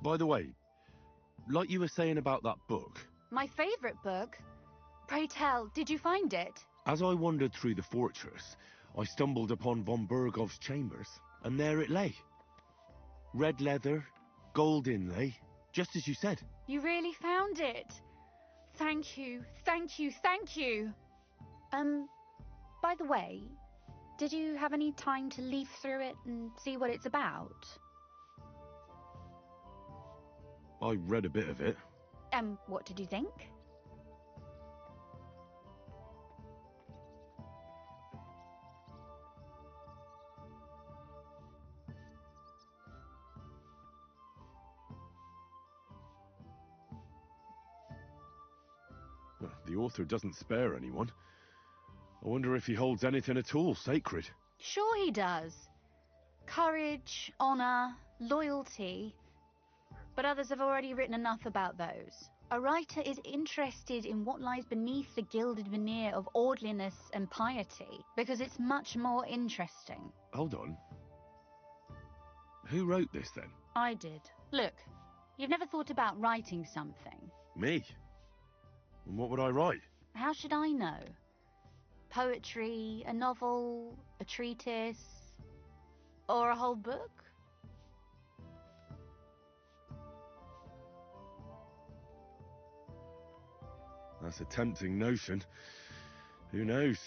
By the way, like you were saying about that book, My favourite book? Pray tell, did you find it? as I wandered through the fortress, I stumbled upon von Bergov's chambers, and there it lay. Red leather, gold inlay, just as you said. You really found it. Thank you, thank you, thank you. By the way, did you have any time to leaf through it and see what it's about? I read a bit of it. What did you think? Well, the author doesn't spare anyone. I wonder if he holds anything at all sacred. Sure he does. Courage, honor, loyalty. But others have already written enough about those. A writer is interested in what lies beneath the gilded veneer of orderliness and piety, because it's much more interesting. Hold on. Who wrote this then? I did. Look, you've never thought about writing something. Me? And what would I write? How should I know? Poetry, a novel, a treatise, or a whole book? That's a tempting notion. Who knows?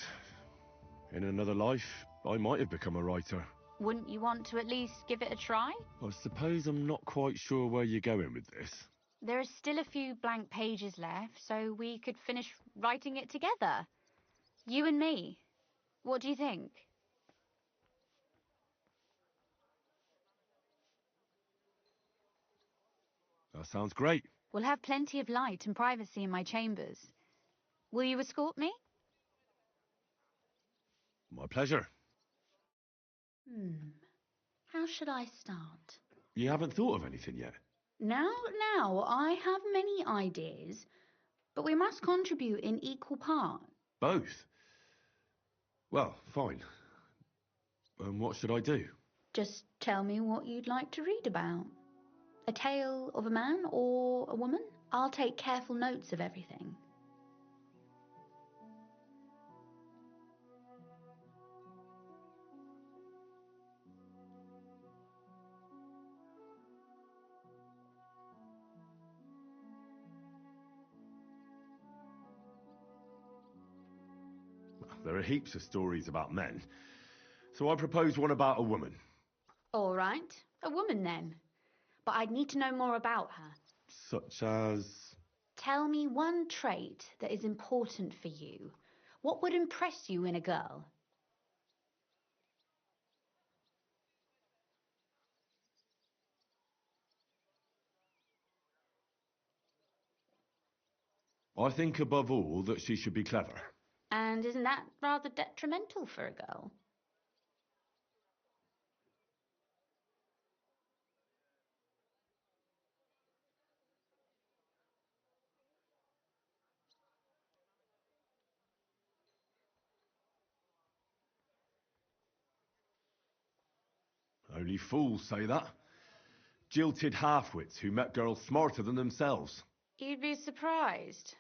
In another life, I might have become a writer. Wouldn't you want to at least give it a try? I suppose I'm not quite sure where you're going with this. There are still a few blank pages left, so we could finish writing it together. You and me. What do you think? That sounds great. We'll have plenty of light and privacy in my chambers. Will you escort me? My pleasure. How should I start? You haven't thought of anything yet? Now, I have many ideas, but we must contribute in equal part. Both? Well, fine. What should I do? Just tell me what you'd like to read about. A tale of a man or a woman? I'll take careful notes of everything. There are heaps of stories about men, so I propose one about a woman. All right, a woman then. But I'd need to know more about her. Such as... Tell me one trait that is important for you. What would impress you in a girl? I think above all that she should be clever. And isn't that rather detrimental for a girl? Only fools say that. Jilted half-wits who met girls smarter than themselves. You'd be surprised.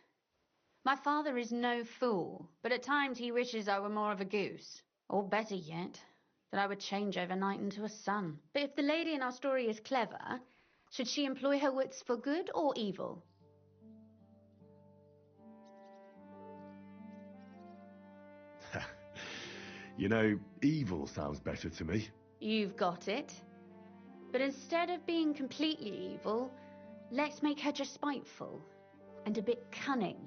My father is no fool, but at times he wishes I were more of a goose. Or better yet, that I would change overnight into a sun. But if the lady in our story is clever, should she employ her wits for good or evil? You know, evil sounds better to me. You've got it. But instead of being completely evil, let's make her just spiteful and a bit cunning.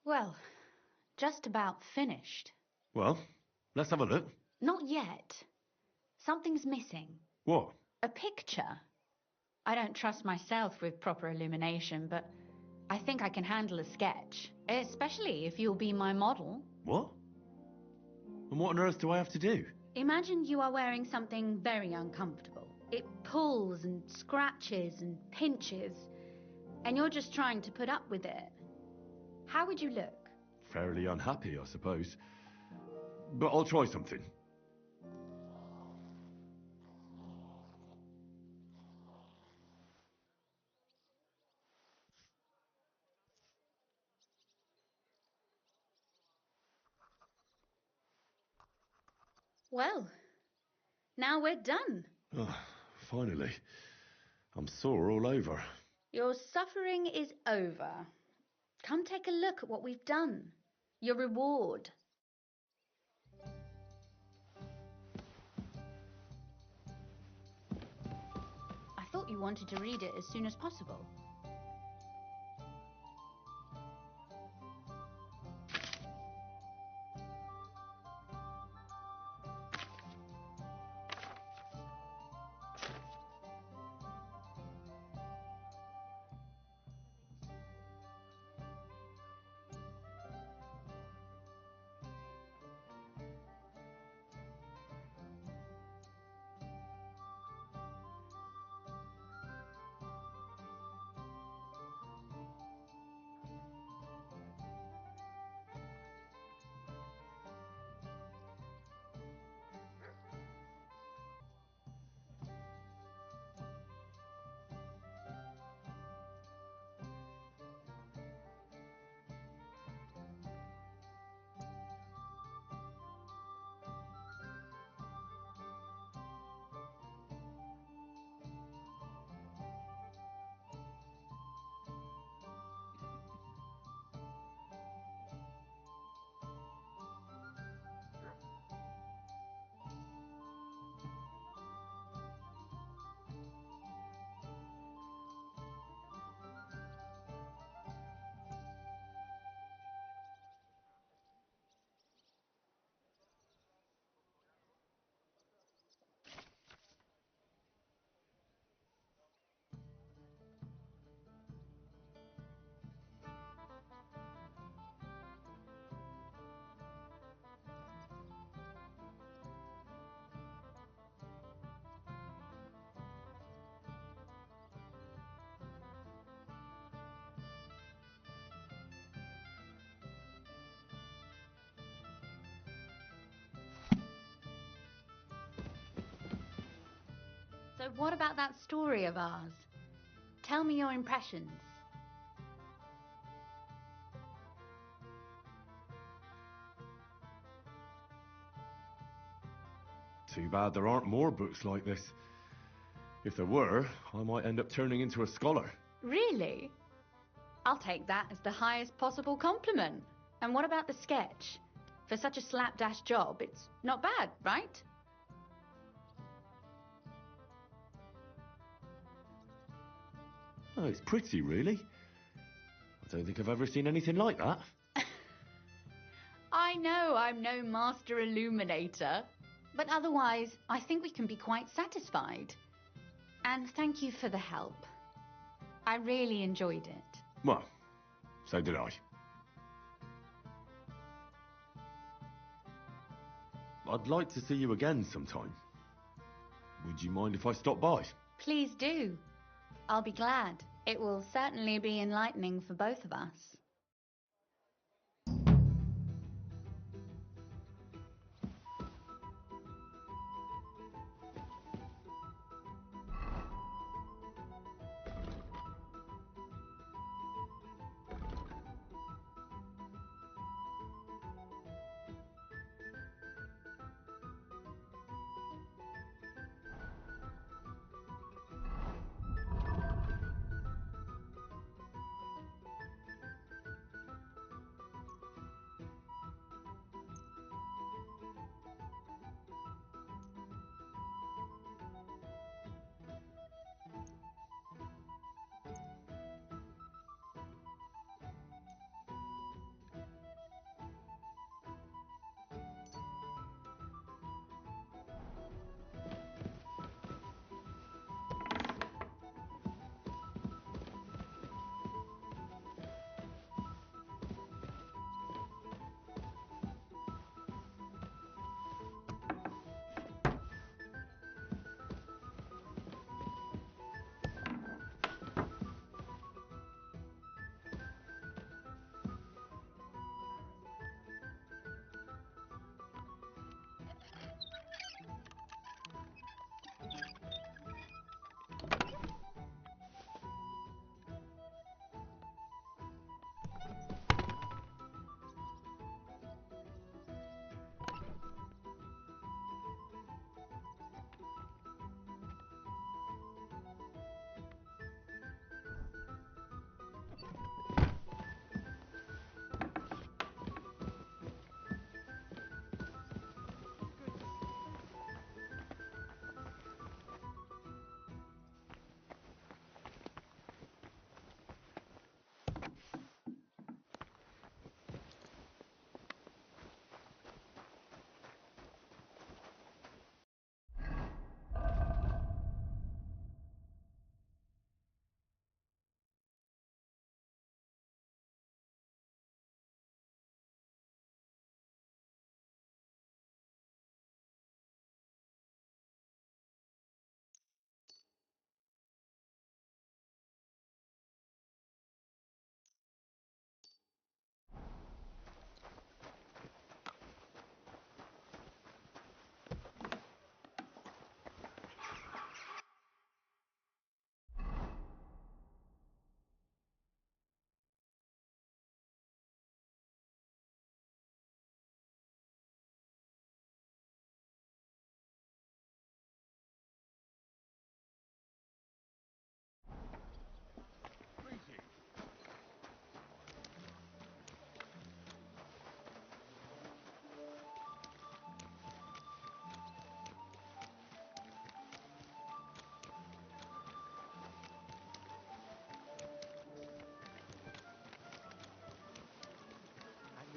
Well, just about finished. Well, let's have a look. Not yet. Something's missing. What? A picture. I don't trust myself with proper illumination, but I think I can handle a sketch. Especially if you'll be my model. What? And what on earth do I have to do? Imagine you are wearing something very uncomfortable. It pulls and scratches and pinches, and you're just trying to put up with it. How would you look? fairly unhappy, I suppose. But I'll try something. Well, now we're done. Oh, finally. I'm sore all over. Your suffering is over. Come take a look at what we've done. Your reward. I thought you wanted to read it as soon as possible. So what about that story of ours? Tell me your impressions. Too bad there aren't more books like this. If there were, I might end up turning into a scholar. Really? I'll take that as the highest possible compliment. And what about the sketch? For such a slapdash job, it's not bad, right? Oh, it's pretty, really. I don't think I've ever seen anything like that. I know I'm no master illuminator, but otherwise I think we can be quite satisfied. And thank you for the help. I really enjoyed it. Well, so did I. I'd like to see you again sometime. Would you mind if I stopped by? Please do. I'll be glad. It will certainly be enlightening for both of us.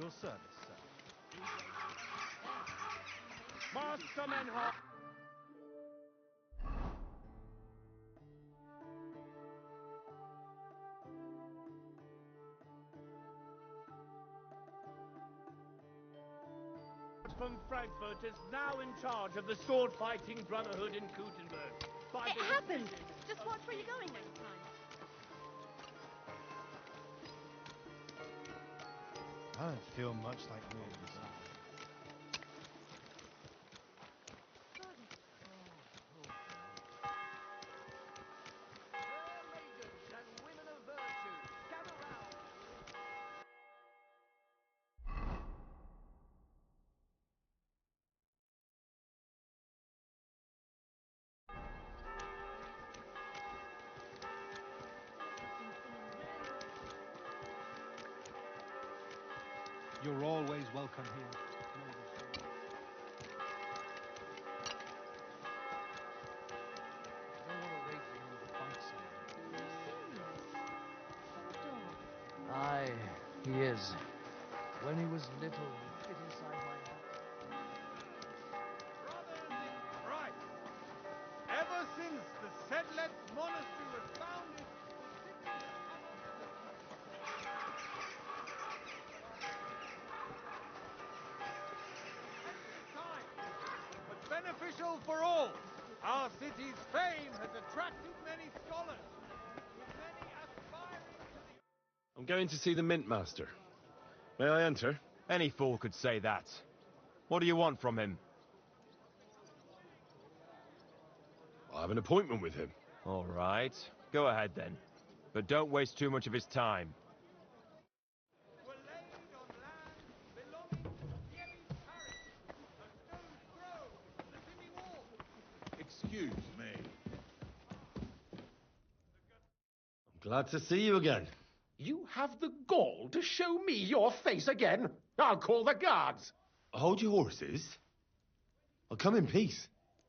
your service, sir. Master Menhart! From Frankfurt is now in charge of the sword-fighting brotherhood in Gutenberg. It happened! Just watch where you're going next time. I don't feel much like moving. Ladies and women of virtue, gather round. You're always welcome here. I don't want to raise you into the funk somewhere. Aye, he is. When he was little, he fit inside my head. Brothers in Christ, ever since the Sedlec monastery was founded, but beneficial for all. Our city's fame has attracted many scholars, with many aspiring to the... I'm going to see the Mint Master. May I enter? Any fool could say that. What do you want from him? I have an appointment with him. All right. Go ahead then. But don't waste too much of his time. Were laid on land belonging to Yebi's parish, a stone's throw from the city wall. Excuse me. I'm glad to see you again. You have the gall to show me your face again? I'll call the guards. Hold your horses. I'll come in peace.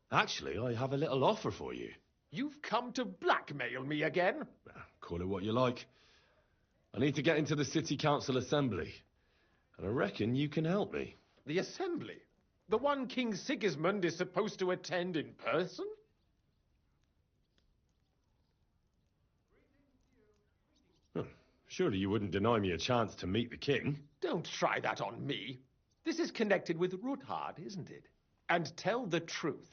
Actually, I have a little offer for you. You've come to blackmail me again? Call it what you like. I need to get into the City Council Assembly, and I reckon you can help me. The assembly? The one King Sigismund is supposed to attend in person? Surely you wouldn't deny me a chance to meet the king? Don't try that on me. This is connected with Ruthard, isn't it? And tell the truth.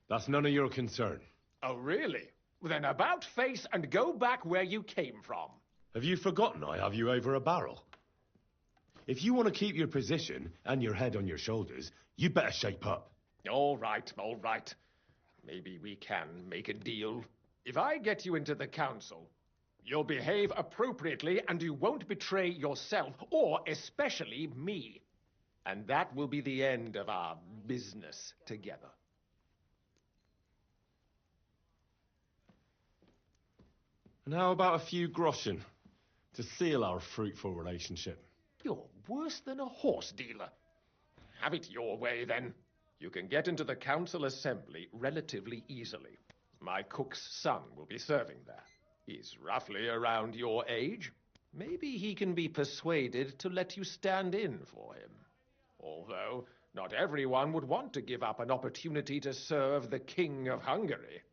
That's none of your concern. Oh, really? Then about face and go back where you came from. Have you forgotten I have you over a barrel? If you want to keep your position and your head on your shoulders, you better shape up. All right, all right. Maybe we can make a deal. If I get you into the council, you'll behave appropriately and you won't betray yourself, or especially me. And that will be the end of our business together. And how about a few groschen to seal our fruitful relationship? You're worse than a horse dealer. Have it your way, then. You can get into the council assembly relatively easily. My cook's son will be serving there. He's roughly around your age. Maybe he can be persuaded to let you stand in for him. Although, not everyone would want to give up an opportunity to serve the King of Hungary.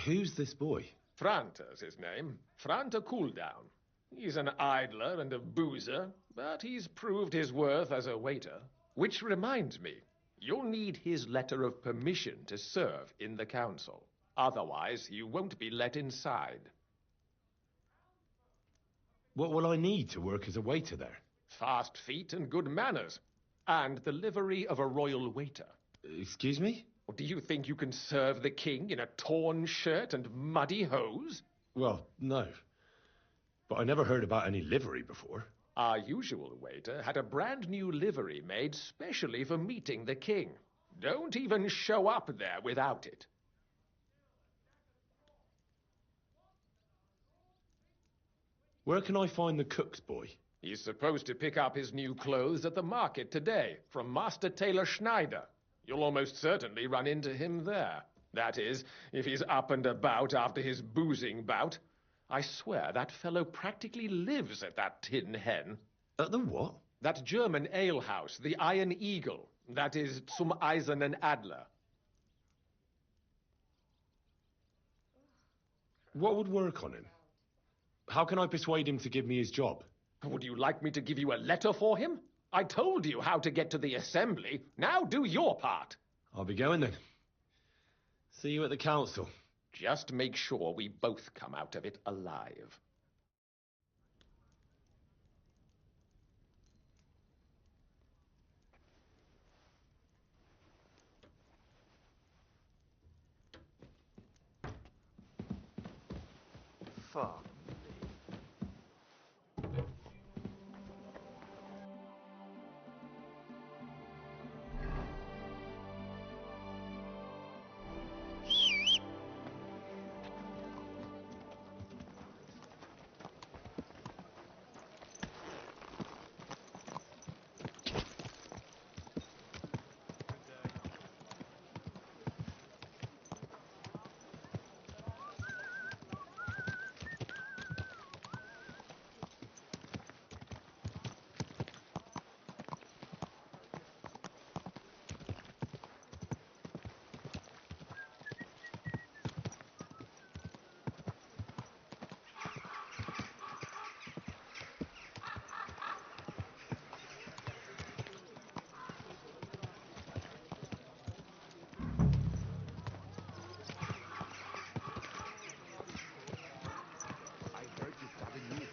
Who's this boy? Franta's his name. Franta Cooldown. He's an idler and a boozer, but he's proved his worth as a waiter. Which reminds me, you'll need his letter of permission to serve in the council. Otherwise, you won't be let inside. What will I need to work as a waiter there? Fast feet and good manners. And the livery of a royal waiter. Excuse me? Do you think you can serve the king in a torn shirt and muddy hose? Well, no. But I never heard about any livery before. Our usual waiter had a brand new livery made specially for meeting the king. Don't even show up there without it. Where can I find the cook's boy? He's supposed to pick up his new clothes at the market today from Master Tailor Schneider. You'll almost certainly run into him there. That is, if he's up and about after his boozing bout. I swear that fellow practically lives at that Tin Hen. At the what? That German alehouse, the Iron Eagle. That is Zum Eisernen Adler. What would work on him? How can I persuade him to give me his job? Would you like me to give you a letter for him? I told you how to get to the assembly. Now do your part. I'll be going then. See you at the council. Just make sure we both come out of it alive. Fuck.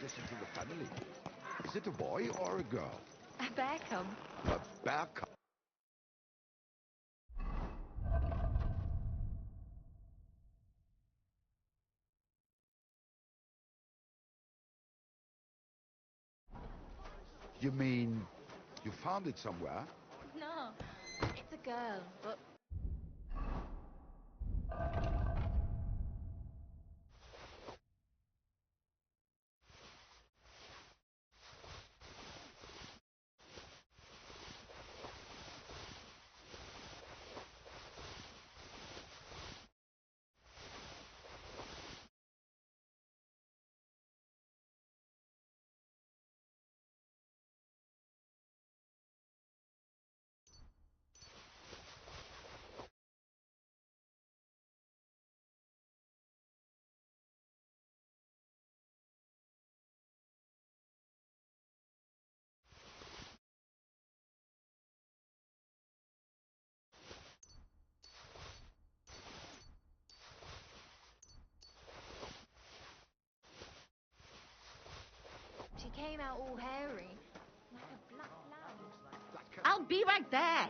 To the family. Is it a boy or a girl? A bear cub. A bear cub. You mean you found it somewhere? No, it's a girl, but she came out all hairy, like a black lamb. I'll be right there.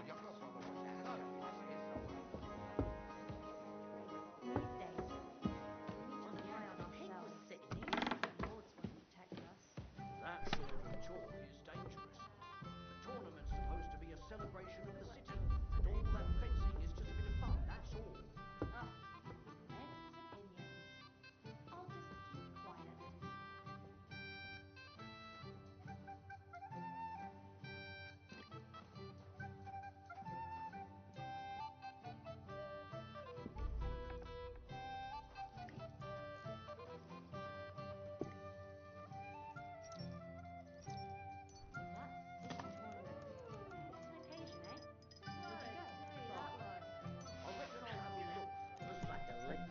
That sort of talk is dangerous. The tournament's supposed to be a celebration of the city, and all that fencing is just a bit of fun, that's all. Oh, men's opinions. I'll just keep quiet. I reckon I'll have a look first. Like a lick.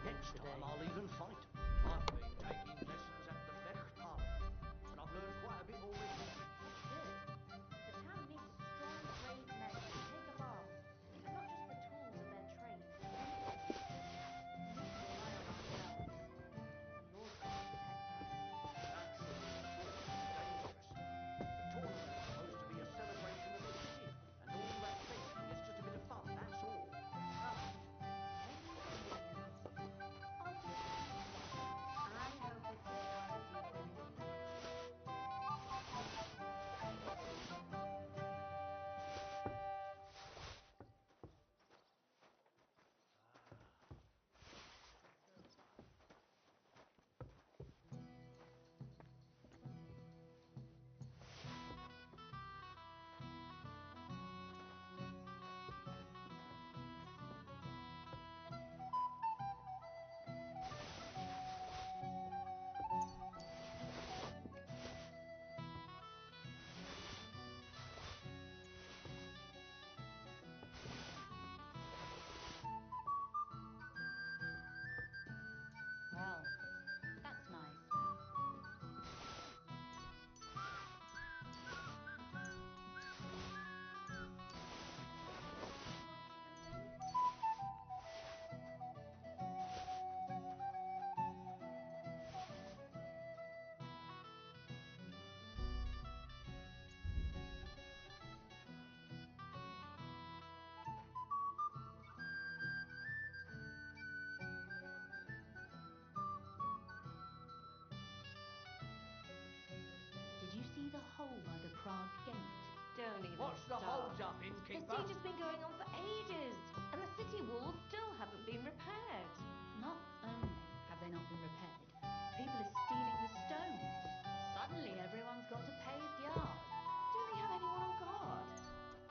Next time I'll even fight. I've been taking lessons at the Fecht Pub, and I've learned quite a bit already. Good. The town needs strong, brave men to take up arms, and not just the tools of their trade. We need to rely on ourselves. What's the hold up, The innkeeper? siege has been going on for ages, and the city walls still haven't been repaired. Not only have they not been repaired, people are stealing the stones. Suddenly everyone's got to pave yards. Do they have anyone on guard?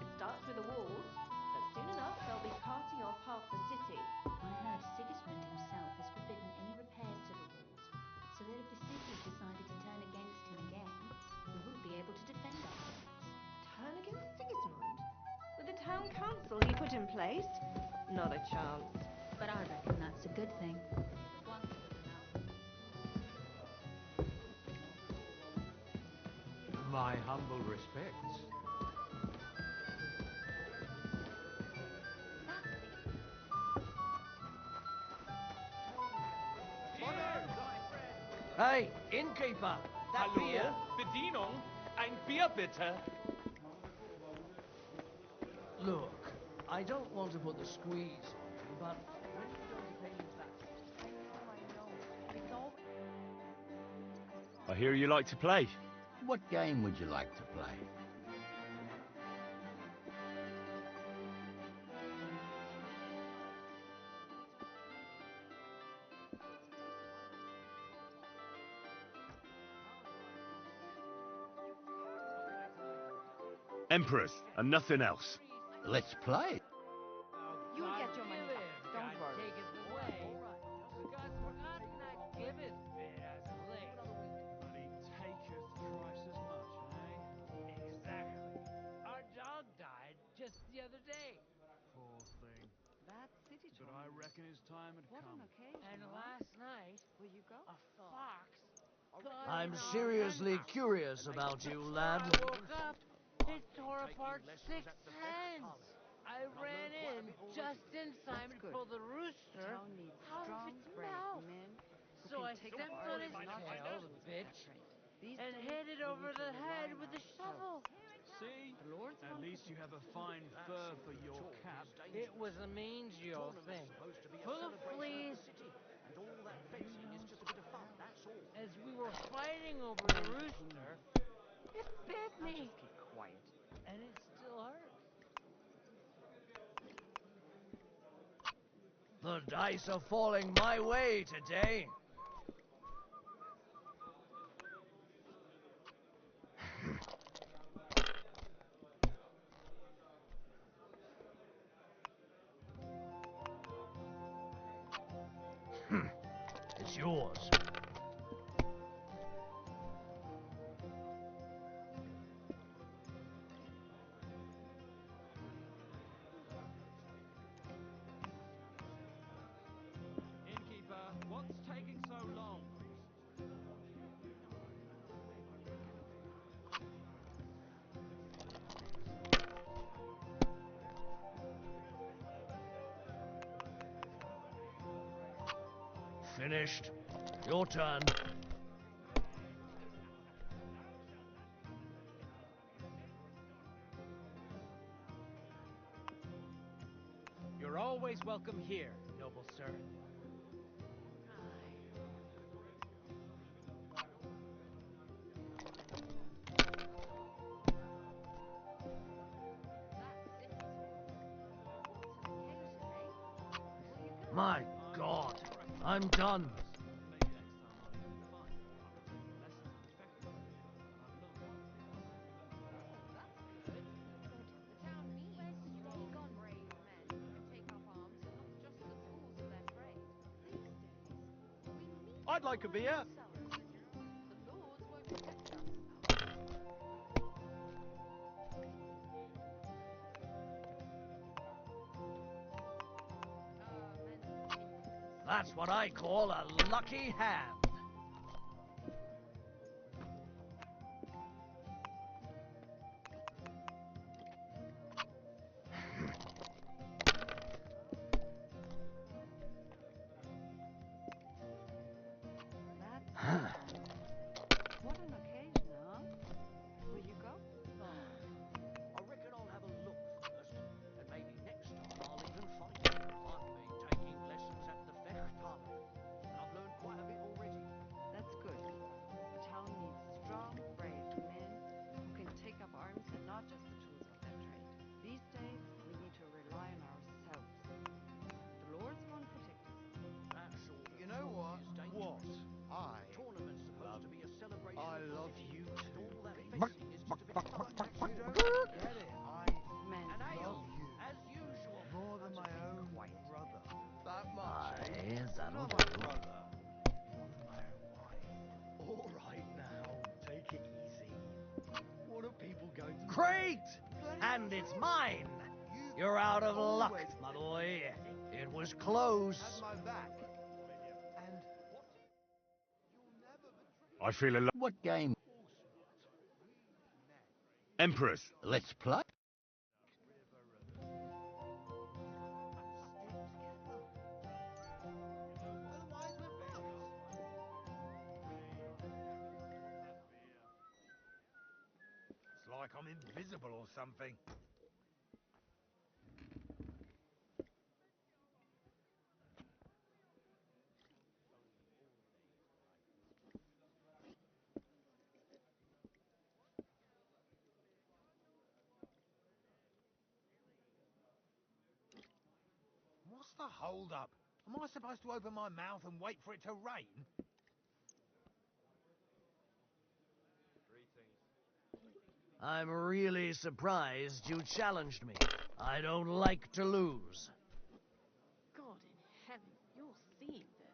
It starts with the walls, but soon enough they'll be carting off half the city. I heard Sigismund himself has forbidden any repairs to the walls, so that if the city decided to turn against him again, we wouldn't be able to defend ourselves. Turn against Sigismund? With the town council he put in place? Not a chance. But I reckon that's a good thing. My humble respects. Hey, innkeeper! That beer! Bedienung, ein Bier bitte. Look, I don't want to put the squeeze on you, but when you don't pay me back... I know. It's all... I hear you like to play. What game would you like to play? Emperors, and nothing else. Let's play. You'll get your money back. Don't worry. Take it away. Because we're not gonna give it as late. Money taketh twice as much, eh? Exactly. Our dog died just the other day. Poor thing. That city But I reckon his time had come. And last night, Will you go? a fox. got I'm in our seriously house. curious about you, lad. I woke up, it tore apart 6 hens. I ran in just in time for the rooster out of its mouth. So I stepped on his tail, the bitch, and hit it over the head with a shovel. See? At least you have a fine fur for your cap. It was a mangial thing, full of fleas. And all that fencing is just a bit of fun, that's all. As we were fighting over the rooster, it bit me. Just keep quiet. And it still hurts. The dice are falling my way today. It's yours. Innkeeper, what's taking so long? Finished. Your turn. You're always welcome here, noble sir. My God, I'm done. Maybe next time I'll even find you. I'll take lessons in effectively. The town needs strong, brave men who take up arms and not just the tools of their trade. These days, we need I'd like a beer. ourselves. The lords won't protect us. That's what I call a lucky hand. What an occasion, huh? Will you go? I reckon I'll have a look first, and maybe next time I'll even fight. I've been taking lessons at the Fechthalle, and I've learned quite a bit already. crate! And it's mine! You're out of luck, my boy. It was close. I feel alive. What game? Emperors. Let's play. It's like I'm invisible or something. What's the hold up? Am I supposed to open my mouth and wait for it to rain? I'm really surprised you challenged me. I don't like to lose. God in heaven, you're seeing this.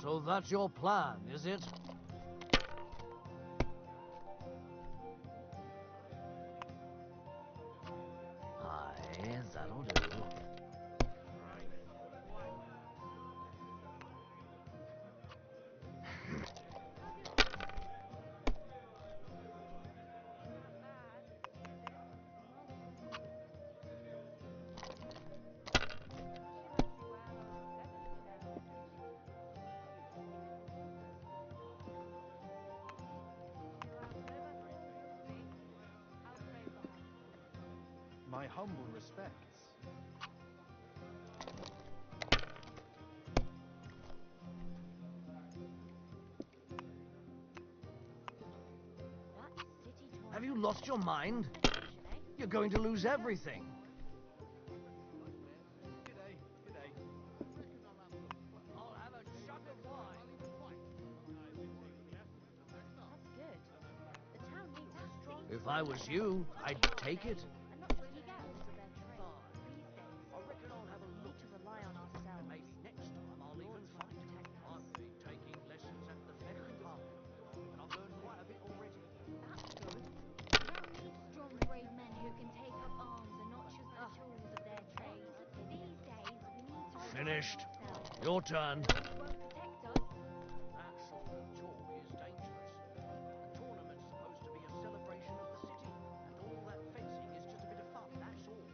So that's your plan, is it? Aye, that'll do. My humble respects. Have you lost your mind? You're going to lose everything. I'll have a jug of wine. That's good. The town needs a strong... If I was you, I'd take it. And not just the girls of their trade. These days, I reckon I'll have a we look. need to rely on ourselves. And maybe next time I'll even fight. I've been taking lessons at the Feather Department, and I've learned quite a bit already. That's good. The town needs strong, brave men who can take up arms and not just the tools of their trade. These days, we need to rely Finished. on ourselves. Your turn. Those won't protect us. That sort of talk is dangerous. The tournament's supposed to be a celebration of the city, and all that fencing is just a bit of fun, that's all.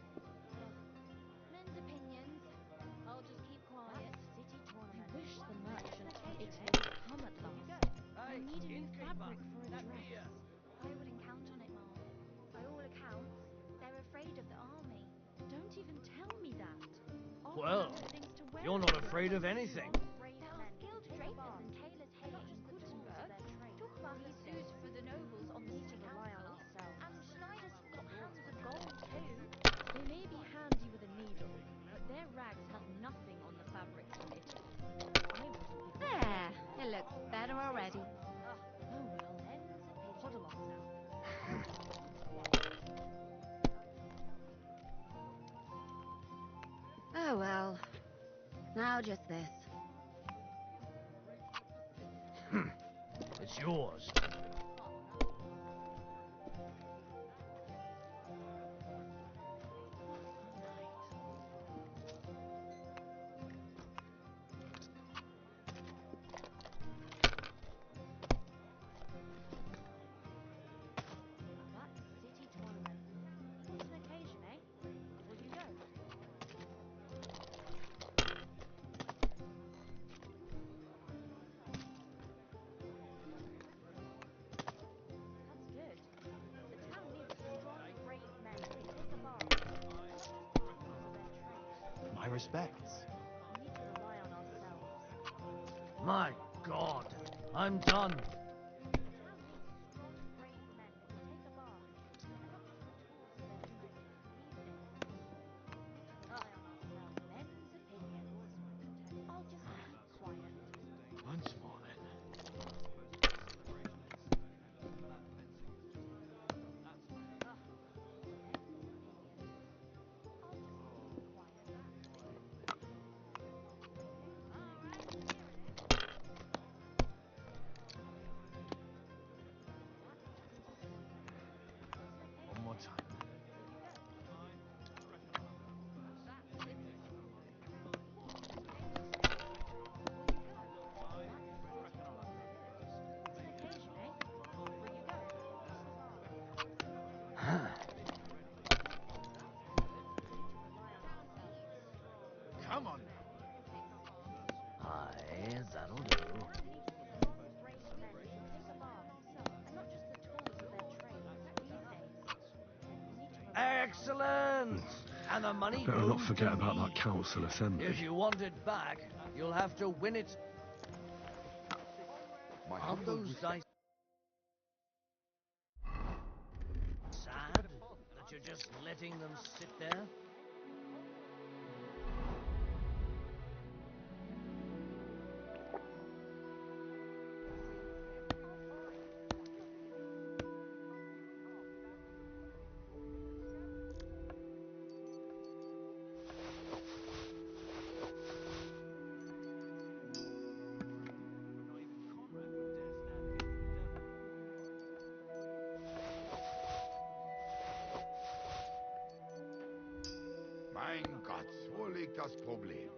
Men's opinions. I'll just keep quiet. City tournament. I wish the merchant It's would come at last. I need a new fabric for a that dress. beer. I wouldn't count on it, Mom. By all accounts, they're afraid of the army. Don't even tell me that. Well, you're not afraid of anything. There are skilled drapers and tailors here, not just Gutenberg. Talk about the suits for the nobles on the city council. And Schneider's got hands of gold too. They may be handy with a needle, but their rags have nothing on the fabric knitted. I wouldn't be. There, it looks better already. Oh well, puddle off now. Oh well. Now just this. It's yours. That's city tournament. What's an occasion, eh? Will you go? That's good. The town needs strong, brave men who take up arms, not just the tools of their trade. My respects. My God, I'm done. Once more, then. One more time. Come on now. Aye, that'll do. Excellent! And the money Better goes not forget to about me. that council assembly. If you want it back, you'll have to win it. My Aren't humble those respect. dice sad that you're just letting them sit there? Mein Gott, wo liegt das Problem?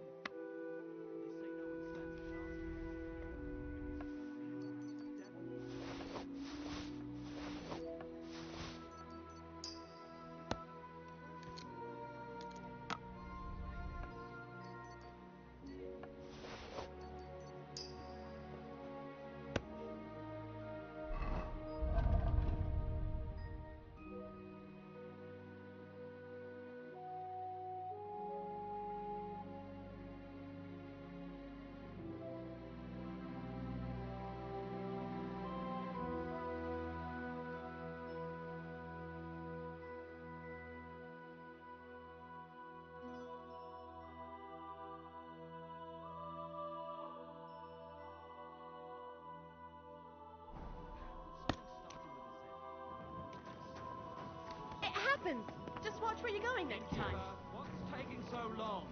It happens! Just watch where you're going next time. What's taking so long?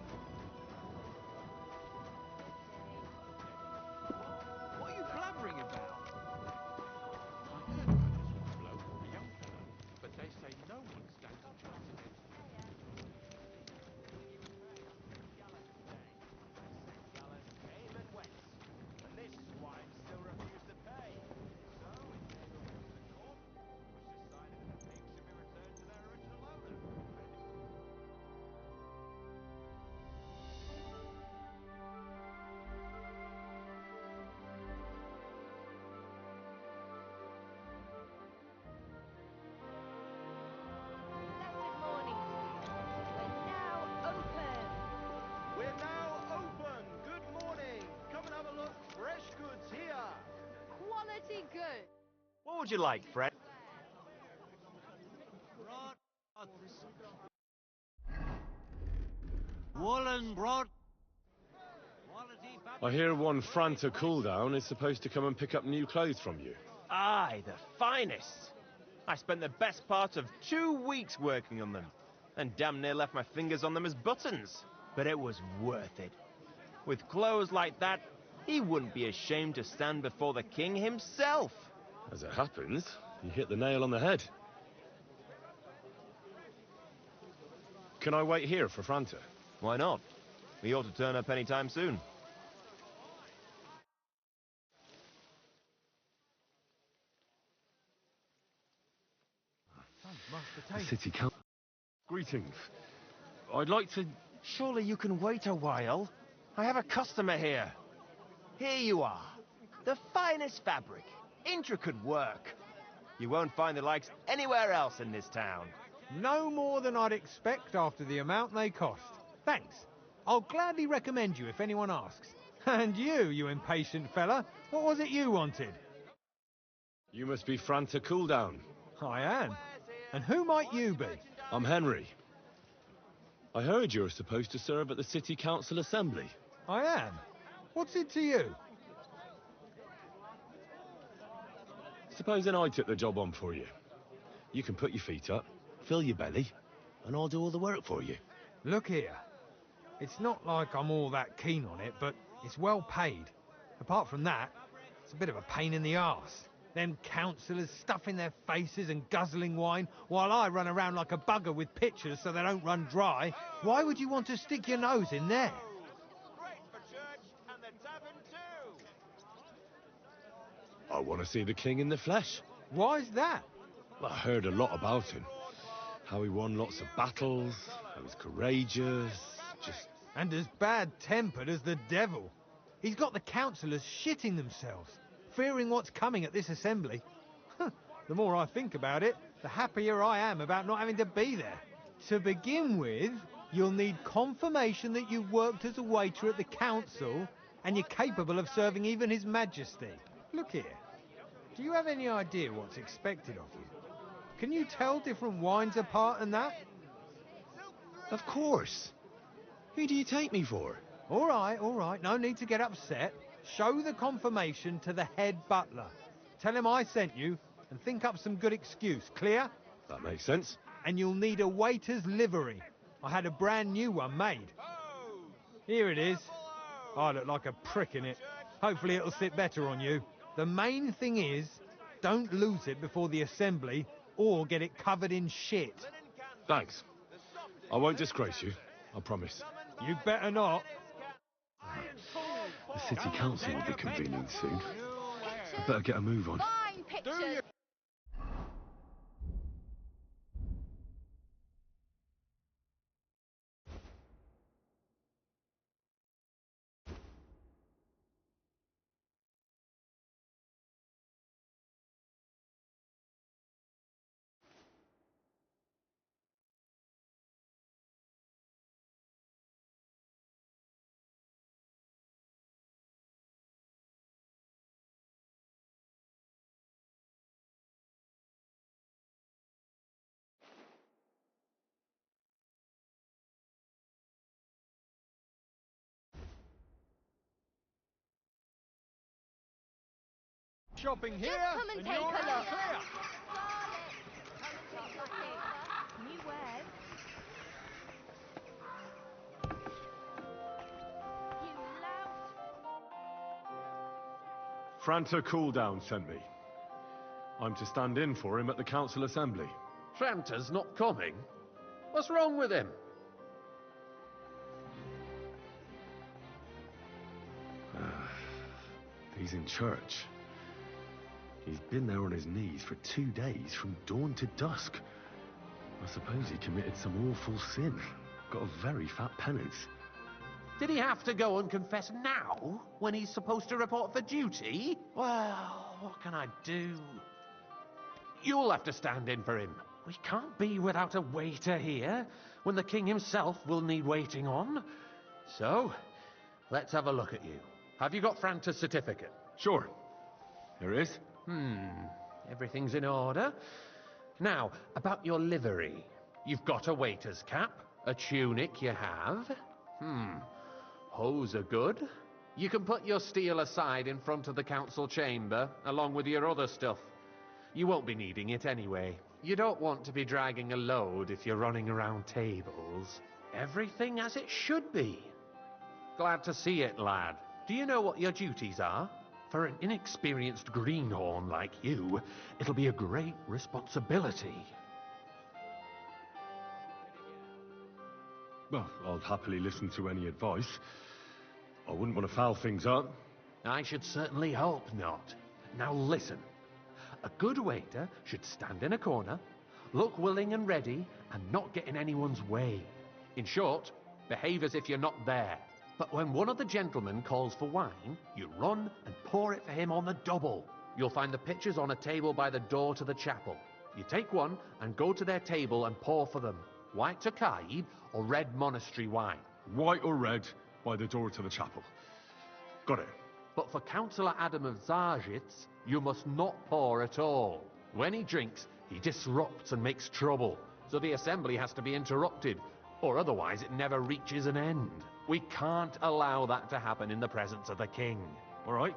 What are you blabbering about? I heard about this young bloke, a young fella, but they say no one stands a chance against him. Gallus came and went, and this swine still refused to pay. So, instead of going to the court, it was decided that the pigs should be returned to their original owner. Blessed morning to you. We're now open. We're now open. Good morning. Come and have a look. Fresh goods here. Quality good. What would you like, Fred? Woolen brought. I hear one Franta cooldown is supposed to come and pick up new clothes from you. Aye, the finest. I spent the best part of 2 weeks working on them, and damn near left my fingers on them as buttons. But it was worth it. With clothes like that, he wouldn't be ashamed to stand before the king himself. As it happens, you hit the nail on the head. Can I wait here for Franta? Why not? He ought to turn up any time soon. The city council. Greetings. I'd like to... Surely you can wait a while. I have a customer here. Here you are. The finest fabric. Intricate work. You won't find the likes anywhere else in this town. No more than I'd expect after the amount they cost. Thanks. I'll gladly recommend you if anyone asks. And you impatient fella, what was it you wanted? You must be Franta Cooldown. I am. And who might you be? I'm Henry. I heard you're supposed to serve at the City Council Assembly. I am. What's it to you? Supposing I took the job on for you. You can put your feet up, fill your belly, and I'll do all the work for you. Look here. It's not like I'm all that keen on it, but it's well paid. Apart from that, it's a bit of a pain in the arse. Them councillors stuffing their faces and guzzling wine, while I run around like a bugger with pitchers so they don't run dry. Why would you want to stick your nose in there? I want to see the king in the flesh. Why's that? I heard a lot about him. How he won lots of battles, how he's courageous, just... And as bad-tempered as the devil. He's got the councillors shitting themselves, fearing what's coming at this assembly. The more I think about it, the happier I am about not having to be there. To begin with, you'll need confirmation that you've worked as a waiter at the council and you're capable of serving even His Majesty. Look here, do you have any idea what's expected of you? Can you tell different wines apart and that? Of course. Who do you take me for? All right, no need to get upset. Show the confirmation to the head butler. Tell him I sent you and think up some good excuse, clear? That makes sense. And you'll need a waiter's livery. I had a brand new one made. Here it is. I look like a prick in it. Hopefully it'll sit better on you. The main thing is, don't lose it before the assembly or get it covered in shit. Thanks. I won't disgrace you, I promise. You better not. The city council will be convening soon. I better get a move on. Fine pictures. Shopping here, Come and take a look. New wares. You lout. Franta Cooldown sent me. I'm to stand in for him at the council assembly. Franta's not coming? What's wrong with him? He's in church. He's been there on his knees for 2 days, from dawn to dusk. I suppose he committed some awful sin. Got a very fat penance. Did he have to go and confess now, when he's supposed to report for duty? Well, what can I do? You'll have to stand in for him. We can't be without a waiter here, when the king himself will need waiting on. So, let's have a look at you. Have you got Franta's certificate? Sure. There is. Everything's in order. Now, about your livery. You've got a waiter's cap, a tunic you have. Hose are good. You can put your steel aside in front of the council chamber, along with your other stuff. You won't be needing it anyway. You don't want to be dragging a load if you're running around tables. Everything as it should be. Glad to see it, lad. Do you know what your duties are? For an inexperienced greenhorn like you, it'll be a great responsibility. Well, I'll happily listen to any advice. I wouldn't want to foul things up. I should certainly hope not. Now listen. A good waiter should stand in a corner, look willing and ready, and not get in anyone's way. In short, behave as if you're not there. But when one of the gentlemen calls for wine, you run and pour it for him on the double. You'll find the pitchers on a table by the door to the chapel. You take one and go to their table and pour for them. White Tokaib or red monastery wine? White or red, by the door to the chapel. Got it. But for Councillor Adam of Zarjitz, you must not pour at all. When he drinks, he disrupts and makes trouble, so the assembly has to be interrupted, or otherwise it never reaches an end. We can't allow that to happen in the presence of the king. All right.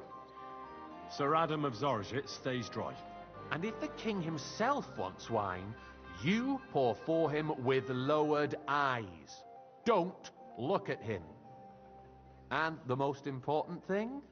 Sir Adam of Zarjit stays dry. And if the king himself wants wine, you pour for him with lowered eyes. Don't look at him. And the most important thing?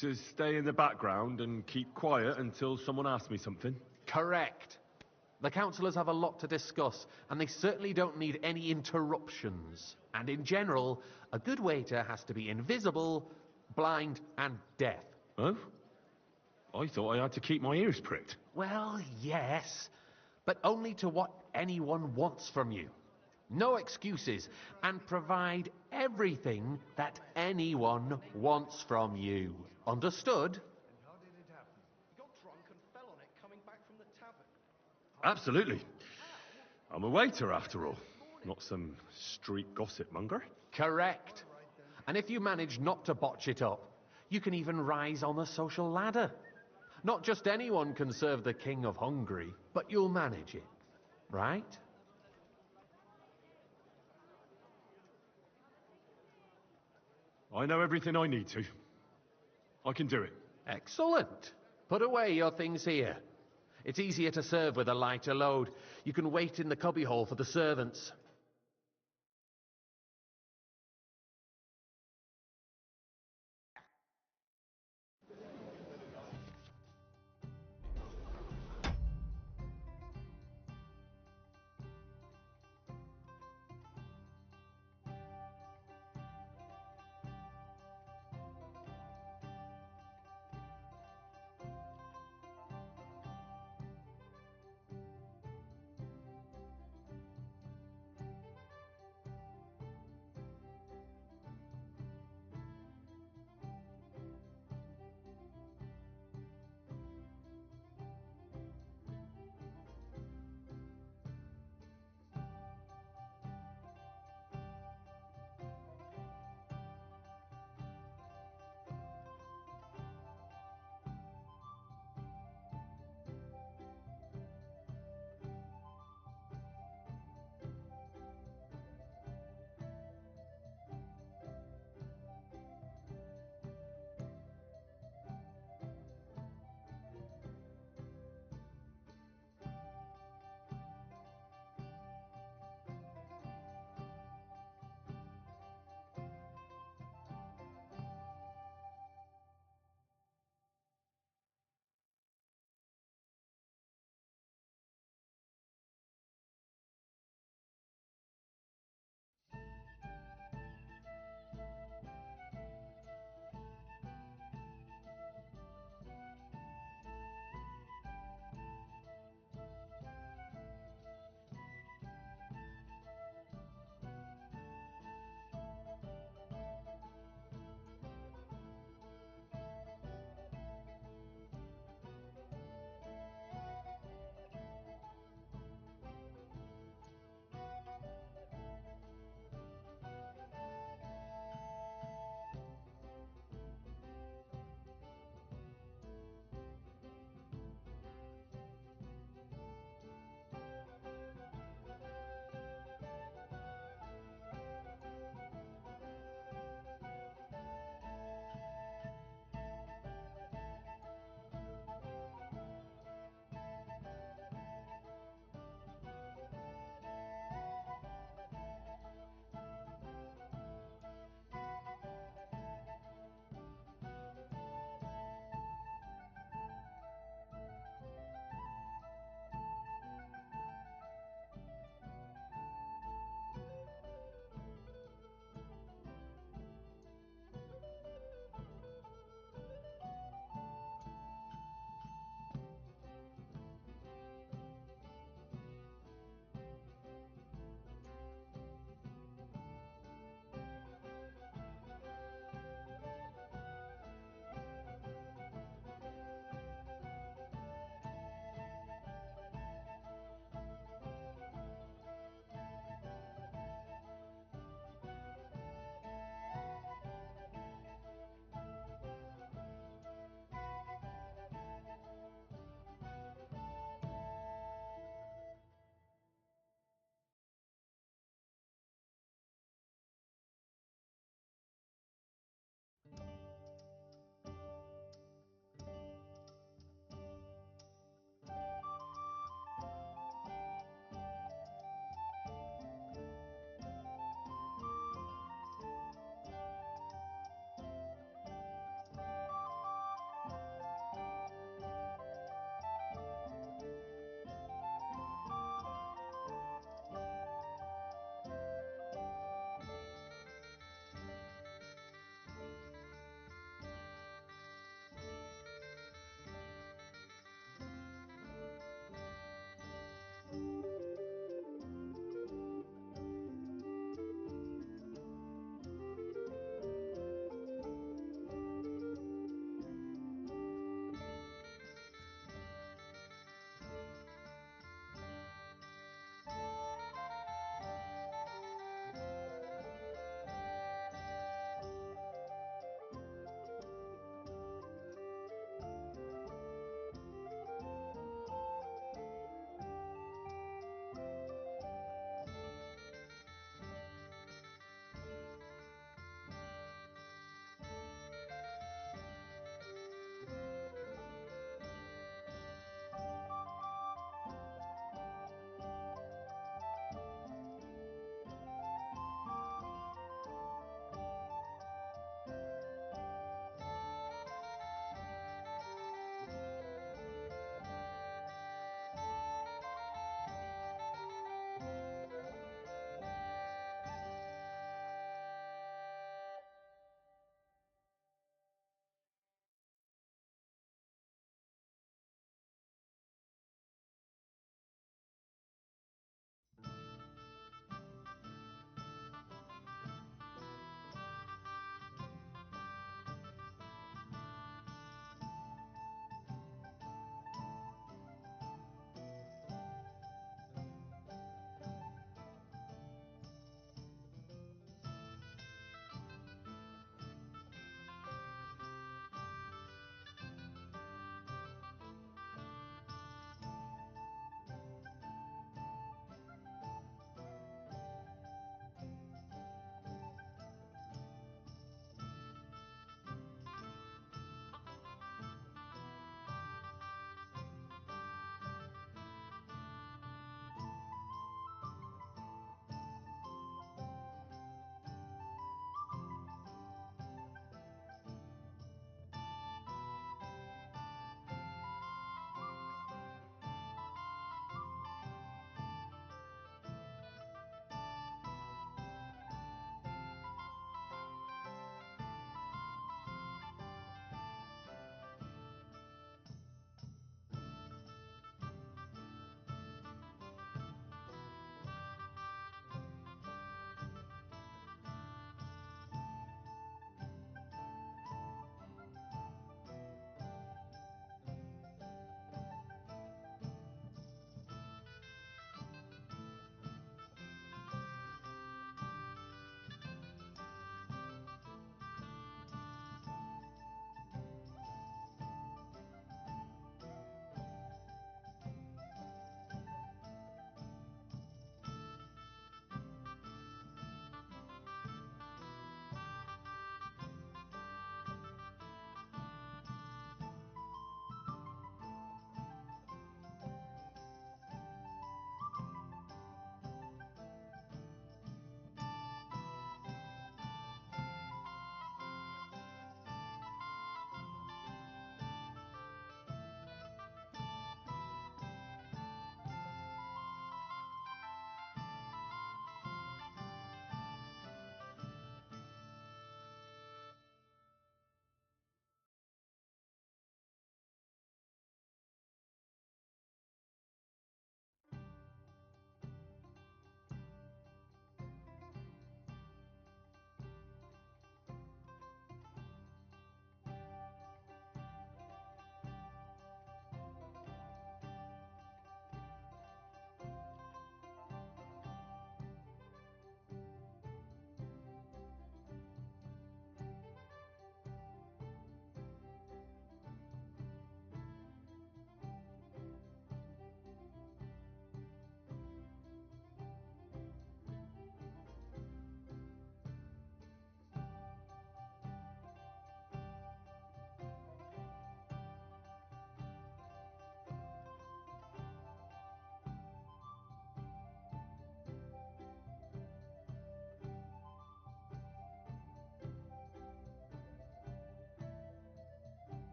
To stay in the background and keep quiet until someone asks me something? Correct. The councillors have a lot to discuss, and they certainly don't need any interruptions. And in general, a good waiter has to be invisible, blind, and deaf. Oh? I thought I had to keep my ears pricked. Well, yes, but only to what anyone wants from you. No excuses, and provide everything that anyone wants from you. Understood? How did it happen? He got drunk and fell on it coming back from the tavern. Absolutely. I'm a waiter, after all. Not some street gossip monger. Correct. And if you manage not to botch it up, you can even rise on the social ladder. Not just anyone can serve the King of Hungary, but you'll manage it. Right? I know everything I need to. I can do it. Excellent. Put away your things here. It's easier to serve with a lighter load. You can wait in the cubbyhole for the servants.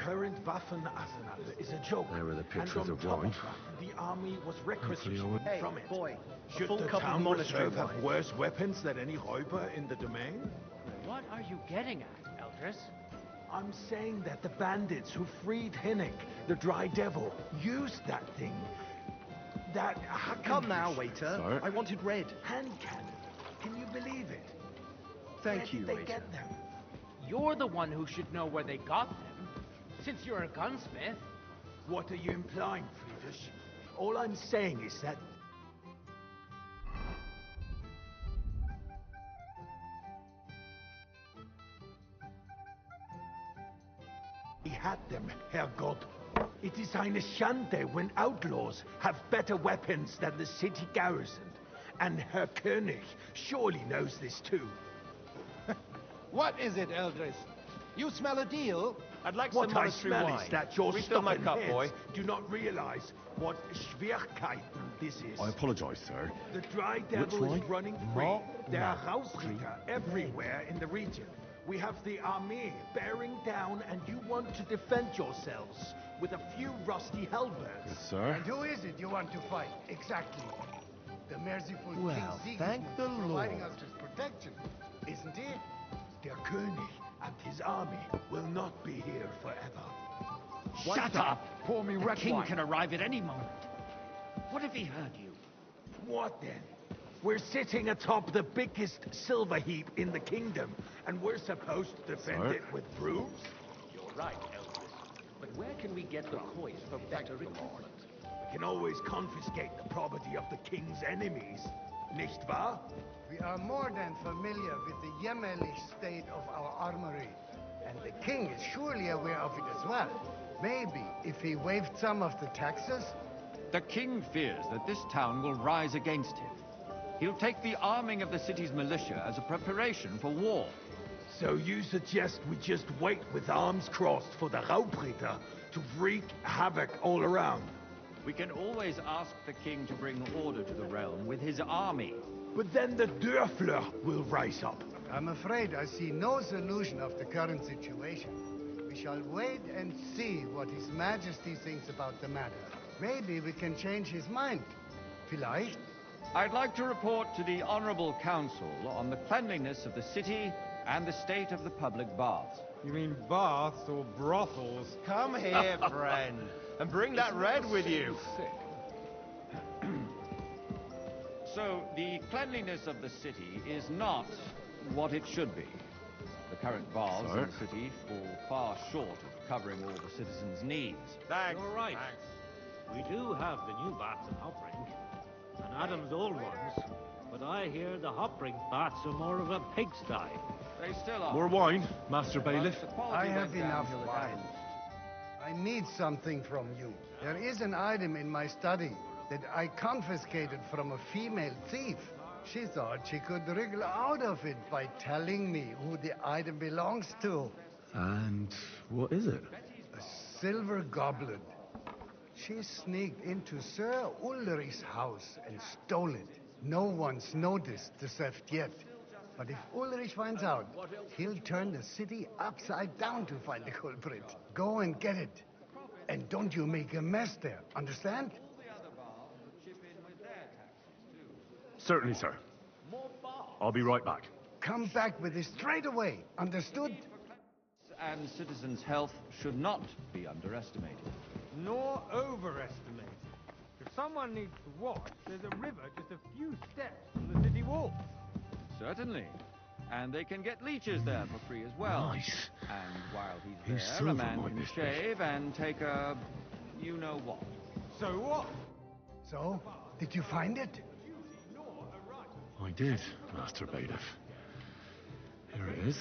current Waffenarsenal is a joke. There are the pictures and on of top wine. The army was Hopefully I requisitioned won't- from it. Boy, Should full the cup of town monastery reserve have wine. worse weapons than any Räuber in the domain? What are you getting at, Eldris? I'm saying that the bandits who freed Hinnick, the Dry Devil, used that thing. That Come now, waiter. Sir? I wanted red. hand cannon. Can you believe it? Thank Where you, did they waiter. get them? You're the one who should know where they got them, since you're a gunsmith. What are you implying, Friedrich? All I'm saying is that... He had them, Herrgott. It is eine Schande when outlaws have better weapons than the city garrison. And Herr König surely knows this too. What is it, Eldris? You smell a deal? I'd like What some I monastery smell wine. is that your Refill my stubborn cup, heads boy. do not realize what Schwierigkeiten this is. I apologise, sir. The Dry Devil is wine? running free. More There are now. Raubritter everywhere in the region. We have the army bearing down, and you want to defend yourselves with a few rusty halberds. Yes, sir. And who is it you want to fight, exactly? The merciful Well, King thank Sigismund the providing Lord. us with protection, isn't he? Der König and his army will not be here forever. Shut up! Pour me red King wine. can arrive at any moment. What if he heard you? What then? We're sitting atop the biggest silver heap in the kingdom, and we're supposed to defend Sir? it with brooms? You're right, Eldris. But where can we get the coins for better equipment? We can always confiscate the property of the king's enemies, nicht wahr? We are more than familiar with the jämmerlich state of our armory, and the king is surely aware of it as well. Maybe if he waived some of the taxes? The king fears that this town will rise against him. He'll take the arming of the city's militia as a preparation for war. So you suggest we just wait with arms crossed for the Raubritter to wreak havoc all around? We can always ask the king to bring order to the realm with his army. But then the Dörfler will rise up. I'm afraid I see no solution of the current situation. We shall wait and see what His Majesty thinks about the matter. Maybe we can change his mind. Vielleicht? I'd like to report to the Honorable Council on the cleanliness of the city and the state of the public baths. You mean baths or brothels? Come here, friend, and bring that red with you. So, the cleanliness of the city is not what it should be. The current baths in the city fall far short of covering all the citizens' needs. Thanks. You're right. Thanks. We do have the new baths in Hopring, and Adam's old ones, but I hear the Hopring baths are more of a pigsty. They still are. More wine, Master Bailiff. The quality I have went enough downhill at wine. Adam's. I need something from you. There is an item in my study that I confiscated from a female thief. She thought she could wriggle out of it by telling me who the item belongs to. And what is it? A silver goblet. She sneaked into Sir Ulrich's house and stole it. No one's noticed the theft yet. But if Ulrich finds out, he'll turn the city upside down to find the culprit. Go and get it. And don't you make a mess there, understand? Certainly, sir. I'll be right back. Come back with it straight away, understood? And citizens' health should not be underestimated. Nor overestimated. If someone needs to wash, there's a river just a few steps from the city walls. Certainly. And they can get leeches there for free as well. Nice. And while he's Whose there, a silver man might can this be? shave and take a... you-know-what. So what? So, did you find it? I did, Master Bailiff. Here it is.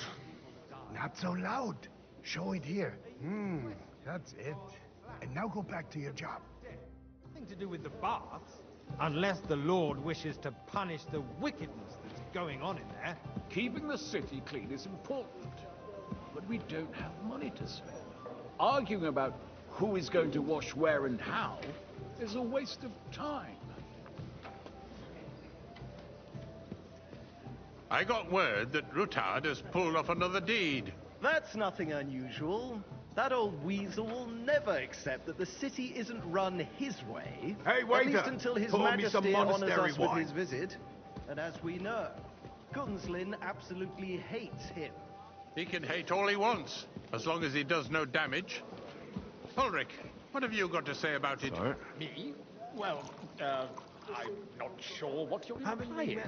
Not so loud. Show it here. That's it. And now go back to your job. Nothing to do with the baths. Unless the Lord wishes to punish the wickedness that's going on in there. Keeping the city clean is important, but we don't have money to spend. Arguing about who is going to wash where and how is a waste of time. I got word that Rutard has pulled off another deed. That's nothing unusual. That old weasel will never accept that the city isn't run his way. Hey, At waiter! least until His Pour me some Majesty honors monastery us wine. with his visit. And as we know, Gunslin absolutely hates him. He can hate all he wants, as long as he does no damage. Ulrich, what have you got to say about it? Me? Well, I'm not sure what you're implying.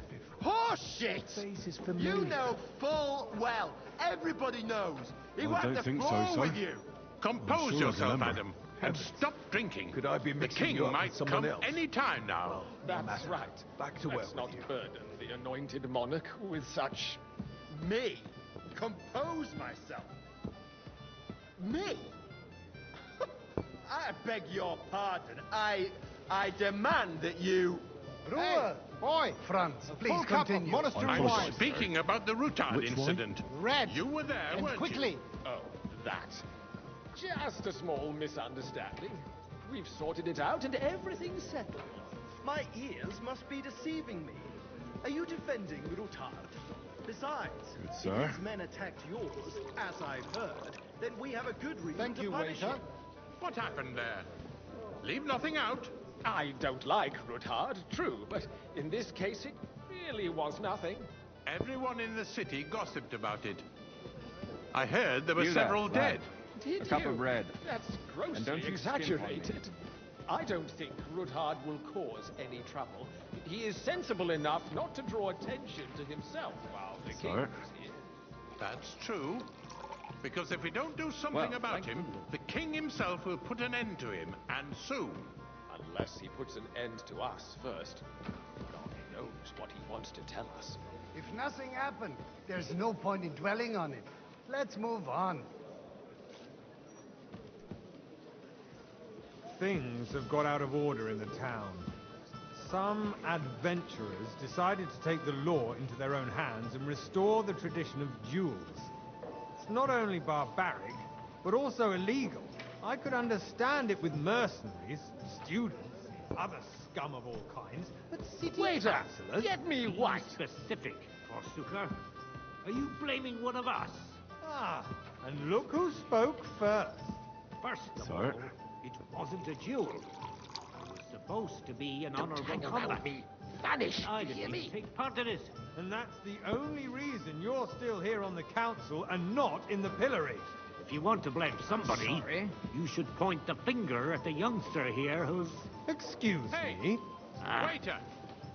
Horseshit! You know full well. Everybody knows. He wiped the floor with you. Compose yourself, Adam, and stop drinking. Could I be The mixing king you up might with someone come else? any time now. That's right. Back to Let's work not burden the anointed monarch with such... Me? Compose myself? Me? I beg your pardon. I demand that you... Ruhe! Boy! Franz, please continue. I'm speaking about the Rutard incident. Red! You were there, And weren't quickly! you? Oh, that. Just a small misunderstanding. We've sorted it out and everything's settled. My ears must be deceiving me. Are you defending Rutard? Besides, Good, if sir. his men attacked yours, as I've heard, then we have a good reason to punish waiter. him. What happened there? Leave nothing out. I don't like Rutard, true, but in this case it really was nothing. Everyone in the city gossiped about it. I heard there were You there, several lad. dead. Did A cup you? of bread. That's And don't grossly you skimp on me. exaggerated. I don't think Rutard will cause any trouble. He is sensible enough not to draw attention to himself while the king is here. That's true. Because if we don't do something Well, about thank him, the king himself will put an end to him, and soon. Unless he puts an end to us first. God knows what he wants to tell us. If nothing happened, there's no point in dwelling on it. Let's move on. Things have got out of order in the town. Some adventurers decided to take the law into their own hands and restore the tradition of duels. It's not only barbaric, but also illegal. I could understand it with mercenaries, students, other scum of all kinds, but city Waiter, councillors... get me white. Specific, Forsooker. Are you blaming one of us? Ah, and look who spoke first. First of all, it wasn't a duel. It was supposed to be an honorable hang around combat. me. Vanish, I you hear didn't me? take part in it. And that's the only reason you're still here on the council and not in the pillory. If you want to blame somebody, you should point the finger at the youngster here who's... Excuse me? Waiter!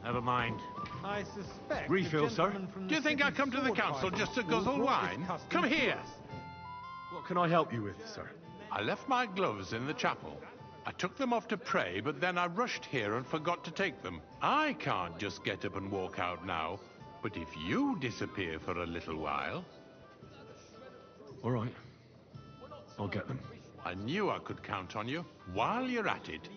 Never mind. I suspect Refill, the gentleman from Do you the think I city come to the sword council fighting just to school guzzle brought this wine? custom Come to here! us. What can I help you with, sir? I left my gloves in the chapel. I took them off to pray, but then I rushed here and forgot to take them. I can't just get up and walk out now, but if you disappear for a little while... All right. I'll get them. I knew I could count on you. While you're at it,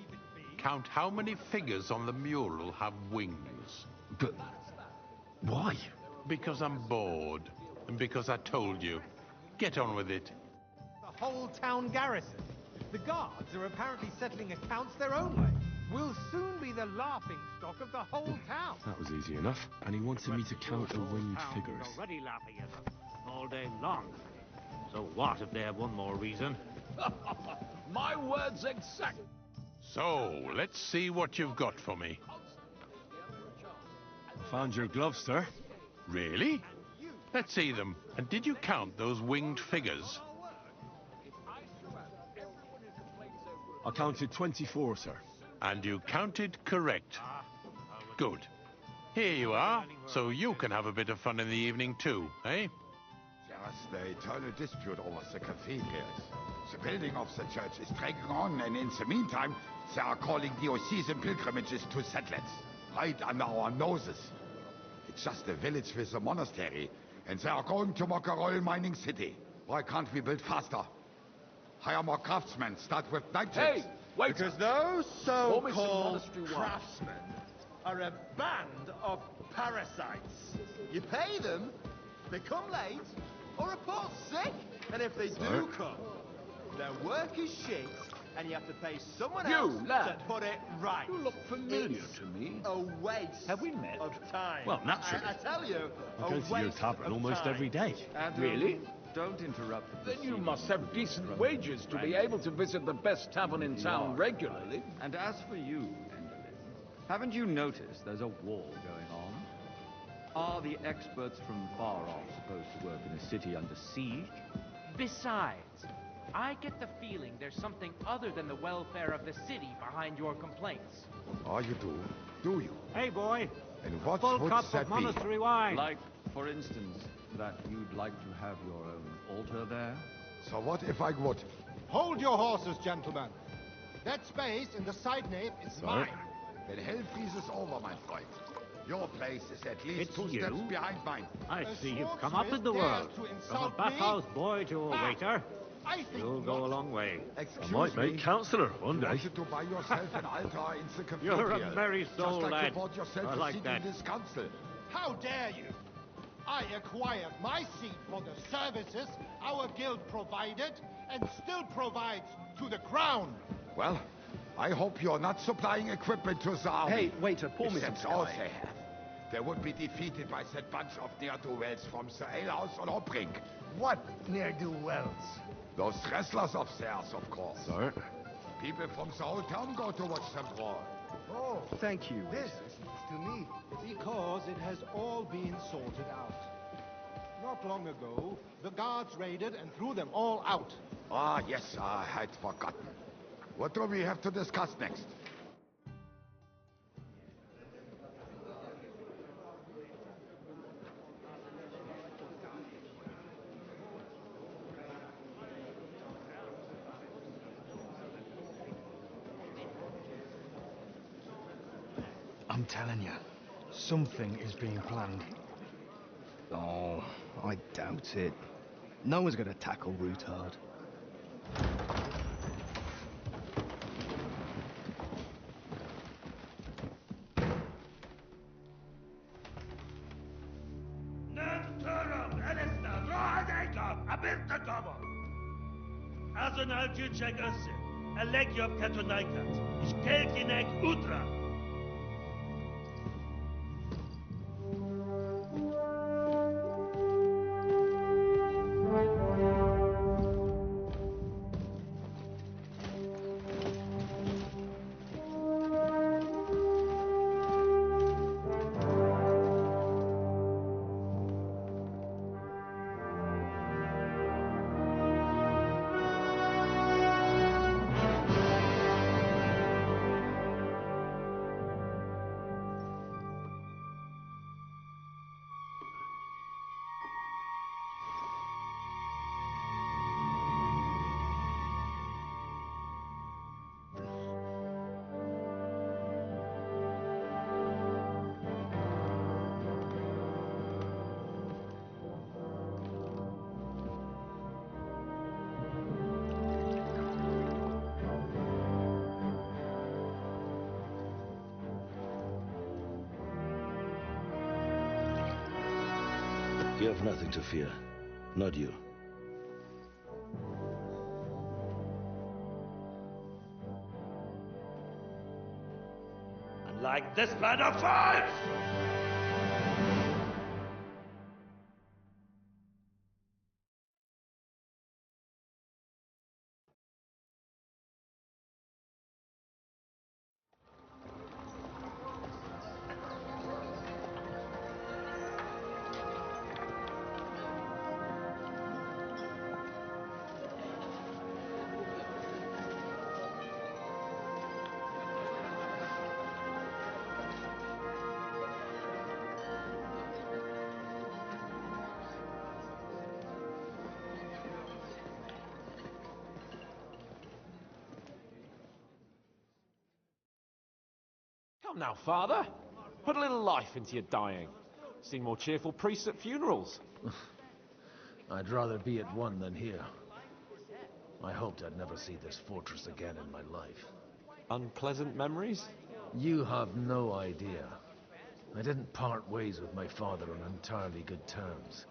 count how many figures on the mural have wings. But why? Because I'm bored, and because I told you. Get on with it. The whole town garrison. The guards are apparently settling accounts their own way. We'll soon be the laughing stock of the whole town. That was easy enough. And he wanted me to count the winged figures. Already laughing at them all day long. So what if they have one more reason? My words exact. So, let's see what you've got for me. Found your gloves, sir. Really? Let's see them. And did you count those winged figures? I counted 24, sir. And you counted correct. Good. Here you are, so you can have a bit of fun in the evening too, eh? Just the eternal dispute over the cathedrals. The building of the church is dragging on, and in the meantime, they are calling diocesan pilgrimages to settlers, right under our noses. It's just a village with a monastery, and they are going to make a royal mining city. Why can't we build faster? Hire more craftsmen, start with night ships. Wait! Because those so-called craftsmen are a band of parasites. You pay them, they come late, or report sick, and if they do come, their work is shit, and you have to pay someone else to put it right. You look familiar It's to me. a waste Have we met? of time. Well, naturally. I tell you, I go to your tavern almost every day. And, Really? don't interrupt the Then you proceedings must have with your decent drunken wages to be rant. able to visit the best tavern in You town are. regularly. And as for you, Enderlin, haven't you noticed there's a war going on? Are the experts from far off supposed to work in a city under siege? Besides, I get the feeling there's something other than the welfare of the city behind your complaints. Oh, you do you? Hey, boy. And what Full would cup that of be? monastery wine. Like, for instance, that you'd like to have your own altar there? So what if I would? Hold your horses, gentlemen. That space in the side nave is mine. Then hell freezes over, my friend. Your place is at least It's 2 you? steps behind mine. I A see you've come up in the swordsmith world. dares to From a insult bathhouse me? boy to a Ah, waiter. I think You'll go a long way. Excuse I might me. make councillor one You day. wanted to buy yourself an altar in the cathedral. You're a merry soul, Just like lad. you bought yourself I a like seat that. in this council. How dare you? I acquired my seat for the services our guild provided and still provides to the crown. Well, I hope you're not supplying equipment to the army. Hey, waiter, pour me If some that's all Sky. they have, they would be defeated by that bunch of ne'er-do-wells from the alehouse on Hopbrink. What ne'er-do-wells? Those wrestlers of theirs, of course. Sir? People from the whole town go to watch them brawl. Oh, Thank you. this is news to me. Because it has all been sorted out. Not long ago, the guards raided and threw them all out. Ah, yes, I had forgotten. What do we have to discuss next? I'm telling you, something is being planned. Oh, I doubt it. No one's gonna tackle Rootard. Azonal Juchek Össe, Elegiop Katonaikat, Ishkelkinek Utra. You have nothing to fear. Not you. And like this plan of five! Come now, Father. Put a little life into your dying. Seen more cheerful priests at funerals. I'd rather be at one than here. I hoped I'd never see this fortress again in my life. Unpleasant memories? You have no idea. I didn't part ways with my father on entirely good terms.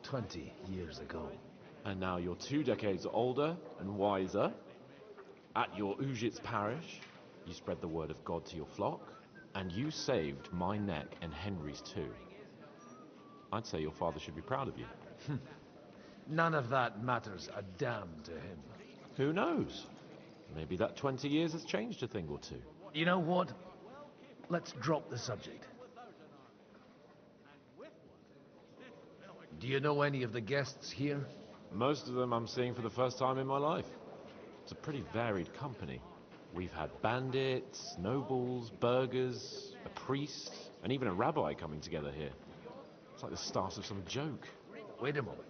20 years ago. And now you're 2 decades older and wiser. At your Ujit's parish, you spread the word of God to your flock, and you saved my neck and Henry's too. I'd say your father should be proud of you. None of that matters a damn to him. Who knows? Maybe that 20 years has changed a thing or two. You know what? Let's drop the subject. Do you know any of the guests here? Most of them I'm seeing for the first time in my life. It's a pretty varied company. We've had bandits, nobles, burghers, a priest, and even a rabbi coming together here. It's like the start of some joke. Wait a moment.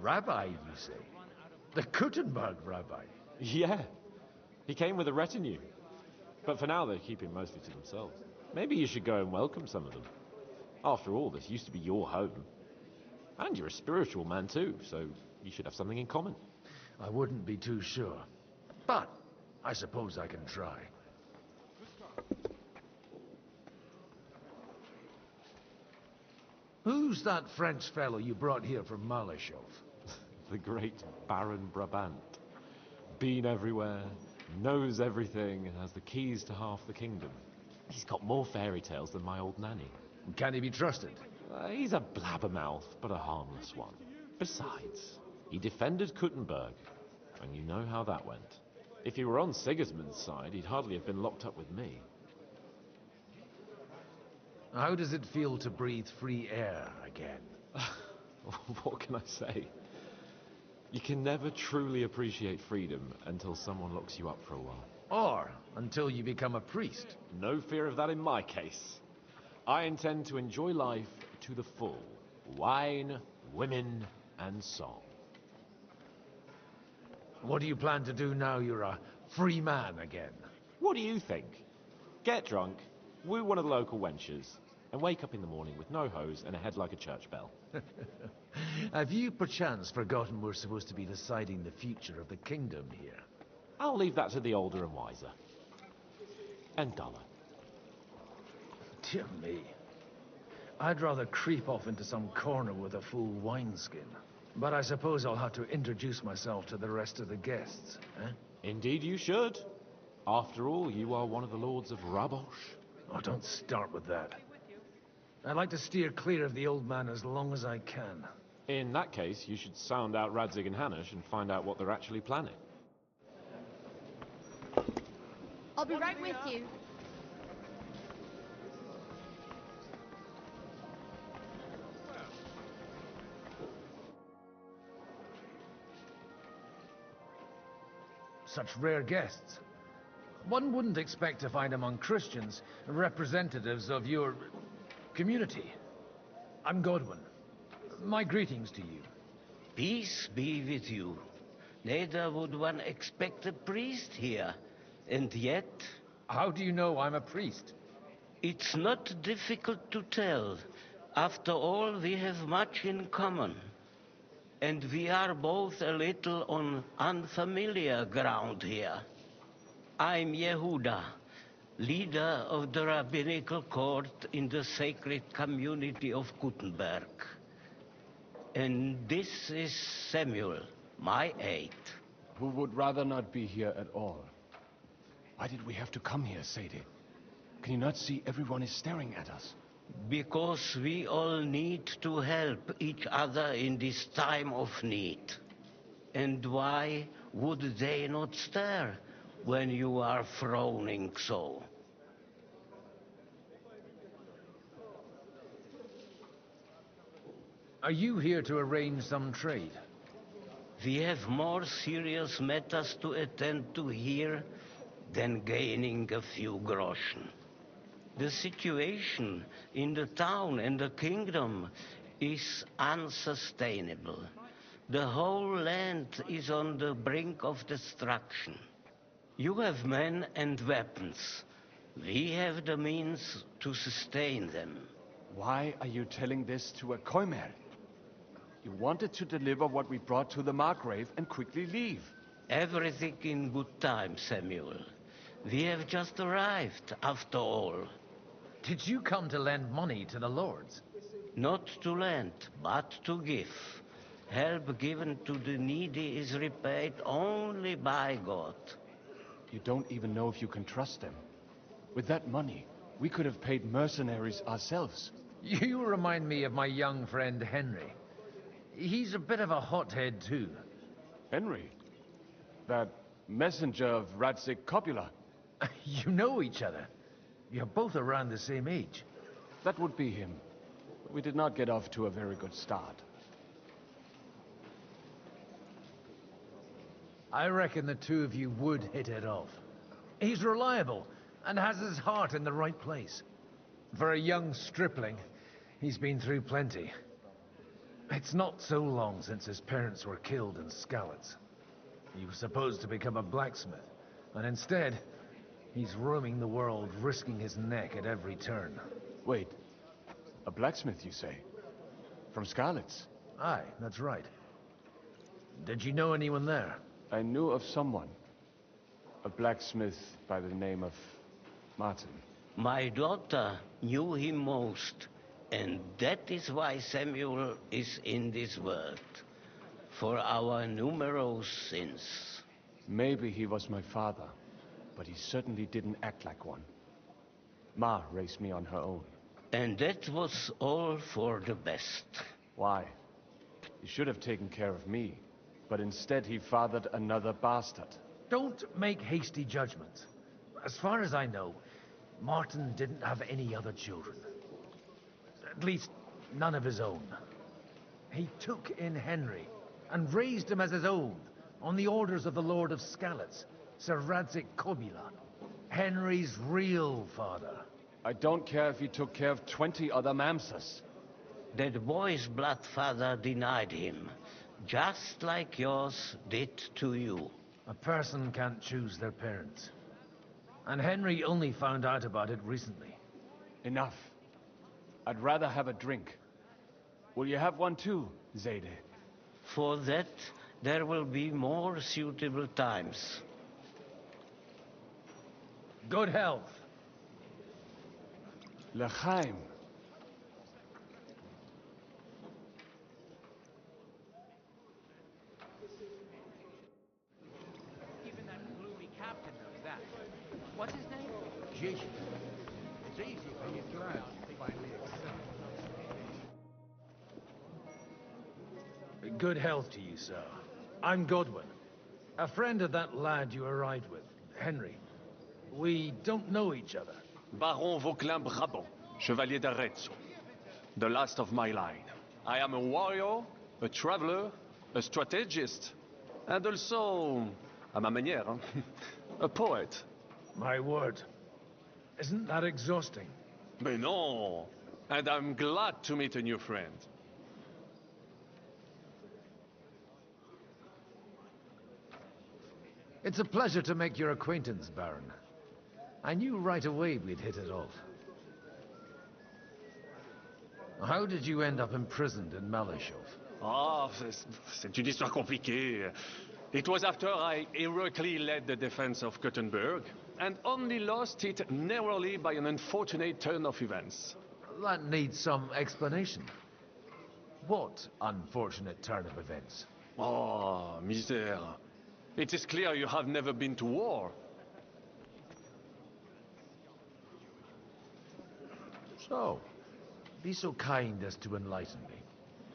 Rabbi, you say? The Kuttenberg rabbi? Yeah. He came with a retinue. But for now, they're keeping mostly to themselves. Maybe you should go and welcome some of them. After all, this used to be your home. And you're a spiritual man too, so you should have something in common. I wouldn't be too sure. But I suppose I can try. Who's that French fellow you brought here from Malashov? The great Baron Brabant. Been everywhere, knows everything, and has the keys to half the kingdom. He's got more fairy tales than my old nanny. Can he be trusted? He's a blabbermouth, but a harmless one. Besides, he defended Kuttenberg, and you know how that went. If he were on Sigismund's side, he'd hardly have been locked up with me. How does it feel to breathe free air again? What can I say? You can never truly appreciate freedom until someone locks you up for a while. Or until you become a priest. No fear of that in my case. I intend to enjoy life to the full. Wine, women, and song. What do you plan to do now you're a free man again? What do you think? Get drunk, woo one of the local wenches, and wake up in the morning with no hose and a head like a church bell. Have you perchance forgotten we're supposed to be deciding the future of the kingdom here? I'll leave that to the older and wiser. And duller. Dear me. I'd rather creep off into some corner with a full wineskin. But I suppose I'll have to introduce myself to the rest of the guests, eh? Indeed you should. After all, you are one of the lords of Rabosh. Oh, don't start with that. I'd like to steer clear of the old man as long as I can. In that case, you should sound out Radzig and Hanush and find out what they're actually planning. I'll be right with you. Such rare guests. One wouldn't expect to find among Christians representatives of your community. I'm Godwin. My greetings to you. Peace be with you. Neither would one expect a priest here. And yet... How do you know I'm a priest? It's not difficult to tell. After all, we have much in common. And we are both a little on unfamiliar ground here. I'm Yehuda, leader of the rabbinical court in the sacred community of Kuttenberg. And this is Samuel, my aide. Who would rather not be here at all. Why did we have to come here, Sadie? Can you not see everyone is staring at us? Because we all need to help each other in this time of need. And why would they not stare when you are frowning so? Are you here to arrange some trade? We have more serious matters to attend to here than gaining a few groschen. The situation in the town and the kingdom is unsustainable. The whole land is on the brink of destruction. You have men and weapons. We have the means to sustain them. Why are you telling this to a Koimer? You wanted to deliver what we brought to the Margrave and quickly leave. Everything in good time, Samuel. We have just arrived, after all. Did you come to lend money to the lords? Not to lend, but to give. Help given to the needy is repaid only by God. You don't even know if you can trust them. With that money, we could have paid mercenaries ourselves. You remind me of my young friend Henry. He's a bit of a hothead, too. Henry? That messenger of Radzik Copula? You know each other. You're both around the same age. That would be him. We did not get off to a very good start. I reckon the two of you would hit it off. He's reliable and has his heart in the right place. For a young stripling, he's been through plenty. It's not so long since his parents were killed in Skalitz. He was supposed to become a blacksmith, and instead, he's roaming the world, risking his neck at every turn. Wait, a blacksmith, you say? From Skalitz? Aye, that's right. Did you know anyone there? I knew of someone. A blacksmith by the name of Martin. My daughter knew him most, and that is why Samuel is in this world. For our numerous sins. Maybe he was my father, but he certainly didn't act like one. Ma raised me on her own. And that was all for the best. Why? He should have taken care of me, but instead he fathered another bastard. Don't make hasty judgments. As far as I know, Martin didn't have any other children. At least, none of his own. He took in Henry and raised him as his own, on the orders of the Lord of Skalitz, Sir Radzik Copula, Henry's real father. I don't care if he took care of 20 other mamsas. That boy's blood father denied him, just like yours did to you. A person can't choose their parents. And Henry only found out about it recently. Enough. I'd rather have a drink. Will you have one too, Zayde? For that, there will be more suitable times. Good health. L'chaim. Even that gloomy captain knows that. What's his name? Jason. It's easy for his lad to finally accept. Good health to you, sir. I'm Godwin. A friend of that lad you arrived with, Henry. We don't know each other. Baron Vauclin Brabant, Chevalier d'Arezzo. The last of my line. I am a warrior, a traveler, a strategist, and also, à ma manière, a poet. My word. Isn't that exhausting? Mais non! And I'm glad to meet a new friend. It's a pleasure to make your acquaintance, Baron. I knew right away we'd hit it off. How did you end up imprisoned in Malashov? Ah, c'est une histoire compliquée. It was after I heroically led the defense of Gothenburg, and only lost it narrowly by an unfortunate turn of events. That needs some explanation. What unfortunate turn of events? Oh, misère. It is clear you have never been to war. So, be so kind as to enlighten me.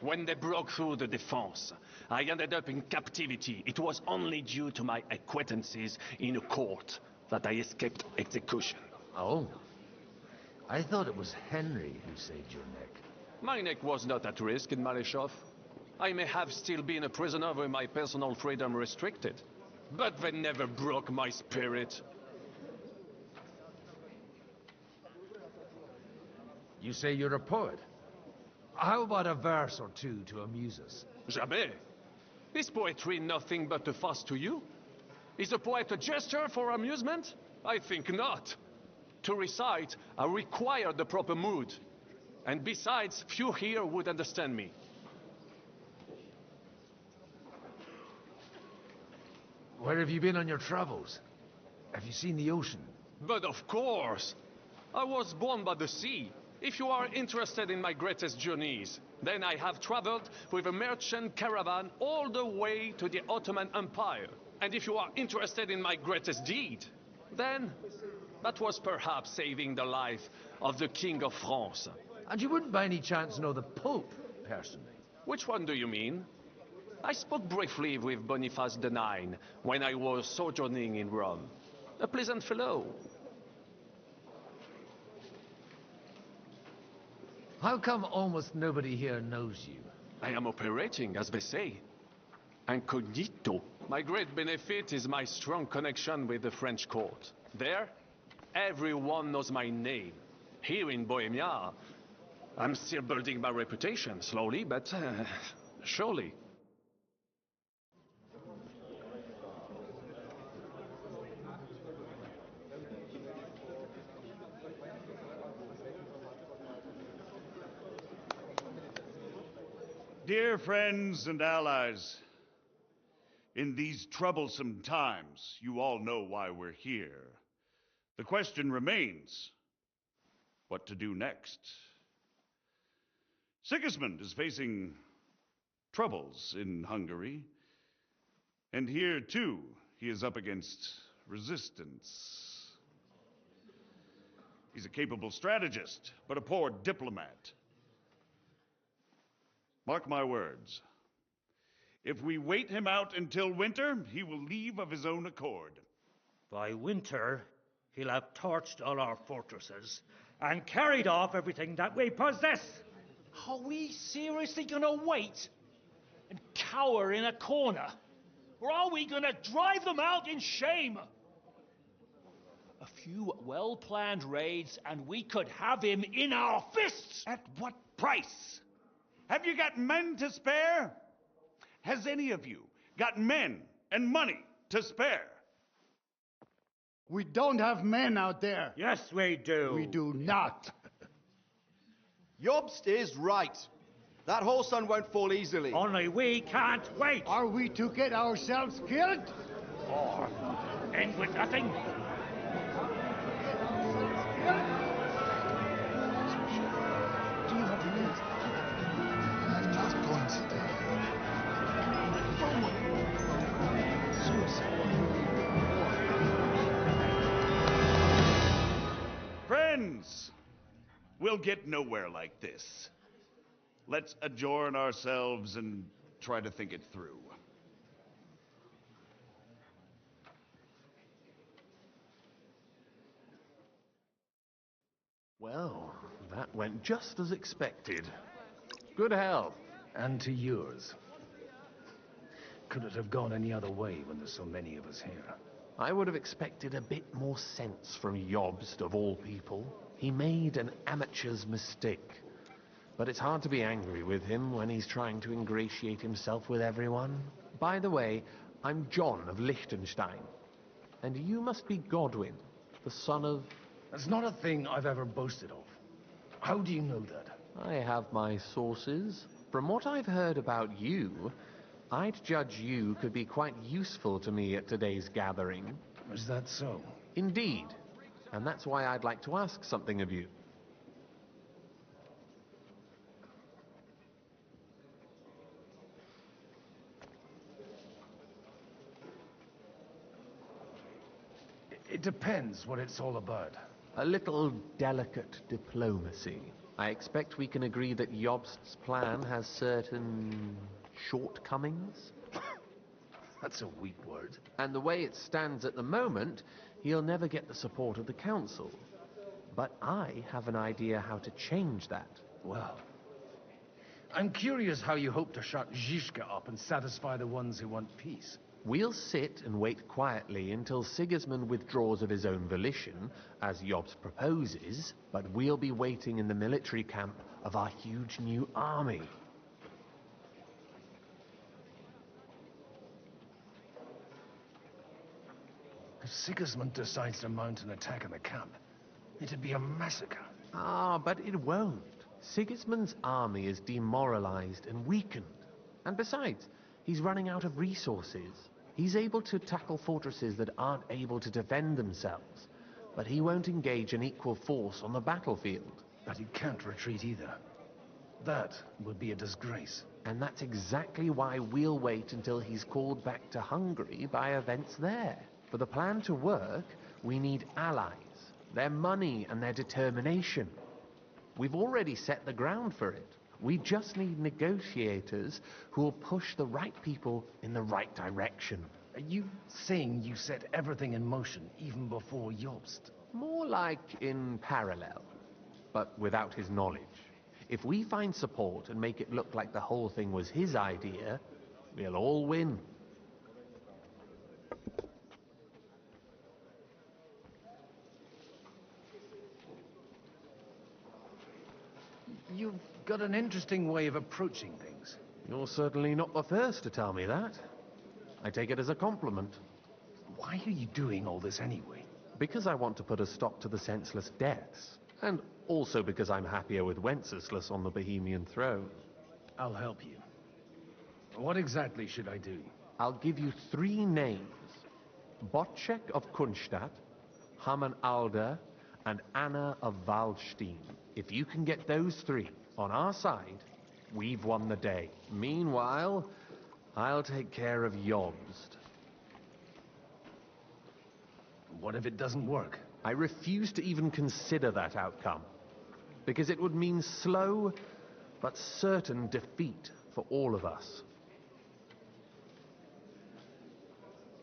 When they broke through the defense, I ended up in captivity. It was only due to my acquaintances in a court that I escaped execution. Oh. I thought it was Henry who saved your neck. My neck was not at risk in Malashov. I may have still been a prisoner with my personal freedom restricted. But they never broke my spirit. You say you're a poet? How about a verse or two to amuse us? Jamais. Is poetry nothing but a farce to you? Is a poet a gesture for amusement? I think not. To recite, I require the proper mood. And besides, few here would understand me. Where have you been on your travels? Have you seen the ocean? But of course! I was born by the sea. If you are interested in my greatest journeys, then I have traveled with a merchant caravan all the way to the Ottoman Empire. And if you are interested in my greatest deed, then that was perhaps saving the life of the King of France. And you wouldn't by any chance know the Pope, personally? Which one do you mean? I spoke briefly with Boniface IX when I was sojourning in Rome. A pleasant fellow. How come almost nobody here knows you? I am operating, as they say. Incognito. My great benefit is my strong connection with the French court. There, everyone knows my name. Here in Bohemia, I'm still building my reputation, slowly, but surely. Dear friends and allies, in these troublesome times, you all know why we're here. The question remains, what to do next? Sigismund is facing troubles in Hungary, and here too he is up against resistance. He's a capable strategist, but a poor diplomat. Mark my words. If we wait him out until winter, he will leave of his own accord. By winter, he'll have torched all our fortresses and carried off everything that we possess. Are we seriously gonna wait and cower in a corner? Or are we gonna drive them out in shame? A few well-planned raids and we could have him in our fists! At what price? Have you got men to spare? Has any of you got men and money to spare? We don't have men out there. Yes, we do. We do not. Jobst is right. That whole sun won't fall easily. Only we can't wait. Are we to get ourselves killed? Or end with nothing? Friends, we'll get nowhere like this. Let's adjourn ourselves and try to think it through. Well, that went just as expected. Good health. And to yours. Could it have gone any other way when there's so many of us here? I would have expected a bit more sense from Jobst, of all people. He made an amateur's mistake. But it's hard to be angry with him when he's trying to ingratiate himself with everyone. By the way, I'm John of Liechtenstein. And you must be Godwin, the son of... That's not a thing I've ever boasted of. How do you know that? I have my sources. From what I've heard about you, I'd judge you could be quite useful to me at today's gathering. Is that so? Indeed. And that's why I'd like to ask something of you. It depends what it's all about. A little delicate diplomacy. I expect we can agree that Jobst's plan has certain shortcomings. That's a weak word. And the way it stands at the moment, he'll never get the support of the council. But I have an idea how to change that. Well, I'm curious how you hope to shut Zizka up and satisfy the ones who want peace. We'll sit and wait quietly until Sigismund withdraws of his own volition, as Jobst proposes, but we'll be waiting in the military camp of our huge new army. If Sigismund decides to mount an attack on the camp, it'd be a massacre. Ah, but it won't. Sigismund's army is demoralized and weakened. And besides, he's running out of resources. He's able to tackle fortresses that aren't able to defend themselves, but he won't engage an equal force on the battlefield. But he can't retreat either. That would be a disgrace. And that's exactly why we'll wait until he's called back to Hungary by events there. For the plan to work, we need allies, their money and their determination. We've already set the ground for it. We just need negotiators who will push the right people in the right direction. Are you saying you set everything in motion even before Jobst? More like in parallel, but without his knowledge. If we find support and make it look like the whole thing was his idea, we'll all win. You've got an interesting way of approaching things. You're certainly not the first to tell me that. I take it as a compliment. Why are you doing all this anyway? Because I want to put a stop to the senseless deaths. And also because I'm happier with Wenceslas on the Bohemian throne. I'll help you. What exactly should I do? I'll give you 3 names. Botchek of Kunstadt, Haman Alder, and Anna of Waldstein. If you can get those 3 on our side, we've won the day. Meanwhile, I'll take care of Jobst. What if it doesn't work? I refuse to even consider that outcome, because it would mean slow but certain defeat for all of us.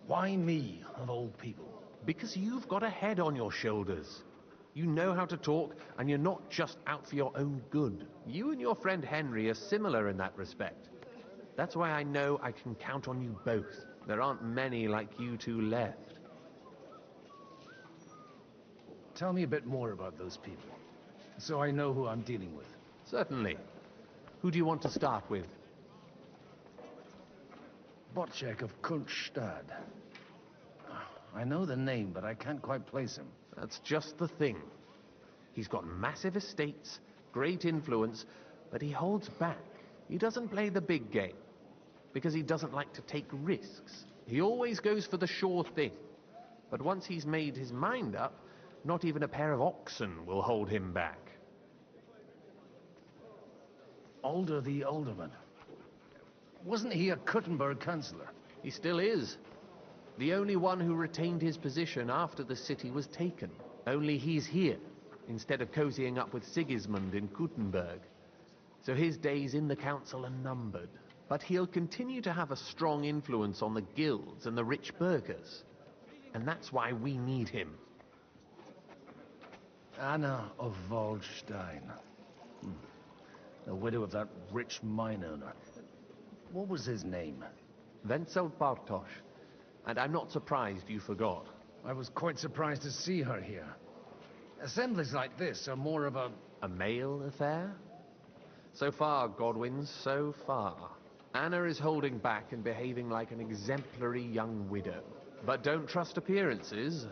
Why me, of all people? Because you've got a head on your shoulders. You know how to talk, and you're not just out for your own good. You and your friend Henry are similar in that respect. That's why I know I can count on you both. There aren't many like you two left. Tell me a bit more about those people, so I know who I'm dealing with. Certainly. Who do you want to start with? Botchek of Kunststadt. I know the name, but I can't quite place him. That's just the thing. He's got massive estates, great influence, but he holds back. He doesn't play the big game, because he doesn't like to take risks. He always goes for the sure thing. But once he's made his mind up, not even a pair of oxen will hold him back. Alder the Alderman. Wasn't he a Kuttenberg councillor? He still is. The only one who retained his position after the city was taken. Only he's here, instead of cozying up with Sigismund in Kuttenberg. So his days in the council are numbered. But he'll continue to have a strong influence on the guilds and the rich burghers. And that's why we need him. Anna of Waldstein. The widow of that rich mine owner. What was his name? Wenzel Bartosz. And I'm not surprised you forgot. I was quite surprised to see her here. Assemblies like this are more of a male affair? So far, Godwin, so far. Anna is holding back and behaving like an exemplary young widow. But don't trust appearances.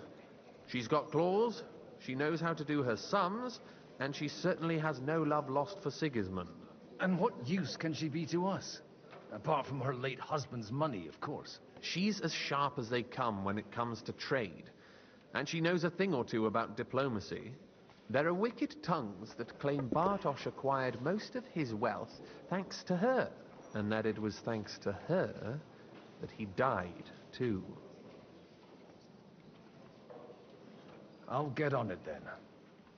She's got claws, she knows how to do her sums, and she certainly has no love lost for Sigismund. And what use can she be to us? Apart from her late husband's money, of course. She's as sharp as they come when it comes to trade. And she knows a thing or two about diplomacy. There are wicked tongues that claim Bartosz acquired most of his wealth thanks to her. And that it was thanks to her that he died, too. I'll get on it then.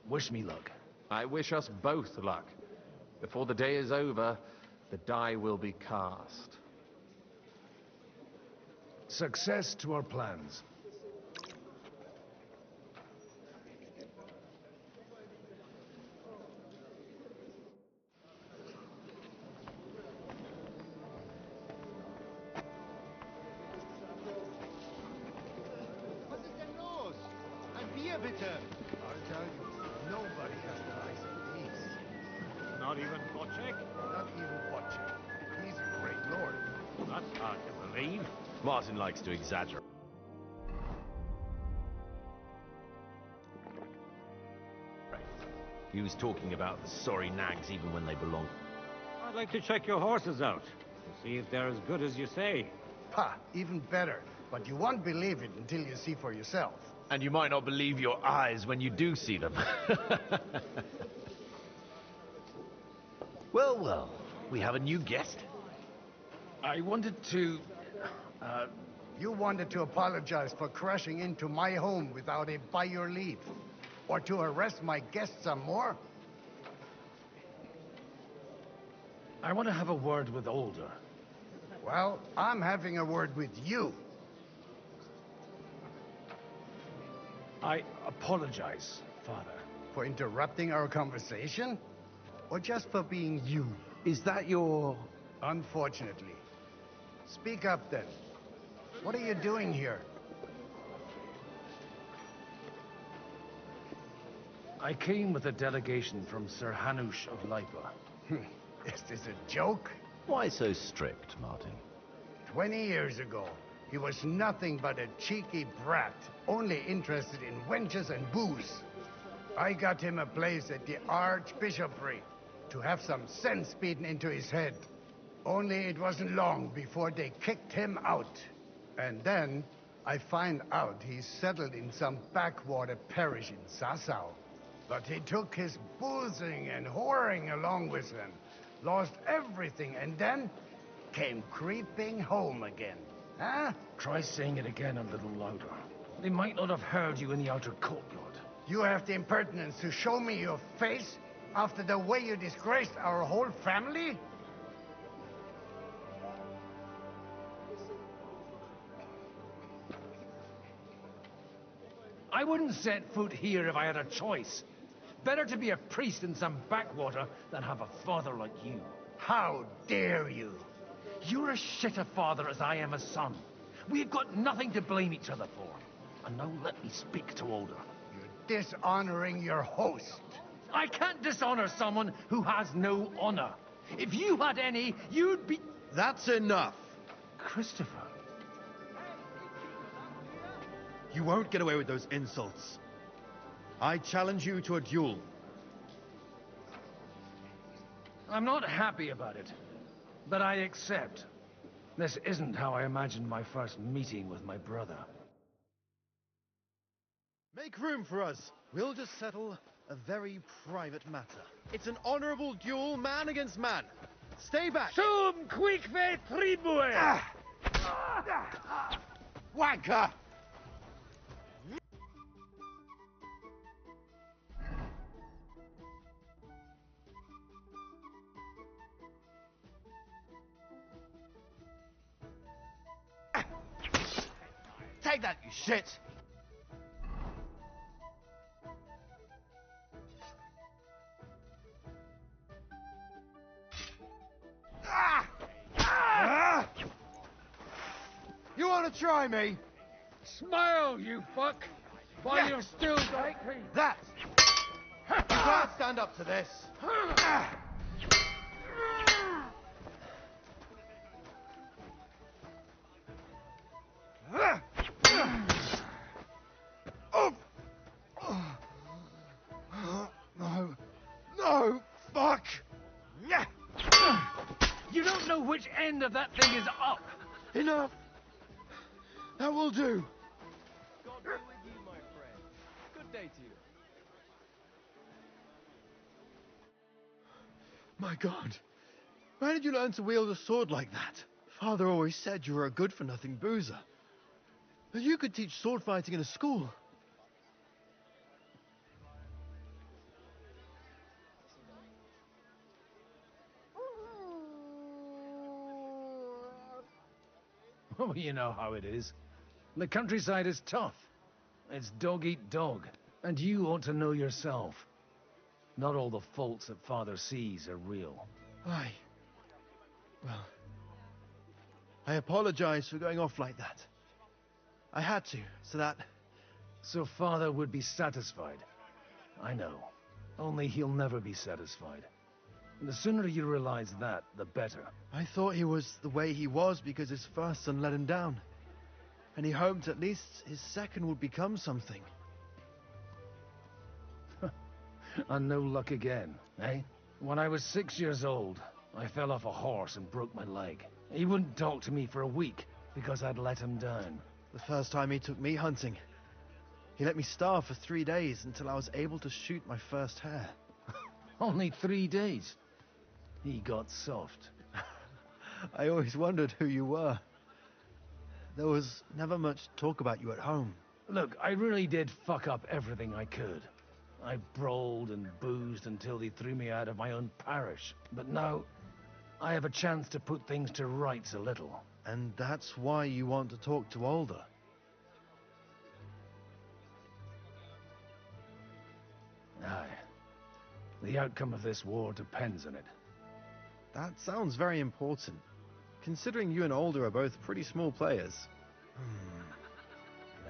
Wish me luck. I wish us both luck. Before the day is over, the die will be cast. Success to our plans. Was ist denn los? Ein Bier, bitte! I'll tell you, nobody has the eyes of these. Not even Botchek? Not even Botchek. He's a great lord. That's hard to believe. Martin likes to exaggerate. He was talking about the sorry nags even when they belong. I'd like to check your horses out, to see if they're as good as you say. Ha, even better. But you won't believe it until you see for yourself. And you might not believe your eyes when you do see them. Well, well, we have a new guest. I wanted to... You wanted to apologize for crashing into my home without it by your leave. Or to arrest my guests some more? I want to have a word with Older. Well, I'm having a word with you. I apologize, Father. For interrupting our conversation? Or just for being you? Is that your... Unfortunately. Speak up then. What are you doing here? I came with a delegation from Sir Hanush of Lipa. Is this a joke? Why so strict, Martin? 20 years ago, he was nothing but a cheeky brat, only interested in wenches and booze. I got him a place at the Archbishopric to have some sense beaten into his head. Only it wasn't long before they kicked him out. And then I find out he's settled in some backwater parish in Sassau. But he took his boozing and whoring along with him, lost everything, and then came creeping home again. Huh? Try saying it again a little louder. They might not have heard you in the outer courtyard. You have the impertinence to show me your face after the way you disgraced our whole family? I wouldn't set foot here if I had a choice. Better to be a priest in some backwater than have a father like you. How dare you? You're as shit a father as I am a son. We've got nothing to blame each other for. And now let me speak to Older. You're dishonoring your host. I can't dishonor someone who has no honor. If you had any, you'd be... That's enough. Christopher. You won't get away with those insults. I challenge you to a duel. I'm not happy about it, but I accept. This isn't how I imagined my first meeting with my brother. Make room for us. We'll just settle a very private matter. It's an honorable duel, man against man. Stay back. Sum quique tribue! Wanker! Take that, you shit! You want to try me? Smile, you fuck! While you've still got me. That! You can't stand up to this. No. No! Fuck! You don't know which end of that thing is up! Enough! That will do. God be with you, my friend. Good day to you. My God. Where did you learn to wield a sword like that? Father always said you were a good-for-nothing boozer. But you could teach sword fighting in a school. Oh, you know how it is. The countryside is tough. It's dog eat dog. And you ought to know yourself. Not all the faults that Father sees are real. Well, I apologize for going off like that. I had to, so that... So Father would be satisfied. I know. Only he'll never be satisfied. And the sooner you realize that, the better. I thought he was the way he was because his first son let him down. And he hoped at least his second would become something. And no luck again, eh? When I was 6 years old, I fell off a horse and broke my leg. He wouldn't talk to me for a week because I'd let him down. The first time he took me hunting, he let me starve for 3 days until I was able to shoot my first hare. Only 3 days. He got soft. I always wondered who you were. There was never much talk about you at home. Look, I really did fuck up everything I could. I brawled and boozed until they threw me out of my own parish. But now, I have a chance to put things to rights a little. And that's why you want to talk to Alder? Aye. The outcome of this war depends on it. That sounds very important, considering you and Alder are both pretty small players.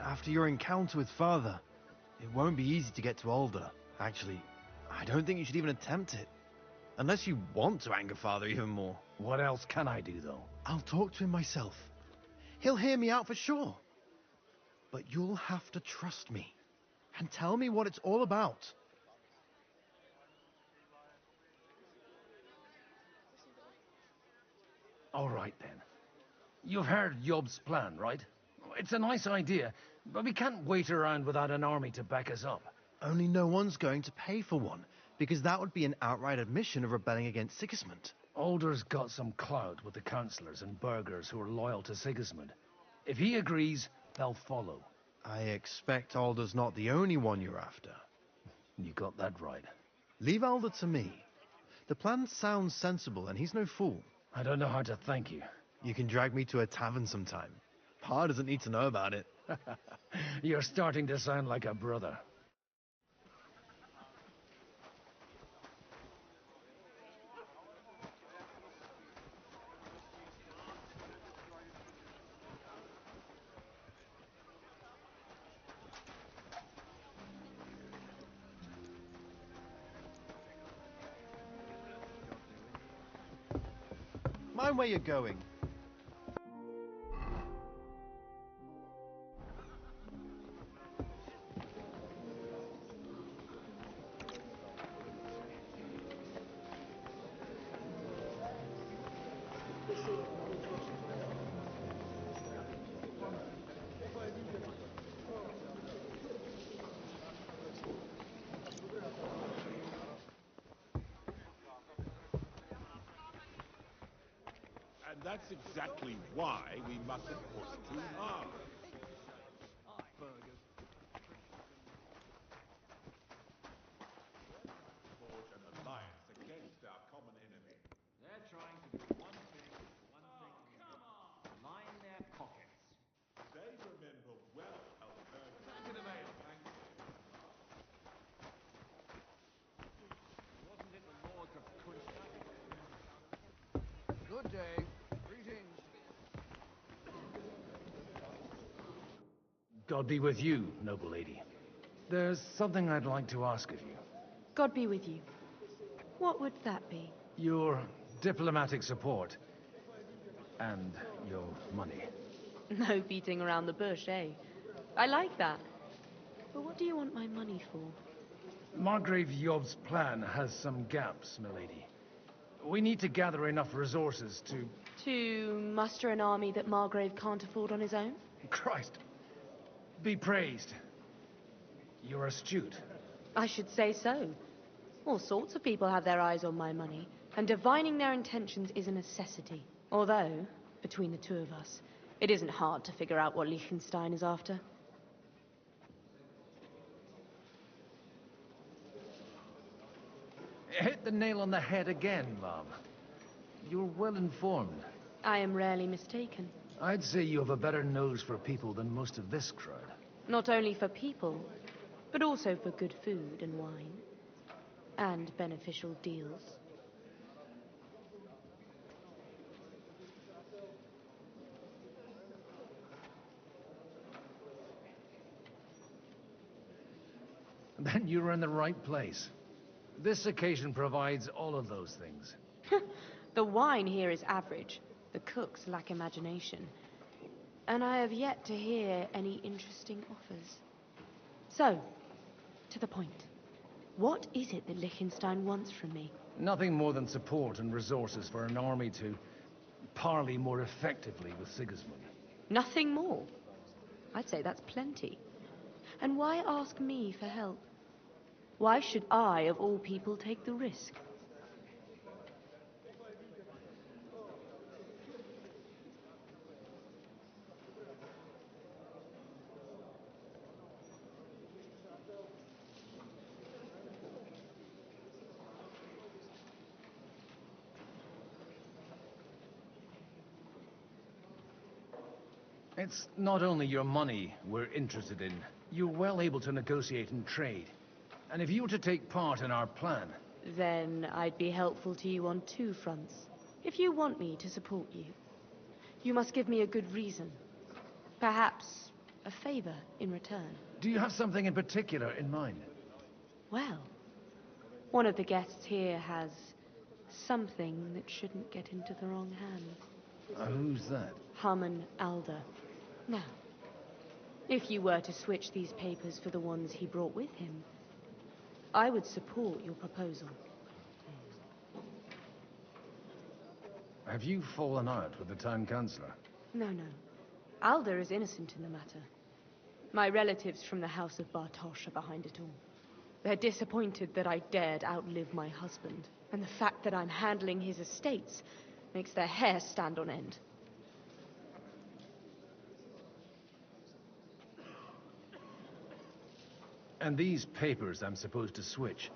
After your encounter with Father, it won't be easy to get to Alder. Actually, I don't think you should even attempt it. Unless you want to anger Father even more. What else can I do, though? I'll talk to him myself. He'll hear me out for sure. But you'll have to trust me and tell me what it's all about. All right, then. You've heard Yob's plan, right? It's a nice idea, but we can't wait around without an army to back us up. Only no one's going to pay for one, because that would be an outright admission of rebelling against Sigismund. Alder's got some clout with the councillors and burghers who are loyal to Sigismund. If he agrees, they'll follow. I expect Alder's not the only one you're after. You got that right. Leave Alder to me. The plan sounds sensible, and he's no fool. I don't know how to thank you. You can drag me to a tavern sometime. Pa doesn't need to know about it. You're starting to sound like a brother. Mind where you're going. And that's exactly why we mustn't push too hard. Forge an alliance against our common enemy. They're trying to do one thing, come on! Line their pockets. They remember well how the burgers... Back in the mail, thank you. Wasn't it the lords of Kunstad? Good day. Greetings. God be with you, noble lady. There's something I'd like to ask of you. God be with you. What would that be? Your diplomatic support. And your money. No beating around the bush, eh? I like that. But what do you want my money for? Margrave Yob's plan has some gaps, milady. We need to gather enough resources to... To muster an army that Margrave can't afford on his own? Christ! Be praised. You're astute. I should say so. All sorts of people have their eyes on my money, and divining their intentions is a necessity. Although, between the two of us, it isn't hard to figure out what Liechtenstein is after. Hit the nail on the head again, Mom. You're well informed. I am rarely mistaken. I'd say you have a better nose for people than most of this crowd. Not only for people, but also for good food and wine. And beneficial deals. Then you're in the right place. This occasion provides all of those things. The wine here is average. The cooks lack imagination. And I have yet to hear any interesting offers. So, to the point. What is it that Liechtenstein wants from me? Nothing more than support and resources for an army to parley more effectively with Sigismund. Nothing more? I'd say that's plenty. And why ask me for help? Why should I, of all people, take the risk? It's not only your money we're interested in. You're well able to negotiate and trade. And if you were to take part in our plan... Then I'd be helpful to you on two fronts. If you want me to support you, you must give me a good reason. Perhaps a favor in return. Do you have something in particular in mind? Well, one of the guests here has something that shouldn't get into the wrong hands. Who's that? Harmon Alder. Now, if you were to switch these papers for the ones he brought with him, I would support your proposal. Have you fallen out with the town councillor? No. Alder is innocent in the matter. My relatives from the House of Bartosz are behind it all. They're disappointed that I dared outlive my husband, and the fact that I'm handling his estates makes their hair stand on end. And these papers I'm supposed to switch,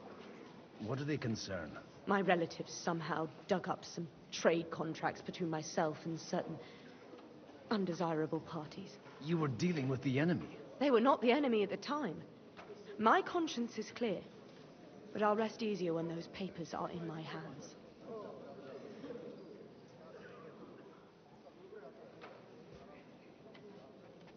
what do they concern? My relatives somehow dug up some trade contracts between myself and certain undesirable parties. You were dealing with the enemy. They were not the enemy at the time. My conscience is clear, but I'll rest easier when those papers are in my hands.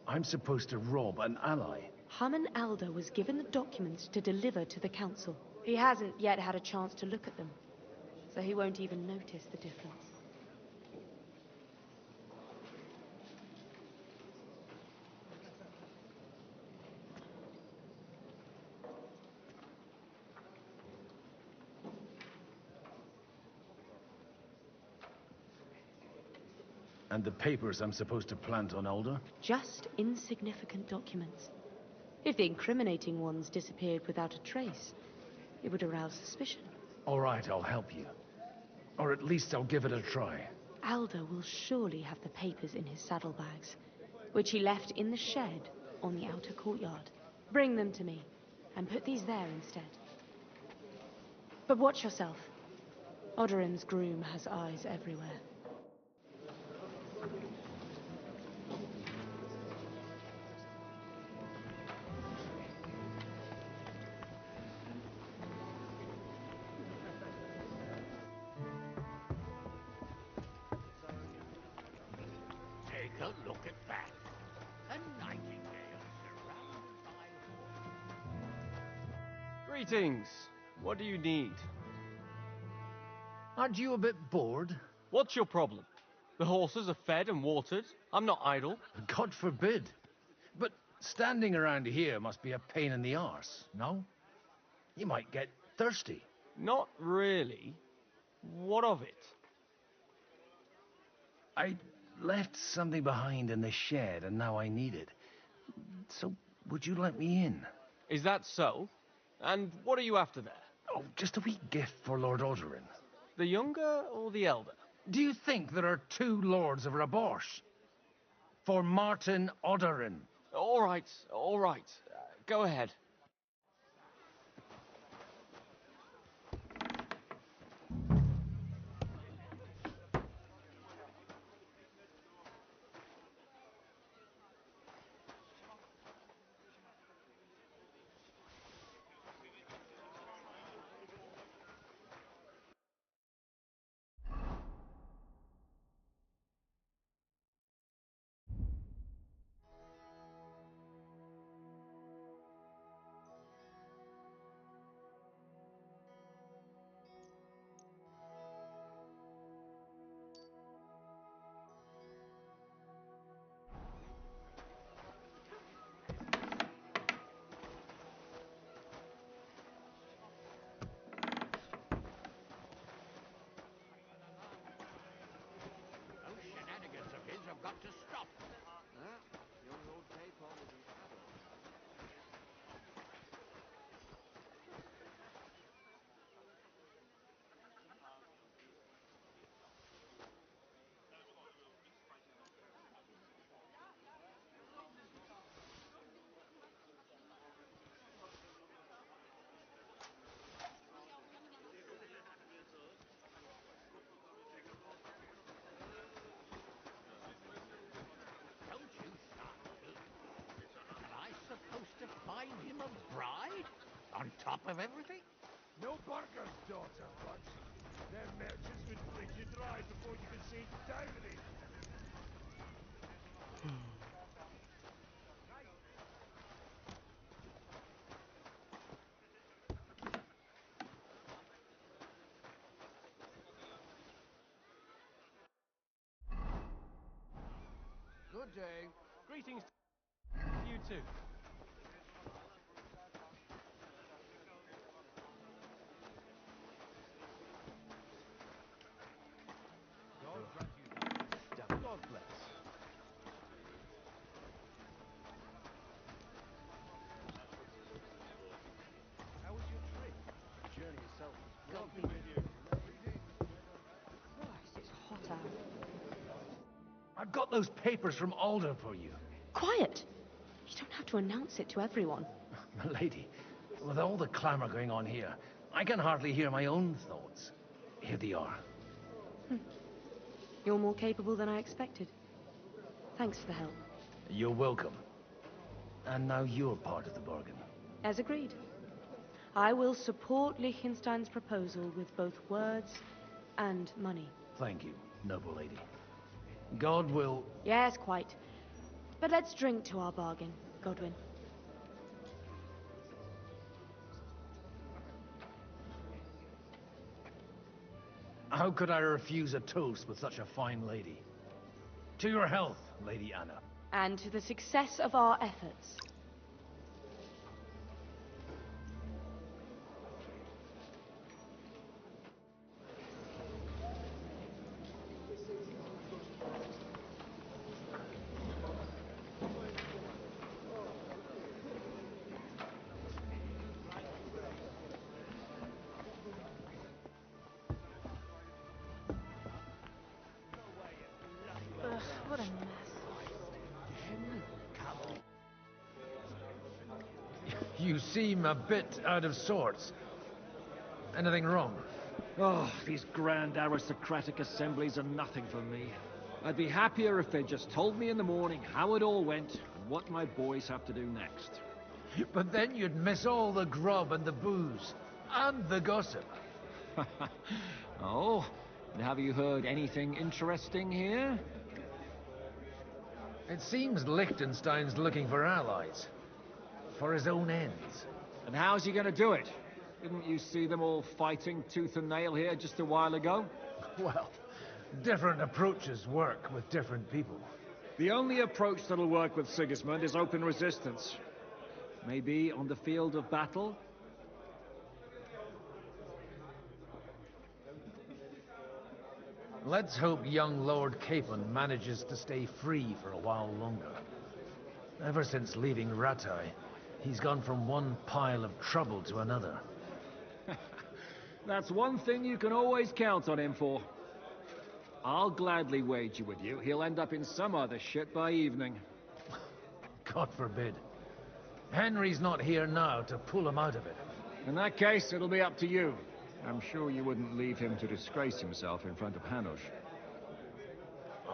I'm supposed to rob an ally. Harmon Alder was given the documents to deliver to the council. He hasn't yet had a chance to look at them, so he won't even notice the difference. And the papers I'm supposed to plant on Alder? Just insignificant documents. If the incriminating ones disappeared without a trace, it would arouse suspicion. All right, I'll help you. Or at least I'll give it a try. Alder will surely have the papers in his saddlebags, which he left in the shed on the outer courtyard. Bring them to me, and put these there instead. But watch yourself. Odorin's groom has eyes everywhere. Take a look at that. A nightingale surrounded by... Greetings. What do you need? Aren't you a bit bored? What's your problem? The horses are fed and watered. I'm not idle. God forbid. But standing around here must be a pain in the arse, no? You might get thirsty. Not really. What of it? I left something behind in the shed, and now I need it. So, would you let me in? Is that so? And what are you after there? Oh, just a wee gift for Lord Odorin. The younger or the elder? Do you think there are two lords of Rabosh? For Martin Odorin. All right. Go ahead. On top of everything? No barker's daughter, but their merchants would fling you dry before you could say dowry. Good day. Greetings. You too. God grant you. God bless. How was your trip? The journey itself was God well be with you. Christ, it's hot out. I've got those papers from Alder for you. Quiet! You don't have to announce it to everyone. Milady, with all the clamor going on here, I can hardly hear my own thoughts. Here they are. You're more capable than I expected. Thanks for the help. You're welcome. And now you're part of the bargain. As agreed. I will support Liechtenstein's proposal with both words and money. Thank you, noble lady. God will... Yes, quite. But let's drink to our bargain, Godwin. How could I refuse a toast with such a fine lady? To your health, Lady Anna. And to the success of our efforts. Ugh, what a mess. You seem a bit out of sorts. Anything wrong? Oh, these grand aristocratic assemblies are nothing for me. I'd be happier if they just told me in the morning how it all went and what my boys have to do next. But then you'd miss all the grub and the booze, and the gossip. Oh, and have you heard anything interesting here? It seems Liechtenstein's looking for allies. For his own ends. And how's he going to do it? Didn't you see them all fighting tooth and nail here just a while ago? Well, different approaches work with different people. The only approach that'll work with Sigismund is open resistance. Maybe on the field of battle? Let's hope young Lord Capon manages to stay free for a while longer. Ever since leaving Rattay, he's gone from one pile of trouble to another. That's one thing you can always count on him for. I'll gladly wager with you he'll end up in some other shit by evening. God forbid. Henry's not here now to pull him out of it. In that case, it'll be up to you. I'm sure you wouldn't leave him to disgrace himself in front of Hanush.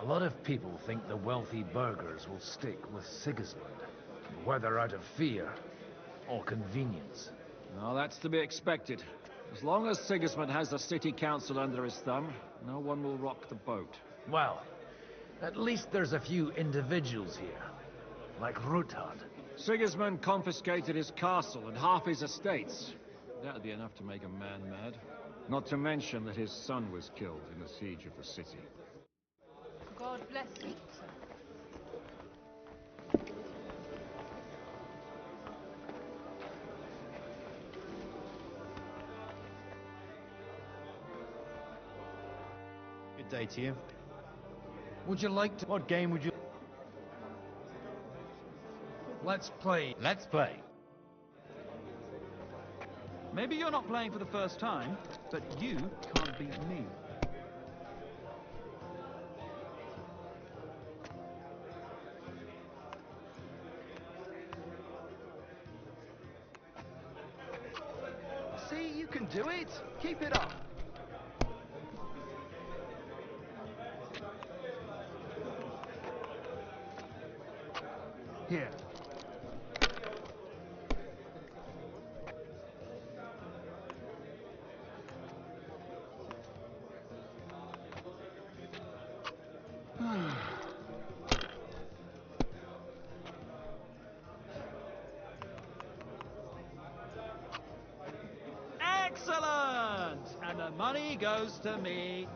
A lot of people think the wealthy burghers will stick with Sigismund, whether out of fear or convenience. Well, that's to be expected. As long as Sigismund has the city council under his thumb, no one will rock the boat. Well, at least there's a few individuals here, like Ruthard. Sigismund confiscated his castle and half his estates. That'd be enough to make a man mad. Not to mention that his son was killed in the siege of the city. God bless you, sir. Good day to you. Would you like to... What game would you... Let's play. Let's play. Maybe you're not playing for the first time, but you can't beat me. See, you can do it. Keep it up. Here. Money goes to me.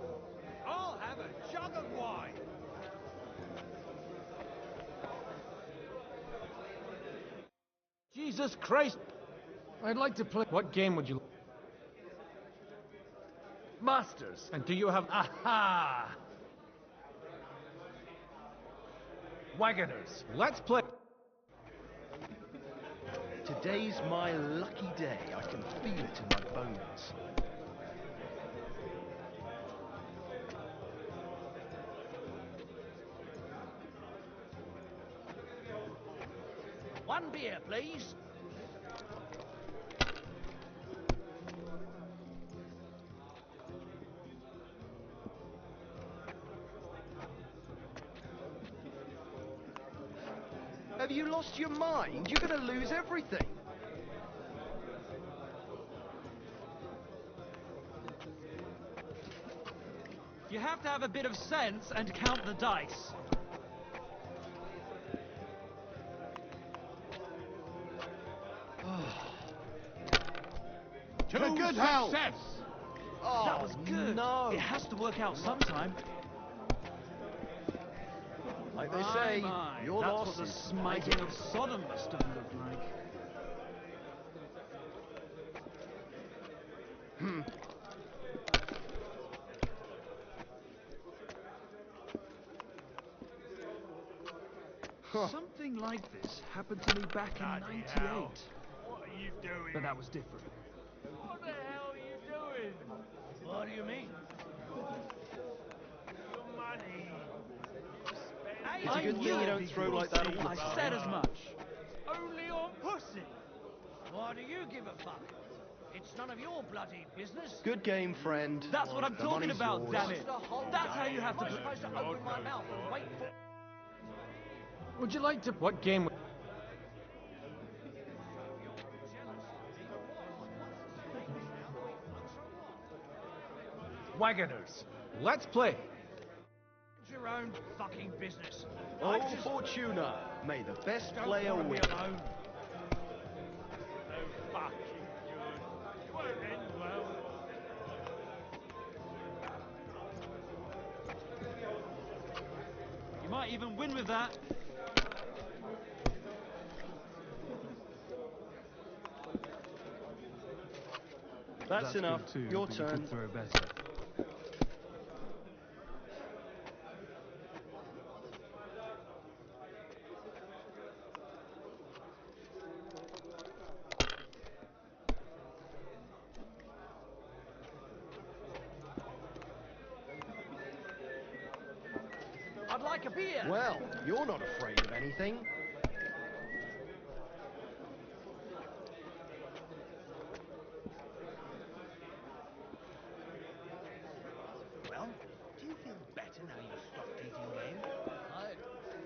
I'll have a jug of wine. Jesus Christ! I'd like to play... What game would you... Masters! And do you have... Aha! Wagoners! Let's play... Today's my lucky day. I can feel it in my bones. One beer, please. Have you lost your mind? You're going to lose everything. You have to have a bit of sense and count the dice. To good health! That was good. No. It has to work out sometime. Like they say, your That's loss what the is smiting of Sodom must have looked like. Something like this happened to me back in '98. What are you doing? But that was different. What the hell are you doing? What do you mean? Your money. It's a good thing you don't throw like that all the time. I said as much. Only on pussy. Why do you give a fuck? It's none of your bloody business. Good game, friend. That's what I'm The talking money's about, yours. damn it. That's how you have to... I'm supposed to open my mouth and wait for... Would you like to... What game... Wagoners! Let's play! your own fucking business. Oh, Fortuna, may the best player Don't win. me alone. No fucking good. It won't end well. You might even win with that. That's enough. Too, Your turn. Throw better. I'd like a beer. Well, you're not afraid of anything. Well, do you feel better now you've stopped eating game?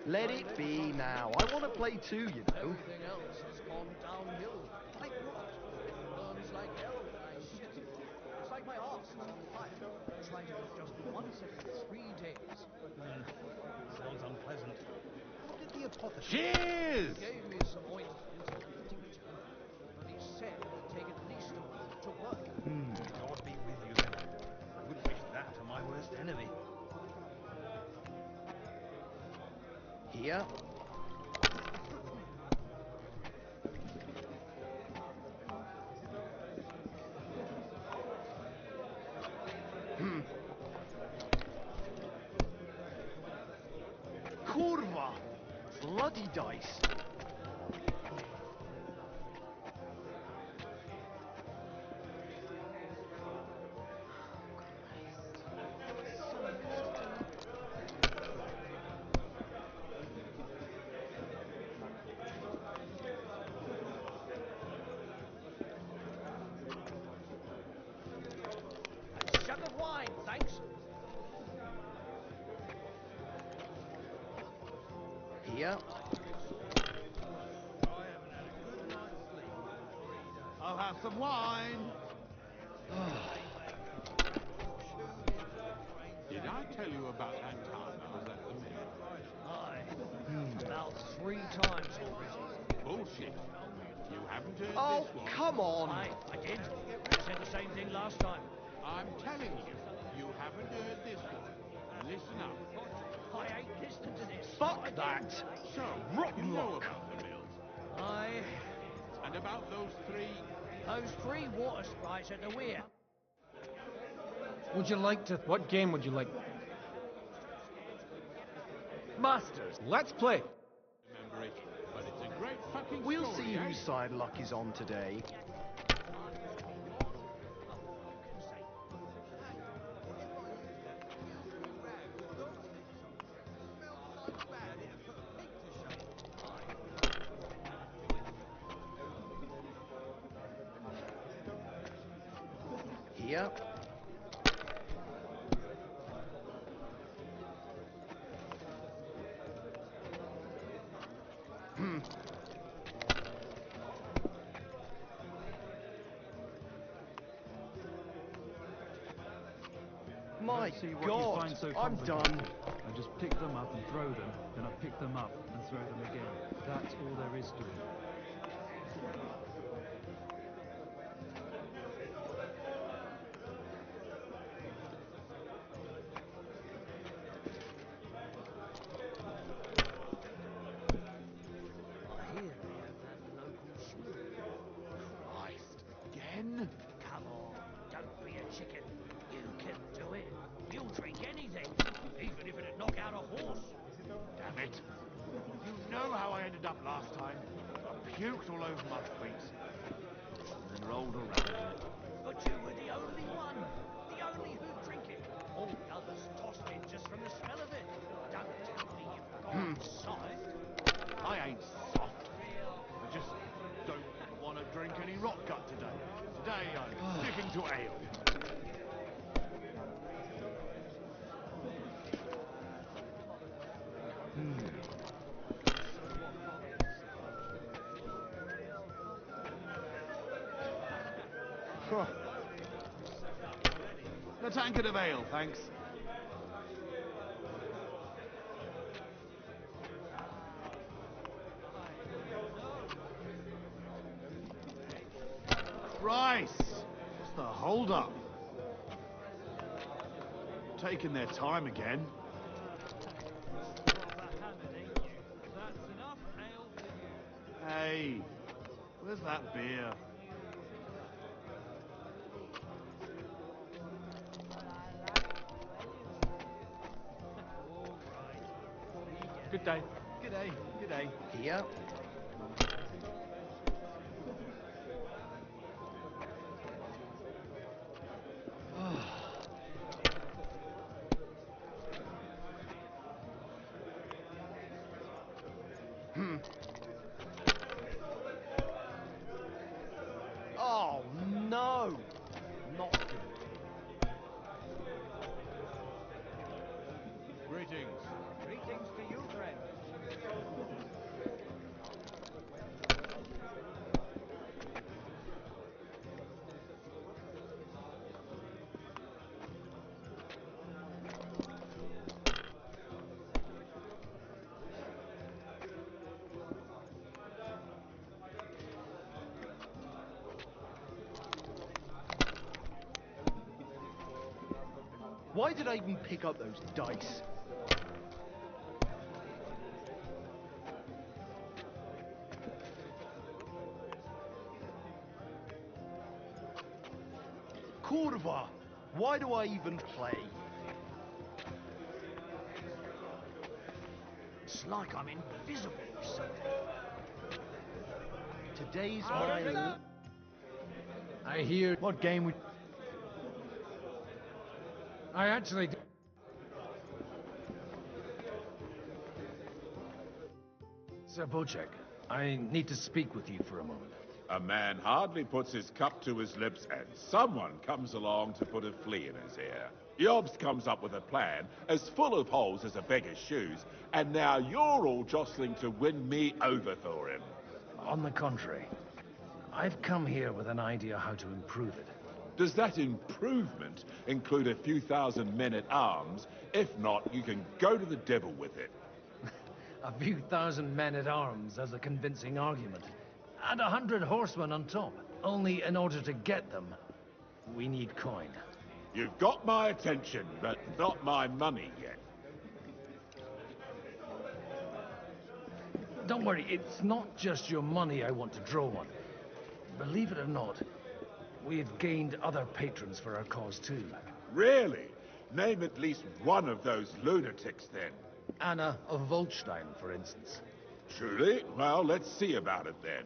Let it be now. I want to play too, you know. Everything else has gone downhill. Like what? It burns like hell when I shit. It's like my arse is on fire. Try to eat just once every 3 days. Sounds unpleasant. What did the apothecary... Cheers! He gave me some ointment and a tincture, but he said it would take at least a week to work. God be with you then. I would wish that to my worst enemy. Here. Kurwa! Bloody dice. A jug of wine, thanks. Here. I'll have some wine. Did I tell you about that time I was at the Mint? Aye. About 3 times already. Bullshit. You haven't heard Oh, this one. come on. I did. I said the same thing last time. I'm telling you, you haven't heard this one. Listen up. I ain't listening to this. Fuck that! So, Rotten you know luck. about the mills. Aye. And about those three... Those 3 water sprites at the weir. Would you like to... What game would you like? Masters, Let's play. Remember it, but it's a great fucking We'll story, see eh? whose side luck is on today. Here. My See what God, you find so I'm complicated. done. I just pick them up and throw them, then I pick them up and throw them again. That's all there is to it. I hear they have that local swill. Christ, again? Come on, don't be a chicken. You can do it. You'll drink anything, even if it'd knock out a horse. Damn it. You know how I ended up last time. I puked all over my feet. And then rolled around in it. But you were the only one. The only who'd drink it. All the others tossed it just from the smell of it. Don't tell me you've gone soft. I ain't soft. I just don't want to drink any rot gut today. Today I'm sticking to ale. A tankard of ale, thanks. Christ! What's the hold up? Taking their time again. That's enough ale for you. Hey, where's that beer? Good day. Good day, good day. Here. Oh no! Not good. Greetings. Greetings to you, friend. Why did I even pick up those dice? Cordoba! Why do I even play? It's like I'm invisible or something. Today's my... I hear... What game would... I actually... Sir Bocek, I need to speak with you for a moment. A man hardly puts his cup to his lips and someone comes along to put a flea in his ear. Yobs comes up with a plan as full of holes as a beggar's shoes, and now you're all jostling to win me over for him. On the contrary, I've come here with an idea how to improve it. Does that improvement include a few thousand men-at-arms? If not, you can go to the devil with it. A few thousand men-at-arms as a convincing argument. And 100 horsemen on top. Only in order to get them, we need coin. You've got my attention, but not my money yet. Don't worry, it's not just your money I want to draw on. Believe it or not, we've gained other patrons for our cause too. Really? Name at least one of those lunatics, then. Anna of Volstein, for instance. Truly? Well, let's see about it, then.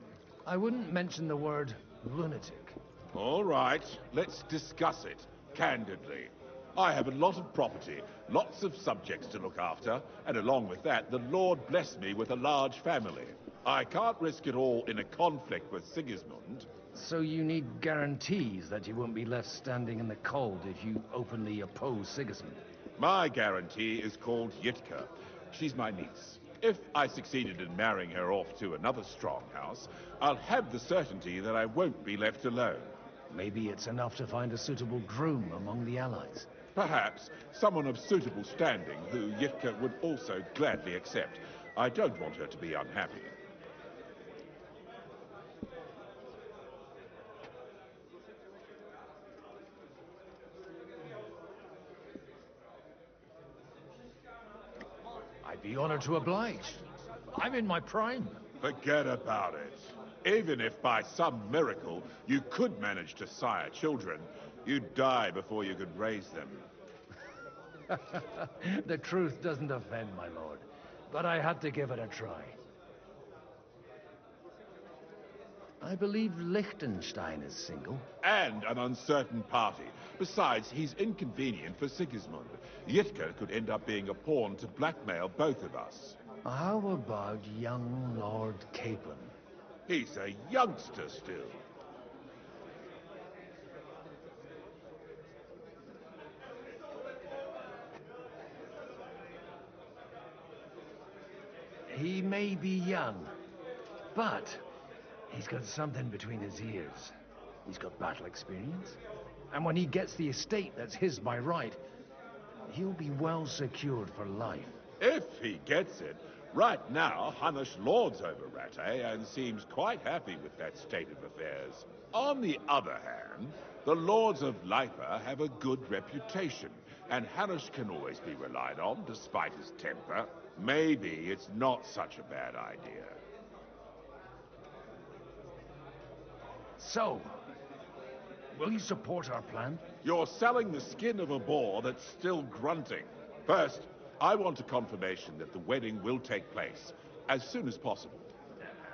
I wouldn't mention the word lunatic. All right, let's discuss it, candidly. I have a lot of property, lots of subjects to look after, and along with that, the Lord blessed me with a large family. I can't risk it all in a conflict with Sigismund. So you need guarantees that you won't be left standing in the cold if you openly oppose Sigismund? My guarantee is called Yitka. She's my niece. If I succeeded in marrying her off to another strong house, I'll have the certainty that I won't be left alone. Maybe it's enough to find a suitable groom among the allies. Perhaps someone of suitable standing who Yitka would also gladly accept. I don't want her to be unhappy. I'd be honored to oblige. I'm in my prime. Forget about it. Even if by some miracle you could manage to sire children, you'd die before you could raise them. The truth doesn't offend, my lord, but I had to give it a try. I believe Liechtenstein is single. And an uncertain party. Besides, he's inconvenient for Sigismund. Yitka could end up being a pawn to blackmail both of us. How about young Lord Capon? He's a youngster still. He may be young, but he's got something between his ears. He's got battle experience. And when he gets the estate that's his by right, he'll be well secured for life. If he gets it. Right now, Hanush lords over Rattay and seems quite happy with that state of affairs. On the other hand, the lords of Lipa have a good reputation, and Hanush can always be relied on, despite his temper. Maybe it's not such a bad idea. So, will you support our plan? You're selling the skin of a boar that's still grunting. First, I want a confirmation that the wedding will take place as soon as possible.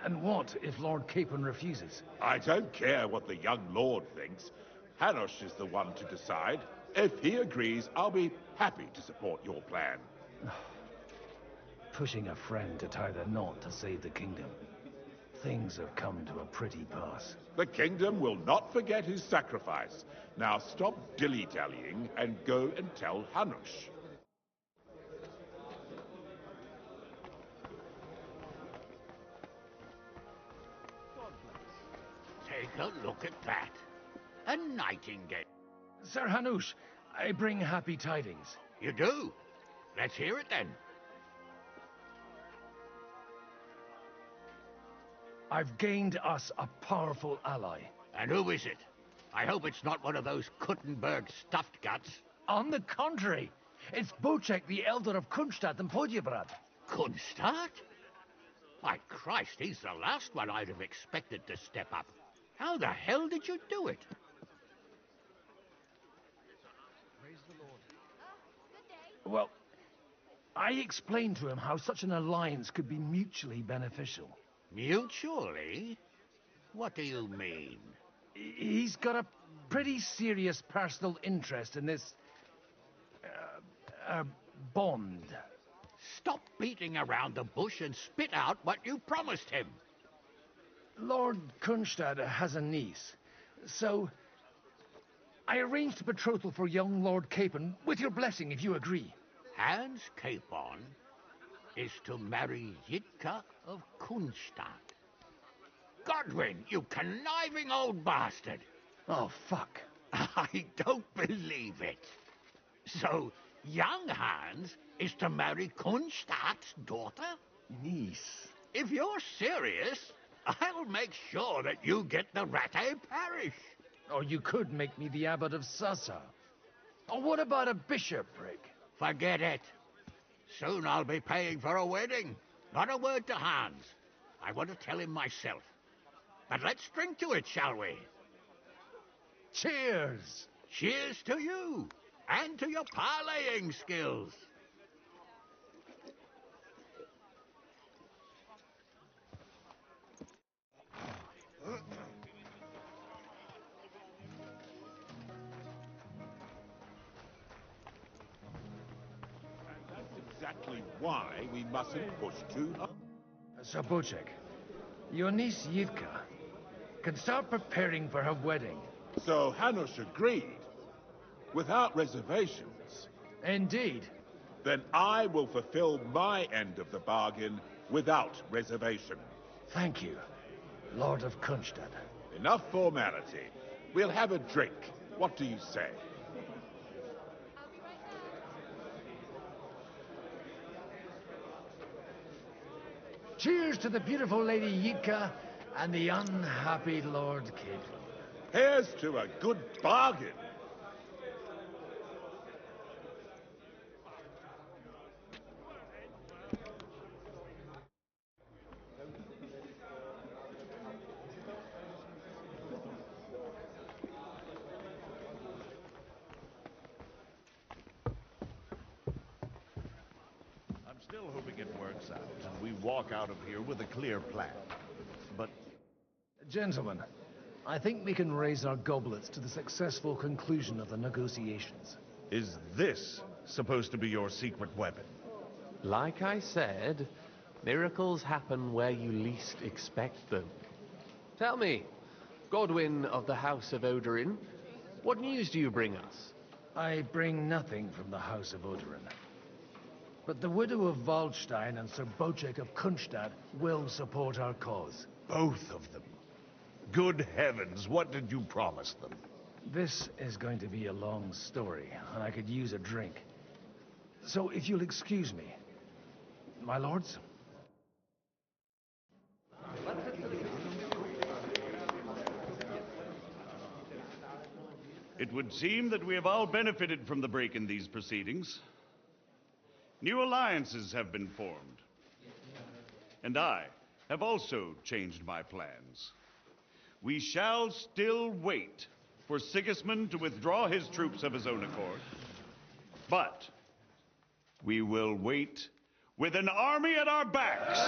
And what if Lord Capon refuses? I don't care what the young lord thinks. Hanush is the one to decide. If he agrees, I'll be happy to support your plan. Pushing a friend to tie the knot to save the kingdom. Things have come to a pretty pass. The kingdom will not forget his sacrifice. Now stop dilly-dallying and go and tell Hanush. Take a look at that. A nightingale. Sir Hanush, I bring happy tidings. You do? Let's hear it then. I've gained us a powerful ally. And who is it? I hope it's not one of those Kuttenberg stuffed guts. On the contrary, it's Bocek, the elder of Kunstadt and Podjebrad. Kunstadt? My Christ, he's the last one I'd have expected to step up. How the hell did you do it? Well, I explained to him how such an alliance could be mutually beneficial. Mutually? What do you mean? He's got a pretty serious personal interest in this... bond. Stop beating around the bush and spit out what you promised him. Lord Kunstad has a niece, so I arranged a betrothal for young Lord Capon, with your blessing if you agree. Hans Capon is to marry Yitka of Kunstadt. Godwin, you conniving old bastard! Oh, fuck. I don't believe it. So, young Hans is to marry Kunstadt's daughter? Niece. If you're serious, I'll make sure that you get the Rattay parish. Or you could make me the abbot of Sasa. Or what about a bishopric? Forget it. Soon I'll be paying for a wedding. Not a word to Hans. I want to tell him myself. But let's drink to it, shall we? Cheers! Cheers to you, and to your parleying skills. Exactly why we mustn't push too hard. Sir Bocek, your niece Yitka can start preparing for her wedding. So Hanush agreed, without reservations. Indeed. Then I will fulfill my end of the bargain without reservation. Thank you, Lord of Kunstad. Enough formality. We'll have a drink. What do you say? Cheers to the beautiful Lady Yitka and the unhappy Lord Kid. Here's to a good bargain. I'm still hoping it works out, and we walk out of here with a clear plan. But... Gentlemen, I think we can raise our goblets to the successful conclusion of the negotiations. is this supposed to be your secret weapon? Like I said, miracles happen where you least expect them. Tell me, Godwin of the House of Odorin, what news do you bring us? I bring nothing from the House of Odorin. But the widow of Waldstein and Sir Bocek of Kunstad will support our cause. Both of them. Good heavens, what did you promise them? This is going to be a long story, and I could use a drink. So if you'll excuse me, my lords? It would seem that we have all benefited from the break in these proceedings. New alliances have been formed. And I have also changed my plans. We shall still wait for Sigismund to withdraw his troops of his own accord. But we will wait with an army at our backs.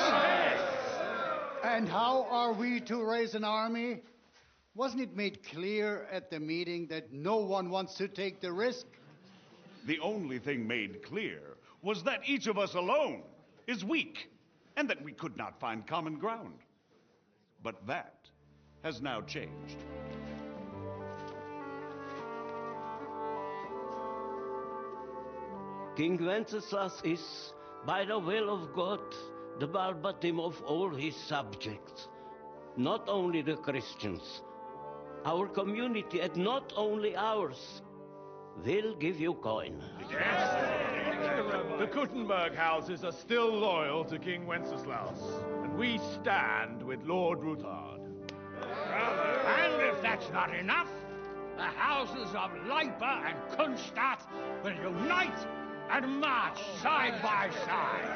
And how are we to raise an army? Wasn't it made clear at the meeting that no one wants to take the risk? The only thing made clear was that each of us alone is weak, and that we could not find common ground. But that has now changed. King Wenceslas is, by the will of God, the verbatim of all his subjects. Not only the Christians, our community, and not only ours, will give you coin. The Kuttenberg houses are still loyal to King Wenceslas, and we stand with Lord Ruthard. And if that's not enough, the houses of Leipa and Kunstadt will unite and march side by side.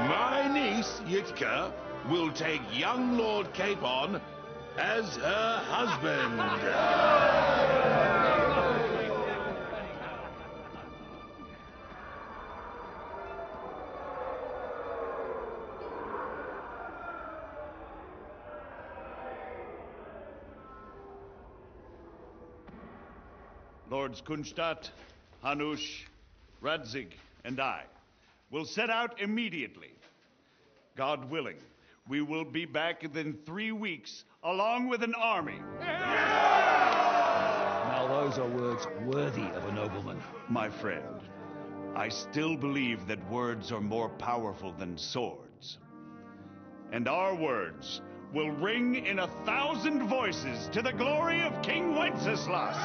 My niece, Yitka, will take young Lord Capon as her husband. Lords Kunstadt, Hanush, Radzig, and I will set out immediately. God willing, we will be back within 3 weeks, along with an army. Now those are words worthy of a nobleman. My friend, I still believe that words are more powerful than swords. And our words will ring in 1,000 voices to the glory of King Wenceslas.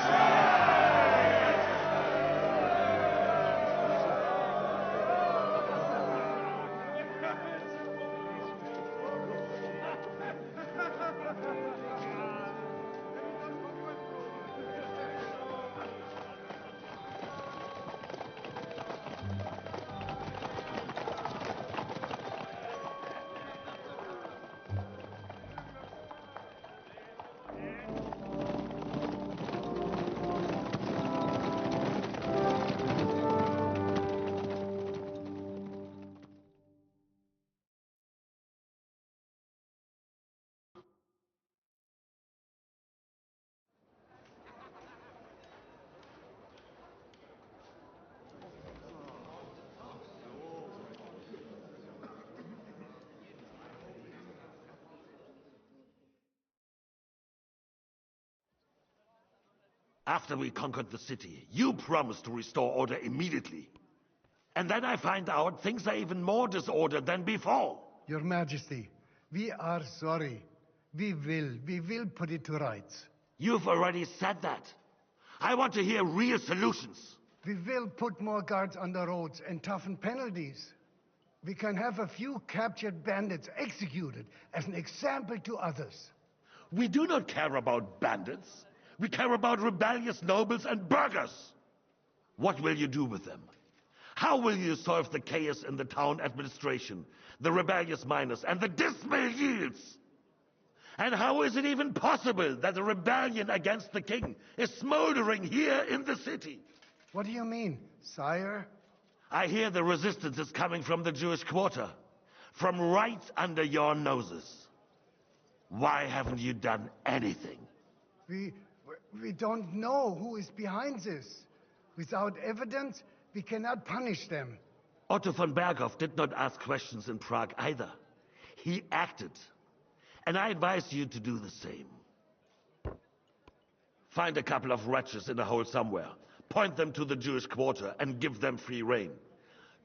After we conquered the city, you promised to restore order immediately. And then I find out things are even more disordered than before. Your Majesty, we are sorry. We will put it to rights. You've already said that. I want to hear real solutions. We will put more guards on the roads and toughen penalties. We can have a few captured bandits executed as an example to others. We do not care about bandits. We care about rebellious nobles and burghers. What will you do with them? How will you solve the chaos in the town administration, the rebellious miners, and the dismal yields? And how is it even possible that a rebellion against the king is smoldering here in the city? What do you mean, sire? I hear the resistance is coming from the Jewish quarter, from right under your noses. Why haven't you done anything? We don't know who is behind this. Without evidence, we cannot punish them. Otto von Berghoff did not ask questions in Prague either. He acted. And I advise you to do the same. Find a couple of wretches in a hole somewhere, point them to the Jewish quarter, and give them free rein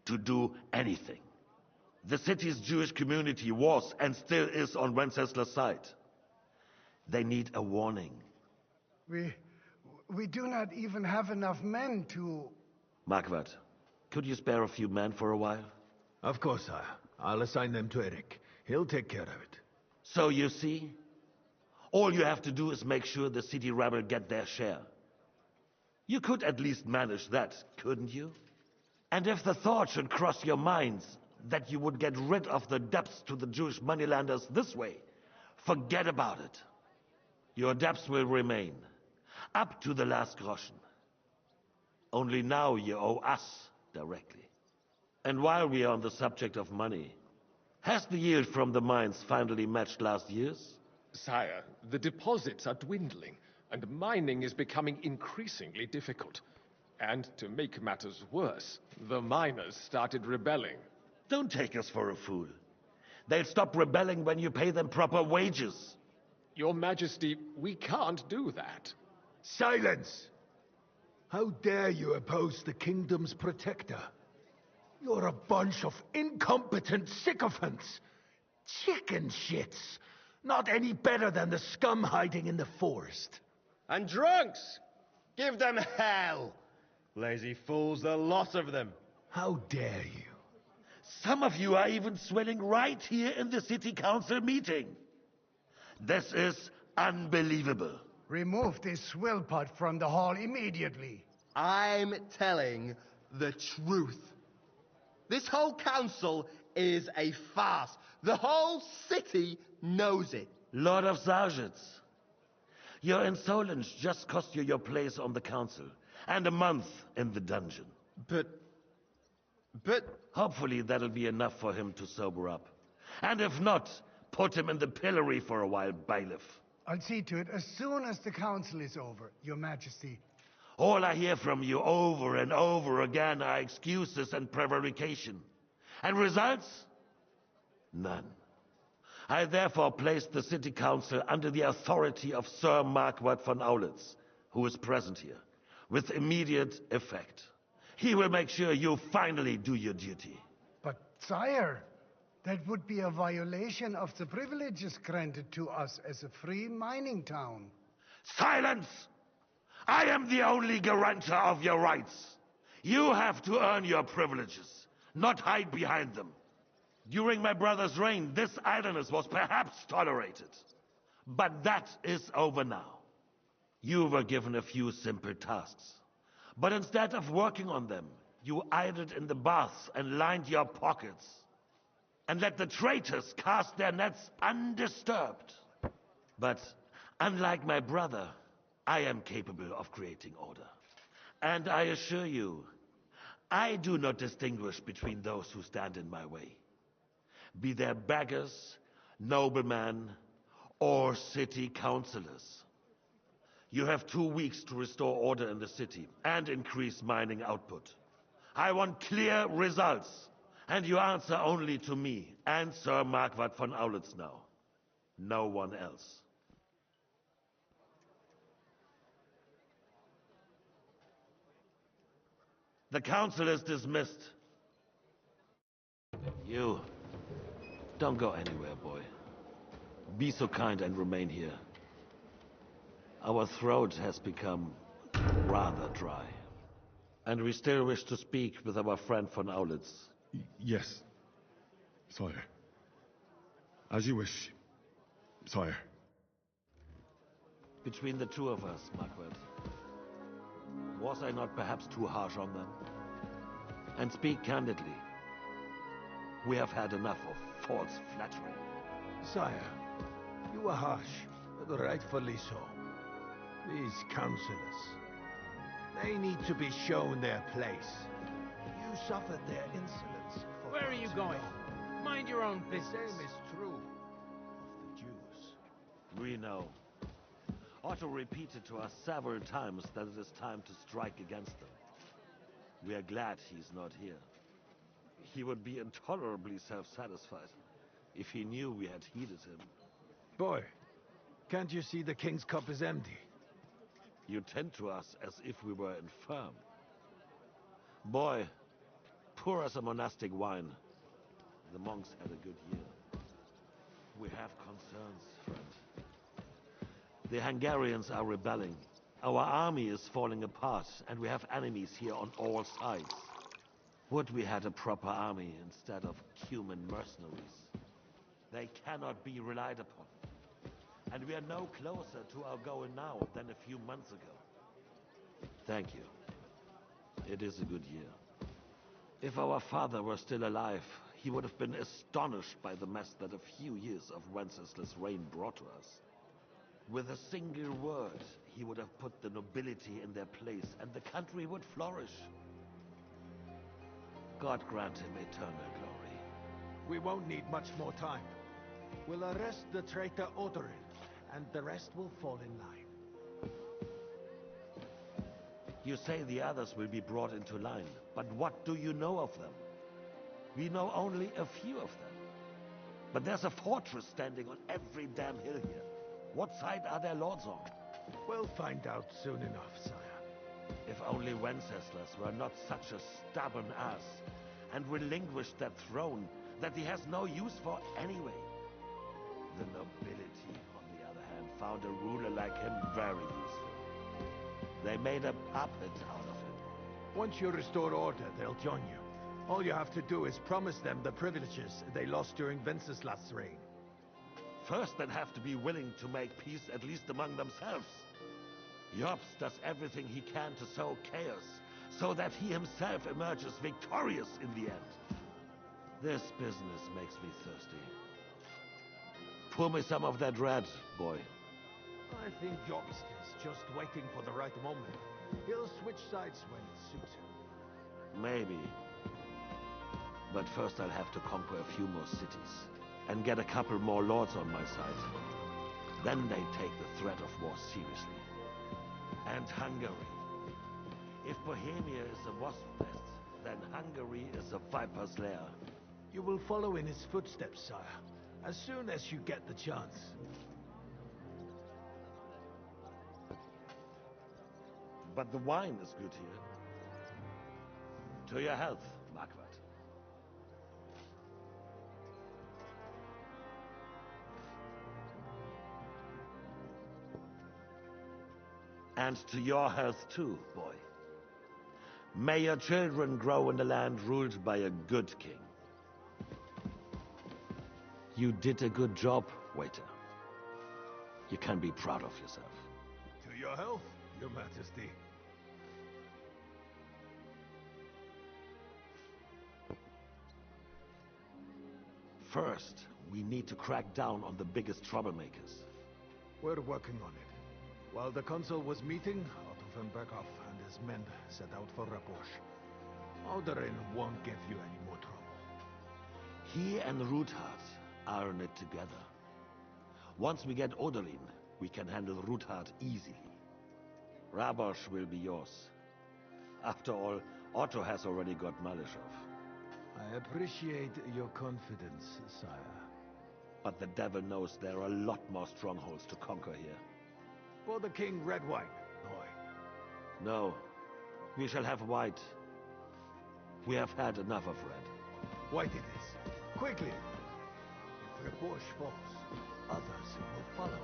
to do anything. The city's Jewish community was and still is on Wencesla's side. They need a warning. We do not even have enough men to... Marquardt, could you spare a few men for a while? Of course, sire. I'll assign them to Eric. He'll take care of it. So you see, all you have to do is make sure the city rabble get their share. You could at least manage that, couldn't you? And if the thought should cross your minds that you would get rid of the debts to the Jewish moneylenders this way, forget about it. Your debts will remain, up to the last groschen. Only now you owe us directly. And while we are on the subject of money, has the yield from the mines finally matched last year's? Sire, the deposits are dwindling, and mining is becoming increasingly difficult. And to make matters worse, the miners started rebelling. Don't take us for a fool. They'll stop rebelling when you pay them proper wages. Your Majesty, we can't do that. Silence! How dare you oppose the kingdom's protector? You're a bunch of incompetent sycophants. Chicken shits. Not any better than the scum hiding in the forest. And drunks! Give them hell! Lazy fools, the lot of them. How dare you? Some of you are even swelling right here in the city council meeting. This is unbelievable. Remove this swillpot from the hall immediately. I'm telling the truth. This whole council is a farce. The whole city knows it. Lord of Sargents, your insolence just cost you your place on the council, and a month in the dungeon. But... Hopefully that'll be enough for him to sober up. And if not, put him in the pillory for a while, bailiff. I'll see to it as soon as the council is over, Your Majesty. All I hear from you over and over again are excuses and prevarication. And results? None. I therefore place the city council under the authority of Sir Marquardt von Aulitz, who is present here, with immediate effect. He will make sure you finally do your duty. But, sire, that would be a violation of the privileges granted to us as a free mining town. Silence! I am the only guarantor of your rights. You have to earn your privileges, not hide behind them. During my brother's reign, this idleness was perhaps tolerated. But that is over now. You were given a few simple tasks. But instead of working on them, you idled in the baths and lined your pockets. And let the traitors cast their nets undisturbed. But unlike my brother, I am capable of creating order. And I assure you, I do not distinguish between those who stand in my way. Be they beggars, noblemen, or city councillors. You have 2 weeks to restore order in the city and increase mining output. I want clear results, and you answer only to me and Sir Marquardt von Aulitz now. No one else. The council is dismissed. You, don't go anywhere, boy. Be so kind and remain here. Our throat has become rather dry. And we still wish to speak with our friend von Aulitz. Yes, sire. As you wish, sire. Between the two of us, Margaret, was I not perhaps too harsh on them? And speak candidly, we have had enough of false flattery. Sire, you were harsh, but rightfully so. These councillors, they need to be shown their place. You suffered their insolence for Where are you going? Mind your own business. The same is true of the Jews. We know. Otto repeated to us several times that it is time to strike against them. We are glad he's not here. He would be intolerably self-satisfied if he knew we had heeded him. Boy, can't you see the king's cup is empty? You tend to us as if we were infirm. Boy, pour us a monastic wine. The monks had a good year. We have concerns, friend. The Hungarians are rebelling. Our army is falling apart, and we have enemies here on all sides. Would we had a proper army instead of human mercenaries? They cannot be relied upon. And we are no closer to our goal now than a few months ago. Thank you. It is a good year. If our father were still alive, he would have been astonished by the mess that a few years of Wenceslas' reign brought to us. With a single word, he would have put the nobility in their place, and the country would flourish. God grant him eternal glory. We won't need much more time. We'll arrest the traitor Odorin, and the rest will fall in line. You say the others will be brought into line, but what do you know of them? We know only a few of them. But there's a fortress standing on every damn hill here. What side are their lords on? We'll find out soon enough, sire. If only Wenceslas were not such a stubborn ass, and relinquished that throne that he has no use for anyway. The nobility, on the other hand, found a ruler like him very useful. They made a puppet out of him. Once you restore order, they'll join you. All you have to do is promise them the privileges they lost during Wenceslas' reign. First, they'd have to be willing to make peace at least among themselves. Jobs does everything he can to sow chaos, so that he himself emerges victorious in the end. This business makes me thirsty. Pour me some of that red, boy. I think Jobst is just waiting for the right moment. He'll switch sides when it suits him. Maybe. But first I'll have to conquer a few more cities, and get a couple more lords on my side. Then they take the threat of war seriously. And Hungary. If Bohemia is a wasp nest, then Hungary is a viper's lair. You will follow in his footsteps, sire, as soon as you get the chance. But the wine is good here. To your health, Margaret. And to your health too, boy. May your children grow in a land ruled by a good king. You did a good job, waiter. You can be proud of yourself. To your health, your majesty. First, we need to crack down on the biggest troublemakers. We're working on it. While the consul was meeting, Otto von Berghoff and his men set out for Rabosch. Odorin won't give you any more trouble. He and Ruthard are in it together. Once we get Odorin, we can handle Ruthard easily. Rabosch will be yours. After all, Otto has already got Malishov. I appreciate your confidence, sire. But the devil knows there are a lot more strongholds to conquer here. For the king, red wine, boy. No, we shall have white. We have had enough of Red. Wait it is. Quickly! If Reborge falls, others will follow.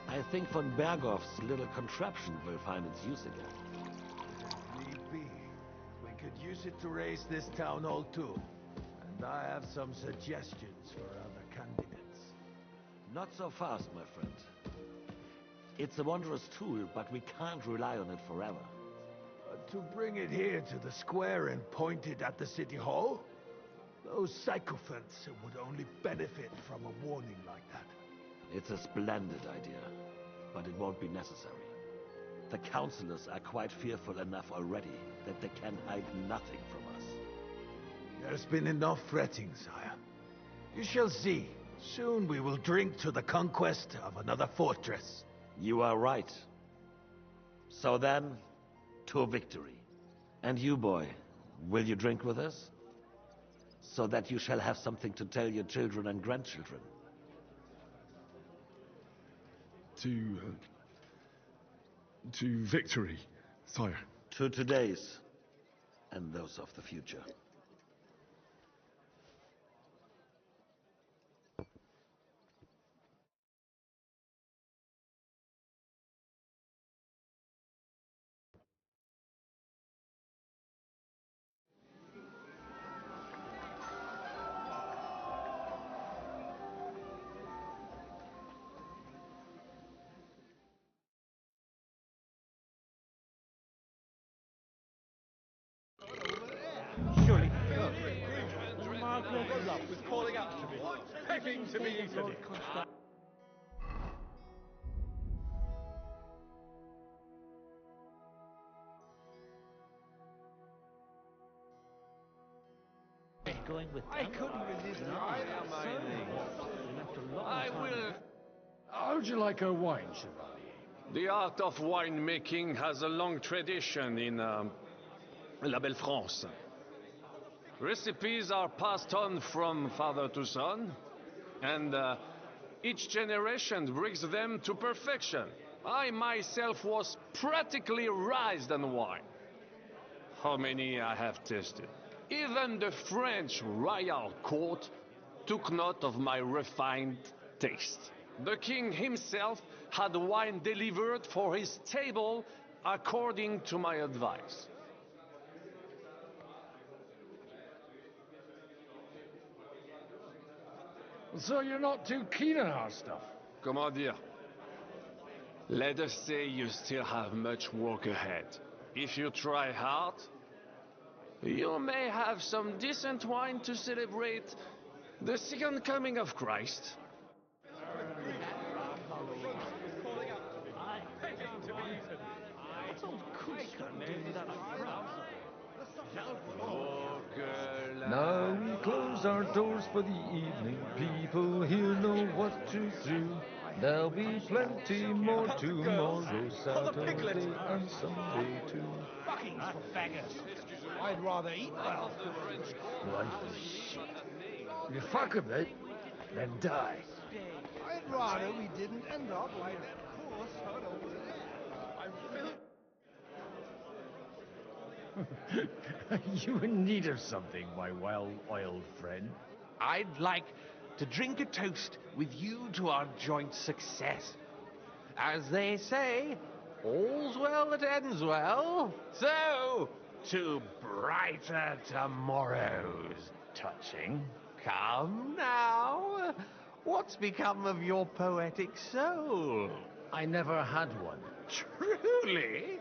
I think von Berghoff's little contraption will find its use again. If need be, we could use it to raise this town hall too. And I have some suggestions for other candidates. Not so fast, my friend. It's a wondrous tool, but we can't rely on it forever. To bring it here to the square and point it at the city hall? Those sycophants would only benefit from a warning like that. It's a splendid idea, but it won't be necessary. The councillors are quite fearful enough already that they can hide nothing from us. There's been enough fretting, sire. You shall see. Soon we will drink to the conquest of another fortress. You are right. So then, to victory. And you, boy, will you drink with us? So that you shall have something to tell your children and grandchildren. To victory, sire. To today's, and those of the future. Surely. Was calling out to me, begging to be eaten. Going with I couldn't resist I will. How would you like a wine, Chevalier? The art of winemaking has a long tradition in La Belle France. Recipes are passed on from father to son, and each generation brings them to perfection. I myself was practically raised on wine. How many I have tasted. Even the French royal court took note of my refined taste. The king himself had wine delivered for his table according to my advice. So you're not too keen on our stuff? Comment dire? Let us say you still have much work ahead. If you try hard, you may have some decent wine to celebrate the second coming of Christ. Now we close our doors for the evening. People here know what to do. There'll be plenty more tomorrow, Saturday and Sunday too. Fucking for faggots. I'd rather eat well. Life is shit. You fuck a bit, then die. I'd rather we didn't end up like that poor son over there. Are you in need of something, my well-oiled friend? I'd like to drink a toast with you to our joint success. As they say, all's well that ends well. So, to brighter tomorrows. Touching. Come now. What's become of your poetic soul? I never had one. Truly?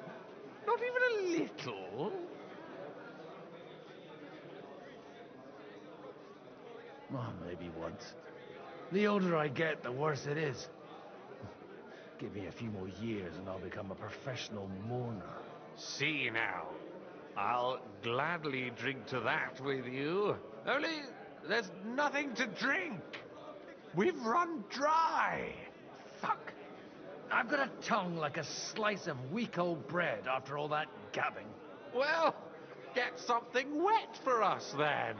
Not even a little? Oh, maybe once. The older I get, the worse it is. Give me a few more years and I'll become a professional mourner. See now. I'll gladly drink to that with you. Only there's nothing to drink. We've run dry. Fuck. I've got a tongue like a slice of weak old bread after all that gabbing. Well, get something wet for us then.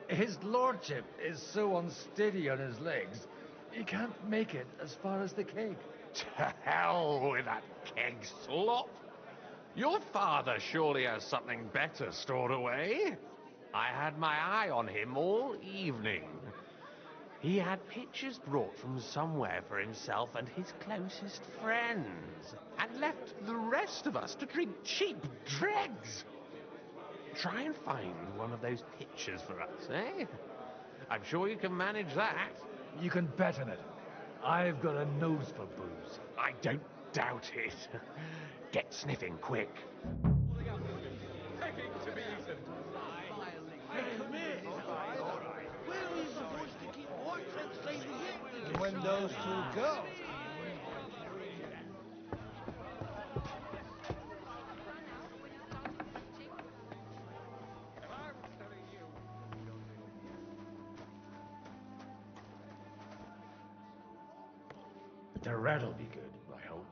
His lordship is so unsteady on his legs, he can't make it as far as the keg. To hell with that keg slop. Your father surely has something better stored away. I had my eye on him all evening. He had pictures brought from somewhere for himself and his closest friends, and left the rest of us to drink cheap dregs. Try and find one of those pictures for us, eh? I'm sure you can manage that. You can bet on it. I've got a nose for booze. I don't doubt it. Get sniffing quick. When those two go. The red'll be good, I hope.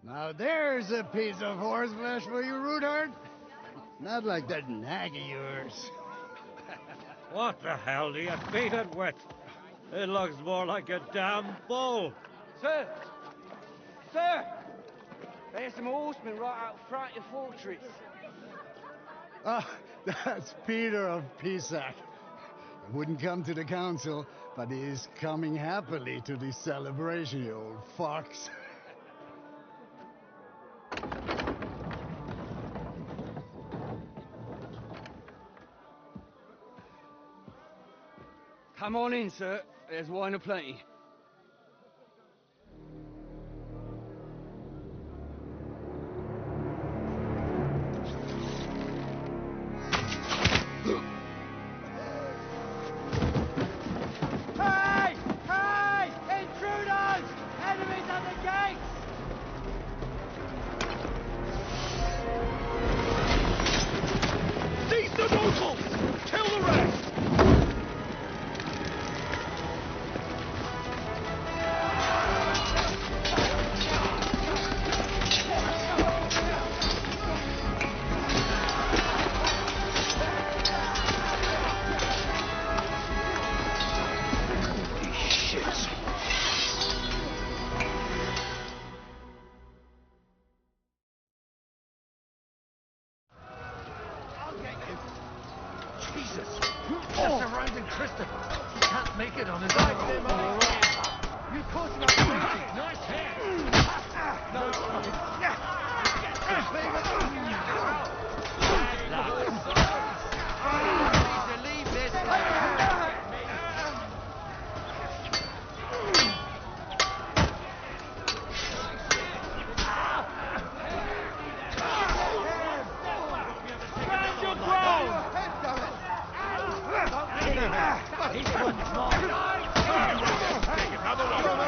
Now there's a piece of horseflesh for you, Rootard. Not like that nag of yours. What the hell do you feed it with? It looks more like a damn bull. Sir! Sir! There's some horsemen right out front of your fortress. Ah, that's Peter of Pisac. He wouldn't come to the council, but he is coming happily to the celebration, you old fox. Come on in, sir. There's wine aplenty. Hey! Hey! Intruders! Enemies at the gates! Seize the locals! Kill the rest! Jesus! They're surrounding Christopher. He can't make it on his own. You caught him up the Nice hit! No, leave this. Stand your ground! He's got more. Another one!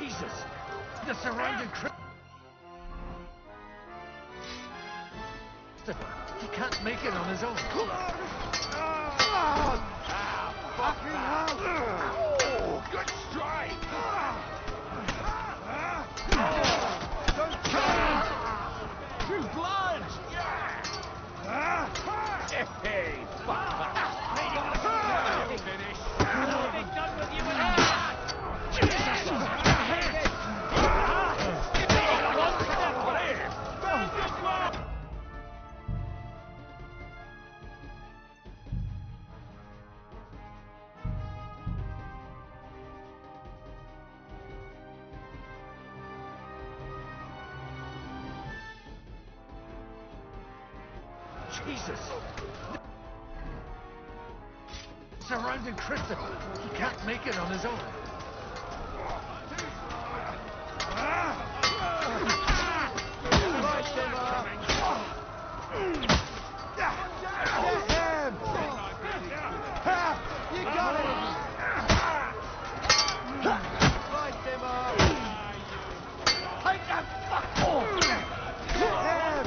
Jesus! They're surrounding Christopher. He can't make it on his own. Fucking hell! Oh, good strike! True blood! Hey, fuck! Finish! Done with you and Jesus! Jesus! Surrounding Christopher. He can't make it on his own. You got it! Take that fuck off! Get him!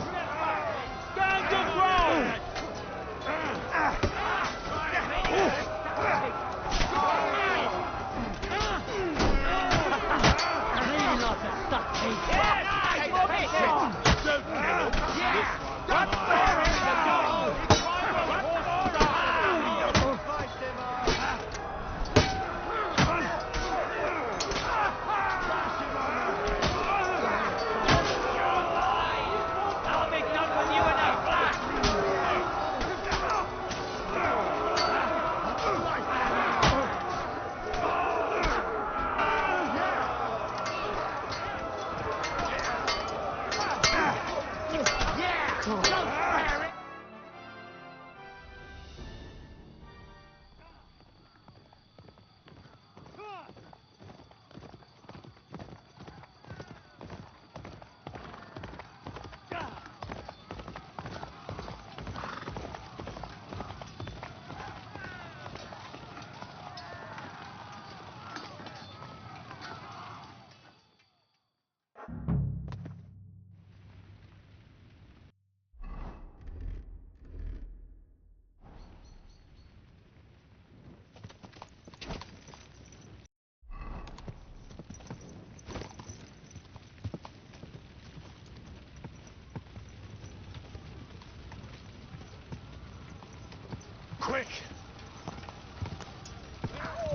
quick!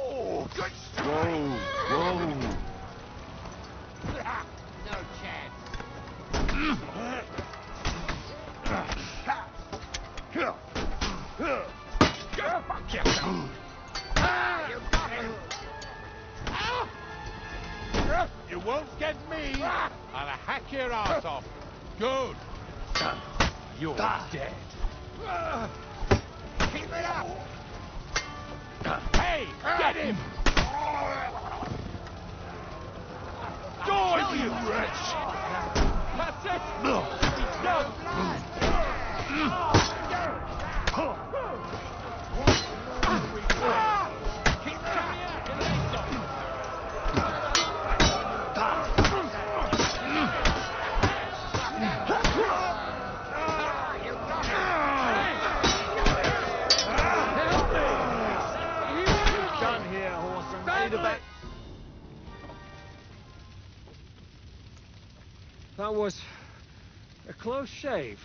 Oh, good strike! Whoa. No chance. Fuck you! You got him. You won't get me. I'll hack your ass off. Good. You're dead. Keep it up. Hey, get him! Die, you wretch! That's it! Done here, Horson. Need a back. That was a close shave.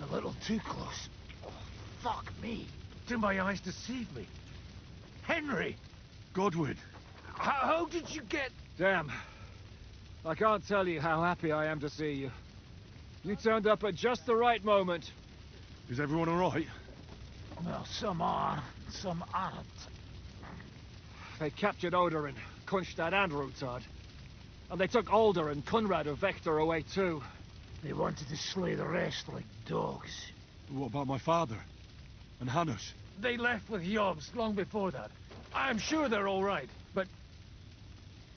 A little too close. Oh, fuck me. Do my eyes deceive me? Henry! Godwin! How did you get... Damn. I can't tell you how happy I am to see you. You turned up at just the right moment. Is everyone alright? Well, some are, some aren't. They captured Odorin, Kunstad and Rutard. And they took Alder and Kunrad of Vector away too. They wanted to slay the rest like dogs. What about my father? And Hanush? They left with Yobs long before that. I'm sure they're all right, but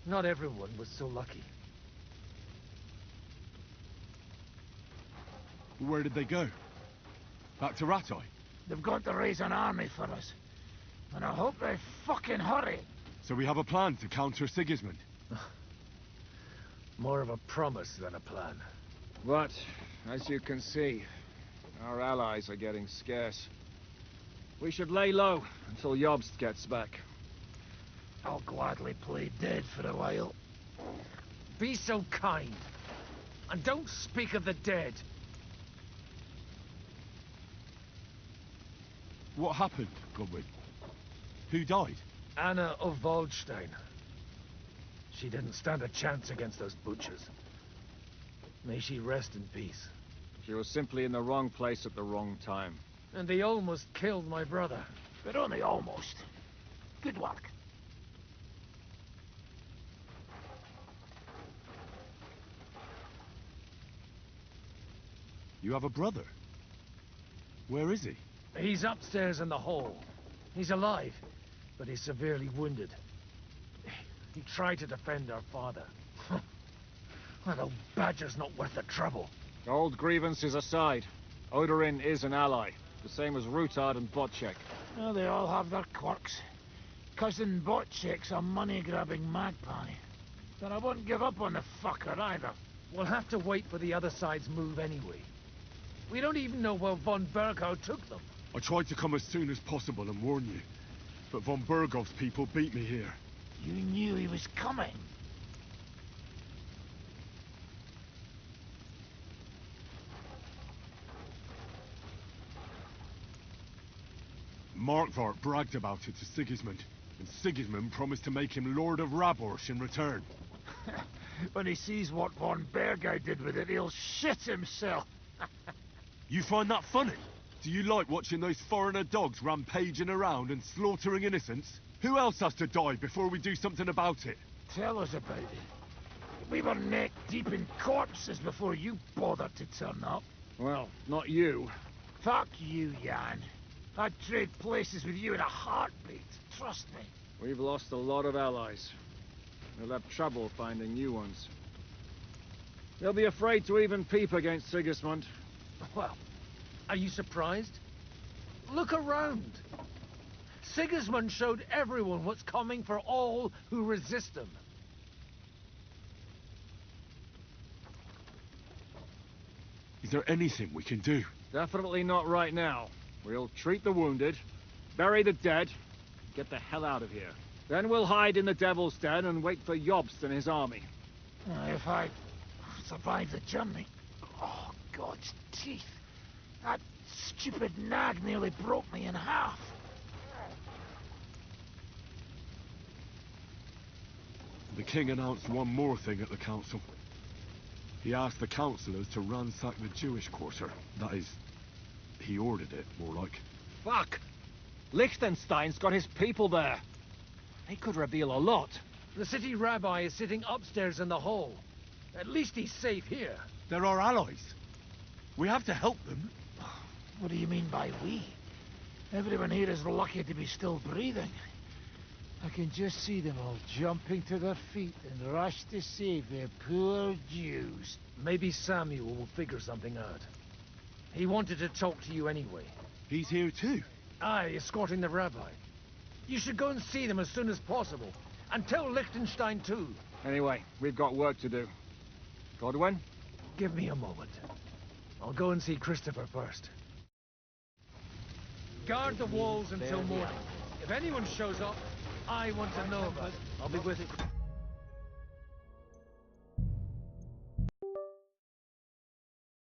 not everyone was so lucky. Where did they go? Back to Rattay? They've got to raise an army for us. And I hope they fucking hurry. So we have a plan to counter Sigismund? More of a promise than a plan. But, as you can see, our allies are getting scarce. We should lay low until Jobst gets back. I'll gladly play dead for a while. Be so kind. And don't speak of the dead. What happened, Godwin? Who died? Anna of Waldstein. She didn't stand a chance against those butchers. May she rest in peace. She was simply in the wrong place at the wrong time. And they almost killed my brother. But only almost. Good work. You have a brother? Where is he? He's upstairs in the hall. He's alive, but he's severely wounded. He tried to defend our father. That old badger's not worth the trouble. Old grievances aside, Odorin is an ally, the same as Rutard and Botchek. Well, they all have their quirks. Cousin Botchek's a money-grabbing magpie. But I won't give up on the fucker either. We'll have to wait for the other side's move anyway. We don't even know where von Berghow took them. I tried to come as soon as possible and warn you, but von Bergov's people beat me here. You knew he was coming. Markvart bragged about it to Sigismund, and Sigismund promised to make him Lord of Raborsh in return. When he sees what von Berghow did with it, he'll shit himself. You find that funny? Do you like watching those foreigner dogs rampaging around and slaughtering innocents? Who else has to die before we do something about it? Tell us about it. We were neck deep in corpses before you bothered to turn up. Well, not you. Fuck you, Jan. I'd trade places with you in a heartbeat. Trust me. We've lost a lot of allies. We'll have trouble finding new ones. They'll be afraid to even peep against Sigismund. Well, are you surprised? Look around. Sigismund showed everyone what's coming for all who resist him. Is there anything we can do? Definitely not right now. We'll treat the wounded, bury the dead, get the hell out of here. Then we'll hide in the Devil's Den and wait for Jobst and his army. If I survive the journey... Oh, God's teeth. That stupid nag nearly broke me in half. The king announced one more thing at the council. He asked the councillors to ransack the Jewish quarter. That is, he ordered it, more like. Fuck! Liechtenstein's got his people there. They could reveal a lot. The city rabbi is sitting upstairs in the hall. At least he's safe here. They're our allies. We have to help them. What do you mean by we? Everyone here is lucky to be still breathing. I can just see them all jumping to their feet and rush to save their poor Jews. Maybe Samuel will figure something out. He wanted to talk to you anyway. He's here too? Aye, escorting the rabbi. You should go and see them as soon as possible. And tell Liechtenstein too. Anyway, we've got work to do. Godwin? Give me a moment. I'll go and see Christopher first. Guard the walls until morning. If anyone shows up, I want to know about it. I'll be with it.